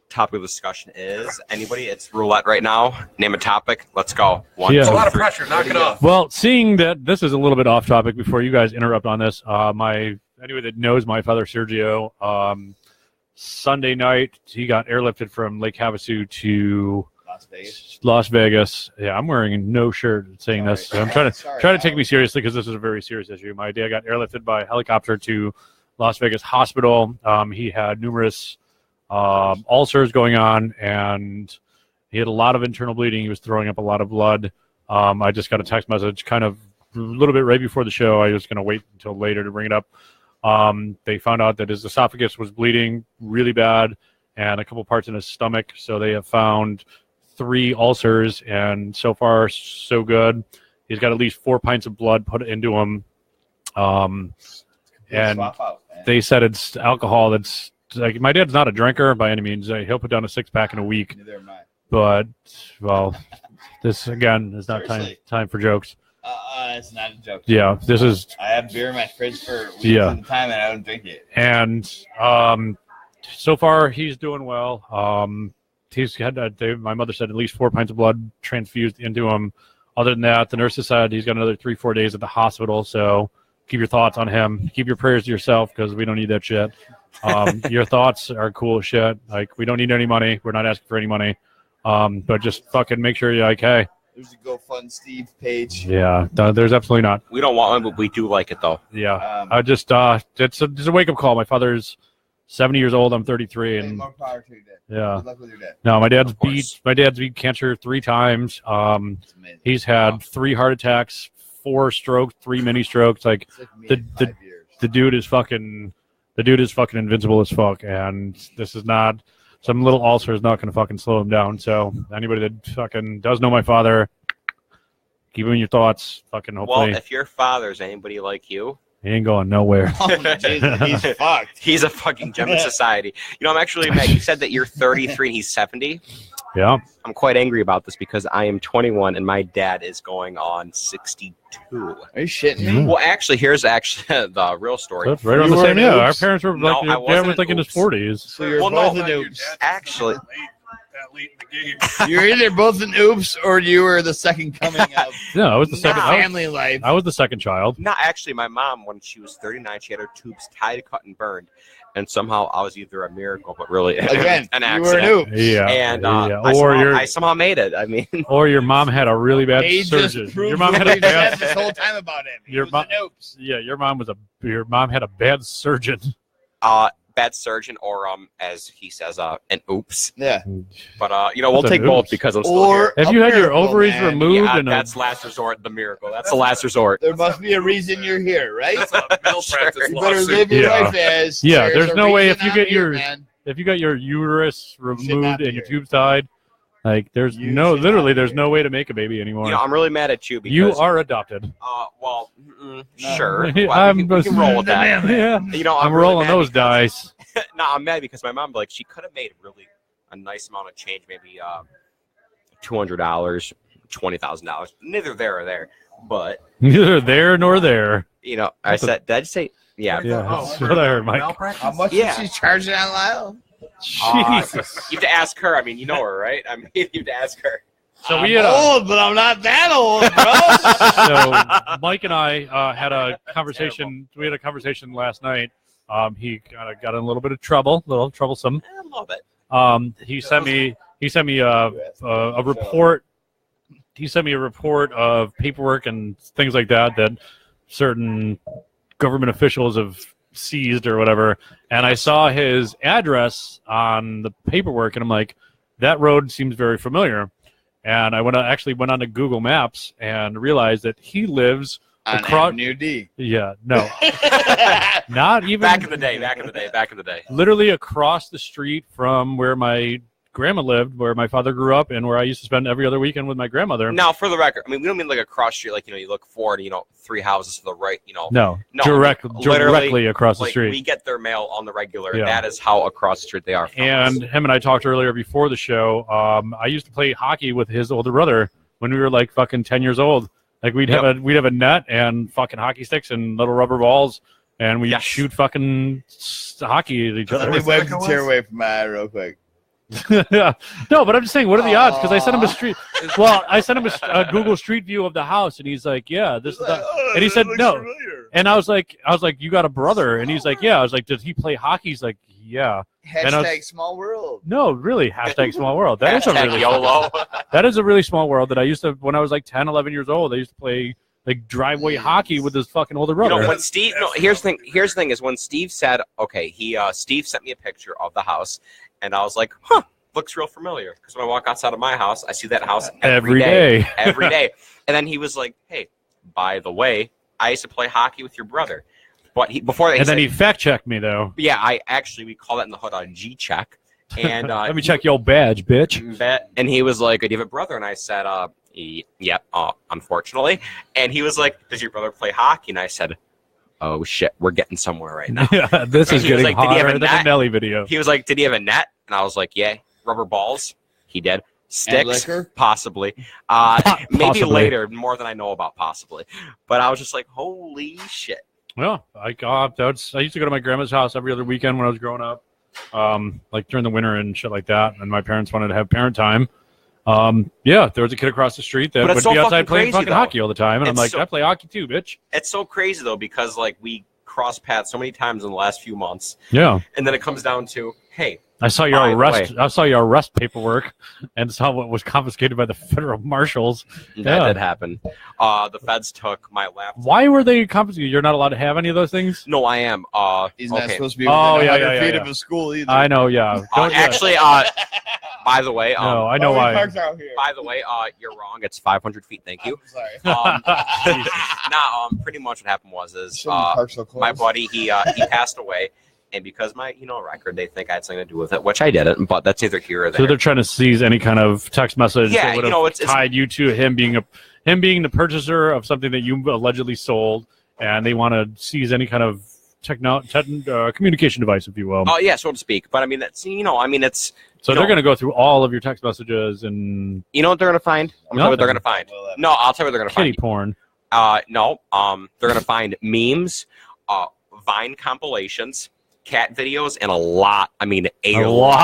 topic of discussion is anybody. It's roulette right now. Name a topic. Let's go. One, Yeah. It's a two, lot of three. pressure. Knock it off. Well, seeing that this is a little bit off topic before you guys interrupt on this, anybody that knows my father Sergio, Sunday night he got airlifted from Lake Havasu to Las Vegas. Yeah, I'm wearing no shirt saying this. So I'm trying to take me seriously because this is a very serious issue. My dad got airlifted by helicopter to Las Vegas hospital. He had numerous ulcers going on, and he had a lot of internal bleeding. He was throwing up a lot of blood. I just got a text message kind of a little bit right before the show. I was going to wait until later to bring it up. They found out that his esophagus was bleeding really bad and a couple parts in his stomach. So they have found 3 ulcers, and so far so good. He's got at least 4 pints of blood put into him. And they said it's alcohol. That's like, my dad's not a drinker by any means. He'll put down a 6-pack in a week. Neither am I. But, well, this again is not time for jokes. It's not a joke. Yeah, this is. I have beer in my fridge for weeks Yeah. at a time, and I don't drink it. And so far he's doing well. He's had my mother said at least 4 pints of blood transfused into him. Other than that, the nurses said he's got another 3-4 days at the hospital. So keep your thoughts on him. Keep your prayers to yourself because we don't need that shit. Your thoughts are cool as shit. Like, we don't need any money. We're not asking for any money. But just fucking make sure you're like, hey. There's a GoFund Steve page. Yeah, there's absolutely not. We don't want one, but we do like it though. Yeah, I just it's a wake up call. My father's 70 years old. I'm 33, and More power to you, Dad. yeah. Good luck with your dad. No, my dad's Of course. beat cancer 3 times. It's amazing. He's had 3 heart attacks, 4 strokes, 3 mini strokes. Like, It's like me the- in 5 years. the dude is fucking invincible as fuck. And this is not some little ulcer is not going to fucking slow him down. So anybody that fucking does know my father, keep him in your thoughts. Fucking hopefully. Well, if your father's anybody like you, he ain't going nowhere. Oh, Jesus, he's fucked. he's a fucking gem in society. You know, I'm actually mad. You said that you're 33 and he's 70. Yeah. I'm quite angry about this because I am 21 and my dad is going on 62. Are you shitting me? Well, actually, here's the real story. That's right on You the were same. an Yeah, oops? our parents were No, like, I dad wasn't was like an in his oops. 40s. So you're Well, both no, an oops. Actually, that late in the game. You're either both an oops or you were the second coming of No, I was the second. Nah. family life. I was the second child. not actually. My mom, when she was 39, she had her tubes tied, cut, and burned, and somehow I was either a miracle, but really Again, an you were accident. an oops. Yeah. And yeah. I somehow made it. I mean, Or your mom had a really bad Age surgeon. just proved Your mom what had a we've said bad. this whole time about him. He Your was mom- an oops. Yeah, your mom had a bad surgeon. bad surgeon, or as he says, an oops. Yeah. But you know, we'll That's an take both oops. because I'm still here. Have a you had your miracle, ovaries man. removed? Yeah, and that's last resort. The miracle. That's the last resort. There must be a reason you're here, right? That's a malpractice You better lawsuit. live your Yeah. life as. Yeah, there's a no way reason if you I'm get here, your- man. if you got your uterus not removed be and your here. tubes tied, like there's You no should literally not be there's here. no way to make a baby anymore. You know, I'm really mad at you because You are adopted. well, No. sure. Yeah, Well, we can roll with that. Yeah, You know, I'm really rolling mad those because- dice. No, I'm mad because my mom, like, she could have made really a nice amount of change, maybe $200, $20,000. Neither there or there, but Neither there nor there. you know, I That's a- said, did I just say? Yeah. Yeah, Oh, that's what I heard, Mike. How much Yeah. is she charging on Lyle? Jesus. You have to ask her. I mean, you know her, right? I mean, you have to ask her. So we I'm had a, old, but I'm not that old, bro. so Mike and I had a conversation. We had a conversation last night. He kind of got in a little bit of trouble, a little troublesome. I love it. He sent me a report. He sent me a report of paperwork and things like that certain government officials have seized or whatever. And I saw his address on the paperwork, and I'm like, that road seems very familiar. And I actually went on to Google Maps and realized that he lives On across. Avenue D. Yeah, no, not even Back in the day. literally across the street from where my grandma lived, where my father grew up, and where I used to spend every other weekend with my grandmother. Now, for the record, I mean, we don't mean like a cross street, like, you know, you look forward, you know, 3 houses to the right, you know. No, No, directly literally, across the Like, street. we get their mail on the regular. Yeah. That is how across the street they are from And us. him and I talked earlier before the show. I used to play hockey with his older brother when we were like fucking 10 years old. Like we'd have a net and fucking hockey sticks and little rubber balls, and we'd Yes. shoot fucking hockey at each Let other. me wipe the tear away from my eye real quick. Yeah. No, but I'm just saying, what are the odds? Because I sent him a street. Well, I sent him a Google Street View of the house, and he's like, "Yeah, this is." And he said, "No." And I was like, "You got a brother?" And he's like, "Yeah." I was like, "Does he play hockey?" He's like, "Yeah." And I was- Hashtag small world. No, really. Hashtag small world. That is a Hashtag really YOLO. that is a really small world that I used to when I was like 10, 11 years old. I used to play like driveway hockey with his fucking older You brother. know, when Steve, no, here's the thing is when Steve said, okay, Steve sent me a picture of the house, and I was like, huh, looks real familiar. Because when I walk outside of my house, I see that house Every day. every day. And then he was like, hey, by the way, I used to play hockey with your brother. But before that, and then said, he fact checked me though. yeah, we call that in the hood a G check. And Let me check your badge, bitch. And he was like, do you have a brother? And I said, yep, unfortunately. And he was like, does your brother play hockey? And I said, oh shit, we're getting somewhere right now. Yeah, this is He was getting like, did he have hotter a than a net? Nelly video. He was like, did he have a net? And I was like, yeah. Rubber balls? He did. Sticks? liquor? Possibly. Maybe Possibly. later, more than I know about, possibly. But I was just like, holy shit. Well, I used to go to my grandma's house every other weekend when I was growing up, like during the winter and shit like that. And my parents wanted to have parent time. Yeah, there was a kid across the street that But would it's so be outside fucking playing crazy, fucking though. hockey all the time, and I'm It's like, so- I play hockey too, bitch. It's so crazy, though, because, like, we cross paths so many times in the last few months. Yeah, And then it comes down to, hey, I saw your By the arrest. way. I saw your arrest paperwork, and saw what was confiscated by the federal marshals. that Yeah. did happen. The feds took my laptop. Why were they confiscated? You're not allowed to have any of those things. No, I am. He's not Okay. supposed to be Oh, within yeah, 100 yeah, feet yeah. of a school either. I know. Yeah. Don't- yeah. Actually, by the way, no, I know Oh, he why. parks out here. by the way, you're wrong. It's 500 feet. Thank you. I'm sorry. Pretty much what happened was Shouldn't park so close. my buddy he passed away, and because my record, they think I had something to do with it, which I didn't. But that's neither here or there. So they're trying to seize any kind of text message Yeah, that would you know, have it's- tied you to him being the purchaser of something that you allegedly sold, and they want to seize any kind of communication device, if you will. Oh yeah, so to speak. But I mean, that's it's. So they're going to go through all of your text messages and You know what they're going to find? I'm telling you what they're going to find. No, I'll tell you what they're going to kitty find. porn. No. They're going to find memes, Vine compilations, cat videos, and a lot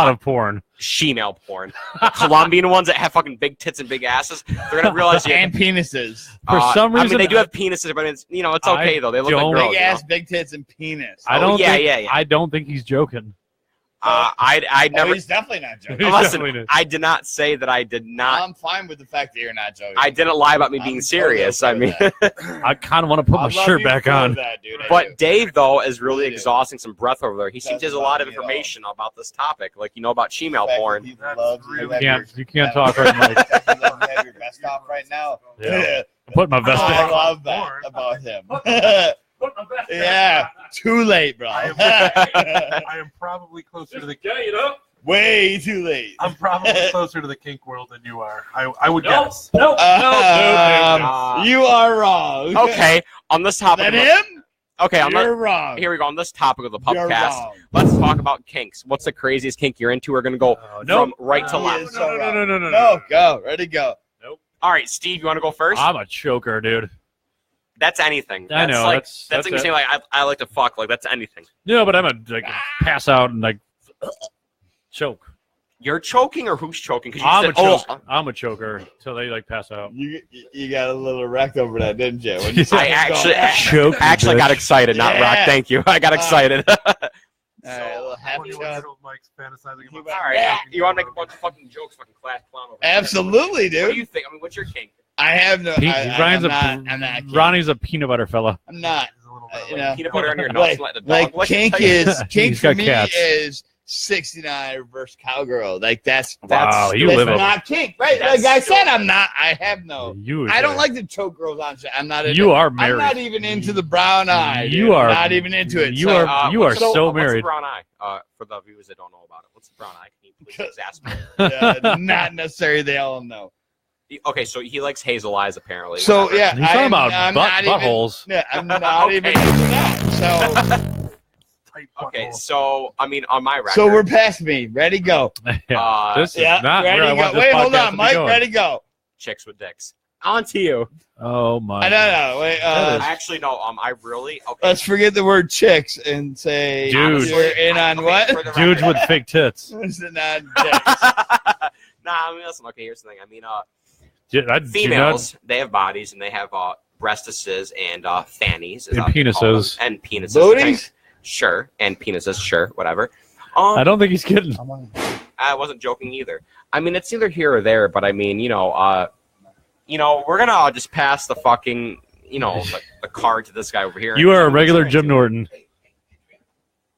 of porn. Shemale porn. Colombian ones that have fucking big tits and big asses. They're going to realize and penises. For some reason, they do have penises, but it's it's okay though. They look like don't- girls. Big ass, big tits, and penis. I don't. yeah, think, yeah. I don't think he's joking. I Oh, never. he's definitely not joking. Listen, definitely is. I did not say that I did not. I'm fine with the fact that you're not joking. I didn't lie about me I'm being totally serious. okay I mean, with I kind of want to put I my love shirt you back for on. that, dude. I do. but Dave though is really Really do. exhausting some breath over there. He seems to has a lot of Doesn't bother me at all. information about this topic, like about The shemale fact porn. that he loves you have You can't your- talk right now. the fact that you have your vest off right now. Yeah. Put my vest I on. love that about him. Yeah, too late, bro. I am probably closer to the Way too late. I'm probably closer to the kink world than you are. I would Nope. guess. Nope. You are wrong. Okay, on this topic. That of- him? Okay, You're wrong. here we go. On this topic of the You're pubcast, wrong. let's talk about kinks. What's the craziest kink you're into? We're gonna go nope. from right to He left. is so wrong. no. No, go. Ready, go. All right, Steve, you want to go first? I'm a choker, dude. That's anything. I know, Like, that's like you it. say, like I like to fuck. Like that's anything. No, but I'm a pass out and choke. You're choking, or who's choking? Because you I'm said, a choker. I'm a choker till they pass out. You got a little wrecked over that, didn't you? When you I said actually, go. Choke, actually got bitch. excited. Not Yeah. rock. Thank you. I got excited. All right, a little happy shot. 21-year-old Mike's fantasizing about. All right, you want to make a bunch of fucking jokes, fucking class clown over here. Absolutely, What do dude. you think? I mean, what's your kink? I have no. Ryan's I'm not. Ronnie's a peanut butter fella. I'm not. He's a little bit You know, Peanut butter on your nuts. like, and let the dog like lick it? kink is kink He's for got me cats. is 69 reverse cowgirl. Like that's Wow, you that's live a- not kink, right? That's Like I said, stupid. I'm not. I have no. You. I don't like to choke girls on shit. I'm not. You are I'm married. not even into the brown eye. You dude. are- not even into it. you So, are- you are what's so what's the married. brown eye? For the viewers that don't know about it, what's the brown eye? Can you please exasperate? not necessarily. They all know. Okay, so he likes hazel eyes apparently. So Whatever. yeah, He's talking about I'm not even- buttholes. Yeah, I'm not Okay. even into that. tight Okay, butthole. so I mean, on my record. So we're past me. Ready, go. This is Yeah, not where I ready, want go. this Wait, hold podcast to on, be Mike. going. Ready, go. chicks with dicks. On to you. Oh my. No. Wait. I actually no. I really. Okay. Let's forget the word chicks and say Dude. you're in on Okay, what? for the Dudes record- with fake tits. Listen on dicks. Nah, I mean listen. Okay, here's the thing. I mean, Dude, I do females they have bodies and they have breastises and fannies is And how they call them. penises. and penises. Booties? Sure, and penises. Sure, whatever. I don't think he's kidding. I wasn't joking either. I mean, it's either here or there, but I mean, we're gonna just pass the fucking, the card to this guy over here. You are a regular Jim Norton.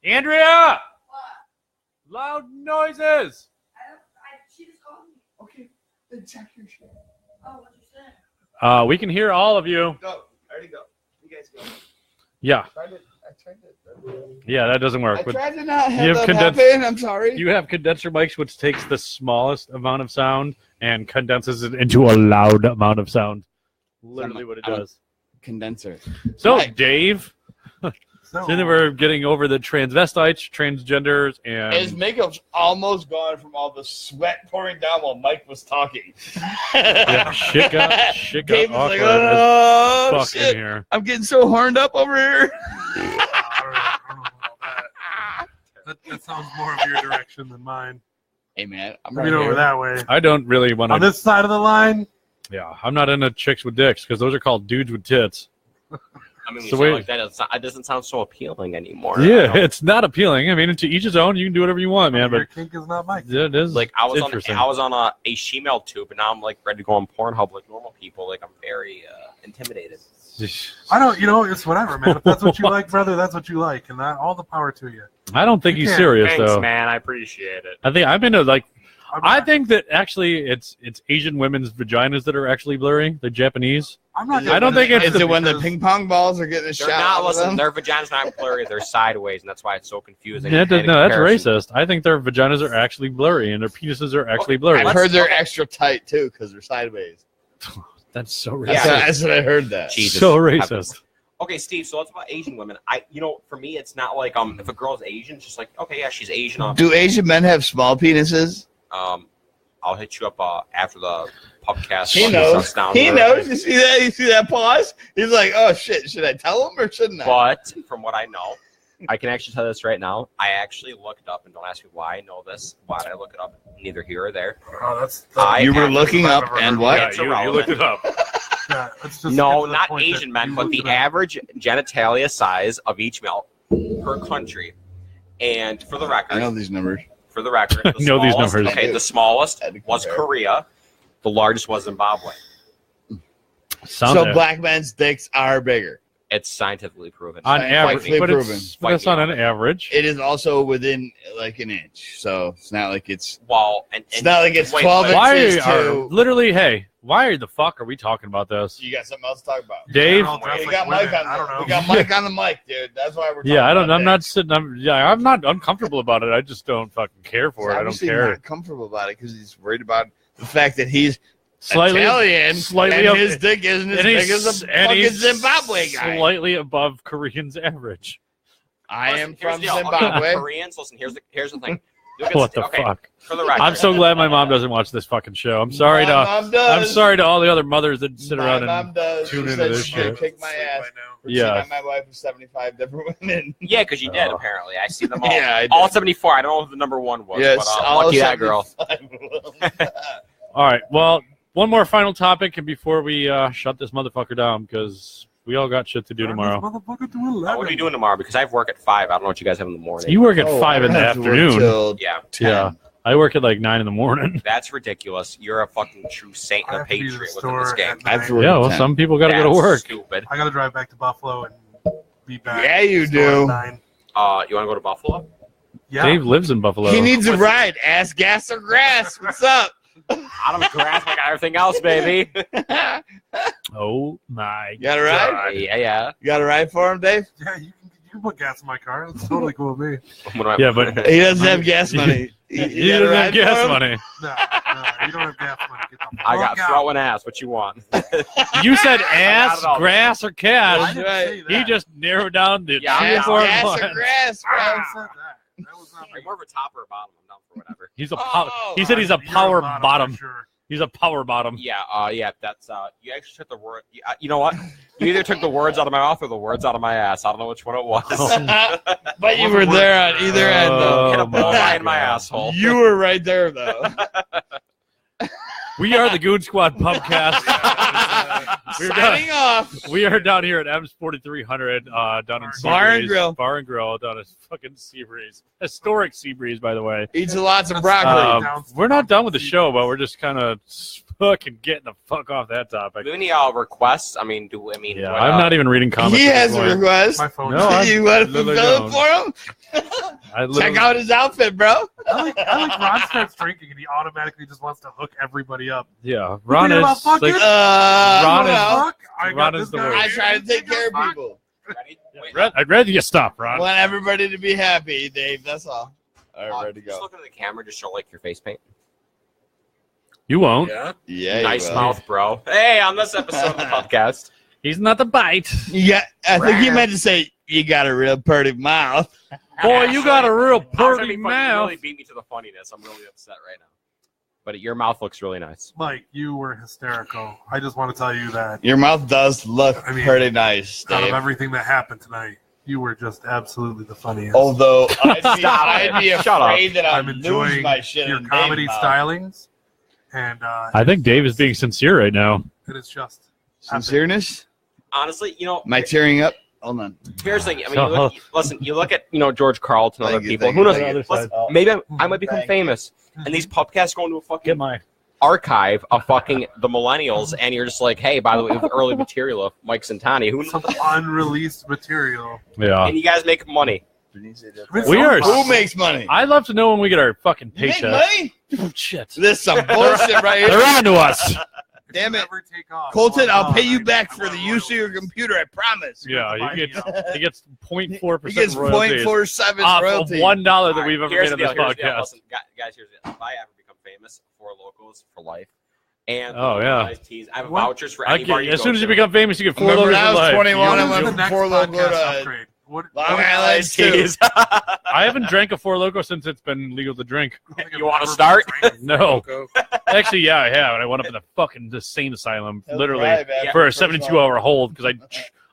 Andrea! Loud noises! Okay, then check your shit. We can hear all of you. Go. Ready, go. You guys go. Yeah. I tried to. Yeah, that doesn't I work. But tried to not You have have that condensed- happen. I'm sorry. you have condenser mics, which takes the smallest amount of sound and condenses it into a loud amount of sound. Literally what it does. Condenser. So, Right. Dave, So, then we're getting over the transvestites, transgenders, His and makeup's almost gone from all the sweat pouring down while Mike was talking. yeah, shit got Dave was awkward like, oh, as fuck in shit. here. I'm getting so horned up over here. I don't know about that. That sounds more of your direction than mine. Hey, man. I'm Maybe over that way. I don't really want On to. this side of the line, Yeah, I'm not into chicks with dicks because those are called dudes with tits. I mean, So you sound wait- like that. It doesn't sound so appealing anymore. Yeah, it's not appealing. I mean, to each his own. You can do whatever you want, man. your But kink is not my kink. it is Like I was interesting. on a shemale tube, and now I'm like ready to go on Pornhub like normal people. Like I'm very intimidated. I don't, it's whatever, man. If that's what you like, brother, that's what you like, and that all the power to you. I don't think You he's can't. serious Thanks, though. man. I appreciate it. I think I'm into I think that actually it's Asian women's vaginas that are actually blurry. The Japanese. I'm not. I don't think it's Is it when the ping pong balls are getting a They're shot? not. out of Listen, them? their vagina's not blurry. They're sideways, and that's why it's so confusing. Yeah, and in no, that's comparison- racist. I think their vaginas are actually blurry and their penises are actually blurry. I've heard they're extra tight too because they're sideways. That's so racist. Yeah. That's what I heard. That. Jesus. So racist. Okay, Steve. So it's about Asian women. For me, it's not like if a girl's Asian, it's just like okay, yeah, she's Asian. Do Asian men have small penises? I'll hit you up after the podcast. He knows. He knows. You see that? You see that pause? He's like, "Oh shit! Should I tell him or shouldn't I?" But from what I know, I can actually tell this right now. I actually looked up, and don't ask me why I know this. Why did I look it up? Neither here or there. Oh, that's. You were looking up and what? Yeah, It's you irrelevant. looked it up. Yeah, let's just No, get to the not point that Asian men, you but looked the it up. average genitalia size of each male per country. And for the record, I know these numbers. for the record, the know these smallest- numbers. Okay, the smallest Had to was compare. Korea. The largest was Zimbabwe. Sound Black men's dicks are bigger. It's scientifically proven. on average, Scientifically but proven. that's not an average. It is also within like an inch, so it's not like it's. Well, It's not like it's wait, 12 wait. Why inches are to. literally? Hey, why the fuck are we talking about this? You got something else to talk about? Dave? They're all dressed We like got Mike women. on. I don't know. We got Mike on the mic, dude. That's why we're. Yeah, I don't. talking I'm about not that. sitting. I'm not uncomfortable about it. I just don't fucking care for it. I don't Obviously care. Not comfortable about it because he's worried about the fact that he's Slightly, Italian, slightly and up- his dick isn't as and big he's- as a and fucking he's Zimbabwe guy. Slightly above Korean's average. I Listen, am here's from the deal. Okay, Zimbabwe. Koreans, listen. Here's the thing. Look at What this- the okay, fuck? For the record, I'm so glad my mom doesn't watch this fucking show. I'm sorry My to. mom does. I'm sorry to all the other mothers that sit My around mom and does. tune She into said this she would shit. kick my ass. For Yeah. cheating on my wife with 75 different women. Yeah, because you did Oh. apparently. I see them all. Yeah, I did. all 74. I don't know who the number one was. Yes, but, all lucky that girl. 75. All right. Well, one more final topic, and before we shut this motherfucker down, because we all got shit to do tomorrow. Motherfucker to What are you doing tomorrow? Because I have work at 5. I don't know what you guys have in the morning. You work at Oh, 5 in the I have to work afternoon. till Yeah, 10. Yeah, I work at like 9 in the morning. that's ridiculous. You're a fucking true saint I and a have to be to the patriot within this store game. at I have to 9. work Yeah. at Well, 10. some people got to go to That's work. Stupid. I got to drive back to Buffalo and be back. Yeah, you at the store do. at 9. You want to go to Buffalo? Yeah. Dave lives in Buffalo. He needs a ride. Ass, gas, or grass. What's up? I don't grasp like everything else, baby. Oh my. You got a ride? Yeah. You got a ride for him, Dave? Yeah, you can put gas in my car. That's totally cool with me. What do I- Yeah, but He doesn't have gas money. he You got a doesn't have ride for gas him? money. No, you don't have gas money. Get the I got fuck out. throw and ass. What you want? You said got ass, it all. grass, or I cat. didn't right. say that. He just narrowed down the Yeah, I'm two Ass, for gas, one. or grass, I bro. never said that. That was not Are me. you more of a top or a bottom? I'm down for whatever. He's a Oh, he said he's a You're power for bottom. Sure. He's a power bottom. Yeah. That's you actually took the word. You know what? You either took the words out of my mouth or the words out of my ass. I don't know which one it was. But you were there on either end, though. Hit a Oh, bullseye my in my God. asshole. You were right there, though. We are the Goon Squad Pubcast. We're done. Signing off. We are down here at M's 4300 down in Bar and Seabreeze. Grill. Bar and Grill down at fucking Seabreeze. Historic Seabreeze, by the way. Eats lots of broccoli. We're not done with the show, but we're just kind of fucking getting the fuck off that topic. Do any requests? I mean, Yeah, I'm not even reading comments. He at has this a point. request. My phone. No, I You want to literally fulfill it for him? I literally- Check out his outfit, bro. I like Ron starts drinking and he automatically just wants to hook everybody up. Yeah, Ron You is about fucking- like, Ron is- Fuck, I Ron got is this the guy worst. I here. try to take care of Fuck. people. Ready? Wait, I'd rather you stop, Ron. I want everybody to be happy, Dave. That's all. All right, ready to Just go. look at the camera. Just show like your face paint. You won't. Yeah. Yeah, Nice you will. mouth, bro. Hey, on this episode of the podcast. He's not the bite. Yeah, I think he meant to say you got a real pretty mouth. Boy, you got a real I was gonna pretty be funny. You mouth. really beat me to the funniness. I'm really upset right now. But your mouth looks really nice. Mike, you were hysterical. I just want to tell you that Your mouth does look I mean, pretty nice, out of Dave. everything that happened tonight, you were just absolutely the funniest. Although I'd Stop be it. Shut up. afraid that I'm I'd lose enjoying my shit your in comedy Dave's mouth. stylings, and I think Dave is being sincere right now. it is just Sincereness? Honestly, Am I tearing up? Hold on. here's the thing. I mean, listen. You look at George Carlton and other Thank you, people. thank Who you, knows? thank you. Listen, Oh. maybe I might become Thank you. famous, and these podcasts go into a fucking Get my. archive of fucking the millennials, and you're just like, hey, by the way, we have early material of Mike Santani. Who knows? some unreleased material. Yeah. And you guys make money. We are. Who makes money? I'd love to know when we get our fucking You make paycheck. money? Oh, shit. This is some bullshit right here. They're on to us. Damn it. Never take off. Colton, I'll pay you I- back I for the want use of your computer, I promise. Yeah, he gets 0.4% He gets royalties 0.47 off royalty. of $1 that All right, we've ever here's made on the this deal, here's the deal. podcast. Listen, guys, here's the deal. If I ever become famous, Four Locals for life. And Oh, yeah. guys tease. I have What? vouchers for any bar you As go soon as you to. become famous, you get 4 Remember logos when I for was life. 21, I What's went the from next 4 Loco podcast to upgrade? What? Long Island too. Tease. I haven't drank a 4 Loco since it's been legal to drink. You wanna start? No. Actually, yeah, I have. And I went up in the fucking insane asylum, literally, for a 72-hour hold because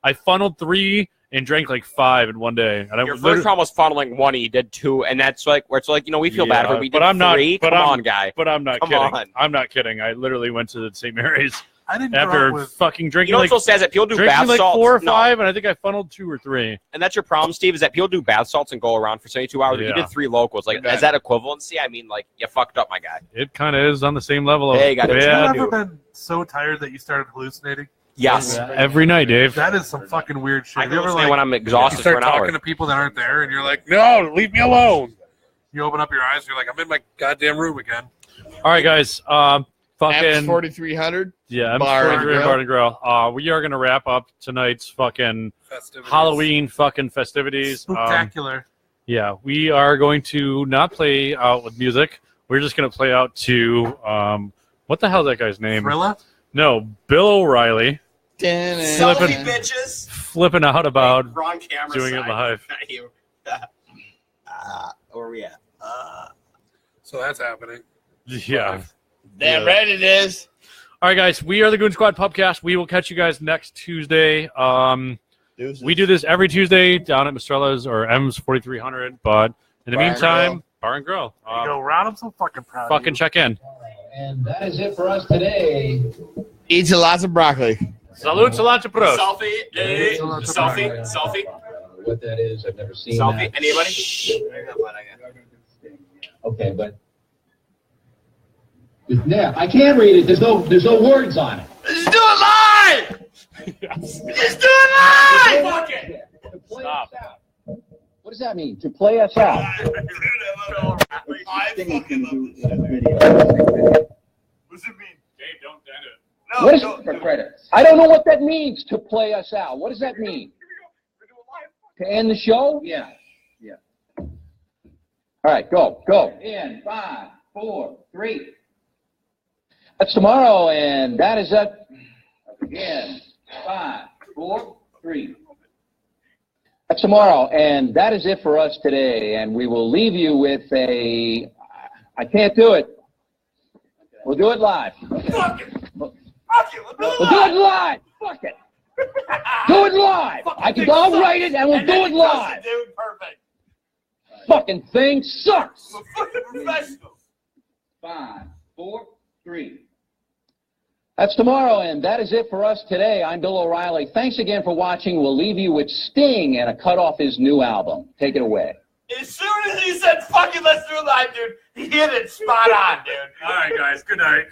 I funneled 3 and drank like 5 in one day. And I Your was first round was funneling 1, and you did 2, and that's like where it's like, we feel bad for it. We did but I'm not. 3. But Come I'm, on, guy. But I'm not Come kidding. on. I'm not kidding. I literally went to St. Mary's I didn't grow after up with. fucking drinking You know like what's so sad is that people do drinking bath like salts. 4 or No. 5, and I think I funneled 2 or 3. And that's your problem, Steve, is that people do bath salts and go around for 72 hours. You Yeah. did 3 locals. Like, is that equivalency? I mean, like, you fucked up, my guy. It kind of is on the same level of Hey, you got it. Have bad you ever been so tired that you started hallucinating? Yes. every night, Dave. That is some fucking weird shit. I Have you ever hallucinate when I'm you exhausted for start an talking hour. to people that aren't there, and you're like, no, leave me alone. You open up your eyes, and you're like, I'm in my goddamn room again. All right, guys. Fucking 4300. yeah, Bar and M43 Grill. Bar and Grill. We are gonna wrap up tonight's fucking Festivities. Halloween fucking festivities. Spectacular. Yeah, we are going to not play out with music. We're just going to play out to what the hell is that guy's name? Thrilla? No, Bill O'Reilly Selfie bitches. flipping out about Wrong camera doing it side. live. Not you. Where are we at? So that's happening. Yeah. Damn right it is. All right, guys. We are the Goon Squad Pubcast. We will catch you guys next Tuesday. We do this every Tuesday down at Mistrella's or M's 4300. But in the Bar and meantime, Grill. Bar and Grill. There you go, Ron. I'm so fucking proud of Fucking you. check in. And that is it for us today. Eats lots of broccoli. Salute, salute, pros. Selfie. Hey. Selfie. Selfie. What that is, I've never seen Selfie. that. Anybody? Okay, but yeah, I can't read it. There's no words on it. Let's do it live! Let's do it live! Fuck it. To play Stop. us out. What does that mean? To play us out. I fucking love this. What's it mean? Dave, don't end it. No, What is don't for do it. credit? I don't know what that means. To play us out. What does that mean? To end the show? Yeah. Yeah. All right, go. In 5, 4, 3. That's tomorrow, and that is it. Again, 5, 4, 3. That's tomorrow, and that is it for us today. And we will leave you with a. I can't do it. We'll do it live. Fuck it. We'll do it live. Fuck it. Do it live. I'll write it, and we'll do it live. Dude, perfect. Fucking thing sucks. We're fucking professionals. 5, 4, 3. That's tomorrow, and that is it for us today. I'm Bill O'Reilly. Thanks again for watching. We'll leave you with Sting and a cut off his new album. Take it away. As soon as he said, fucking let's do it live, dude, he hit it spot on, dude. All right, guys. Good night.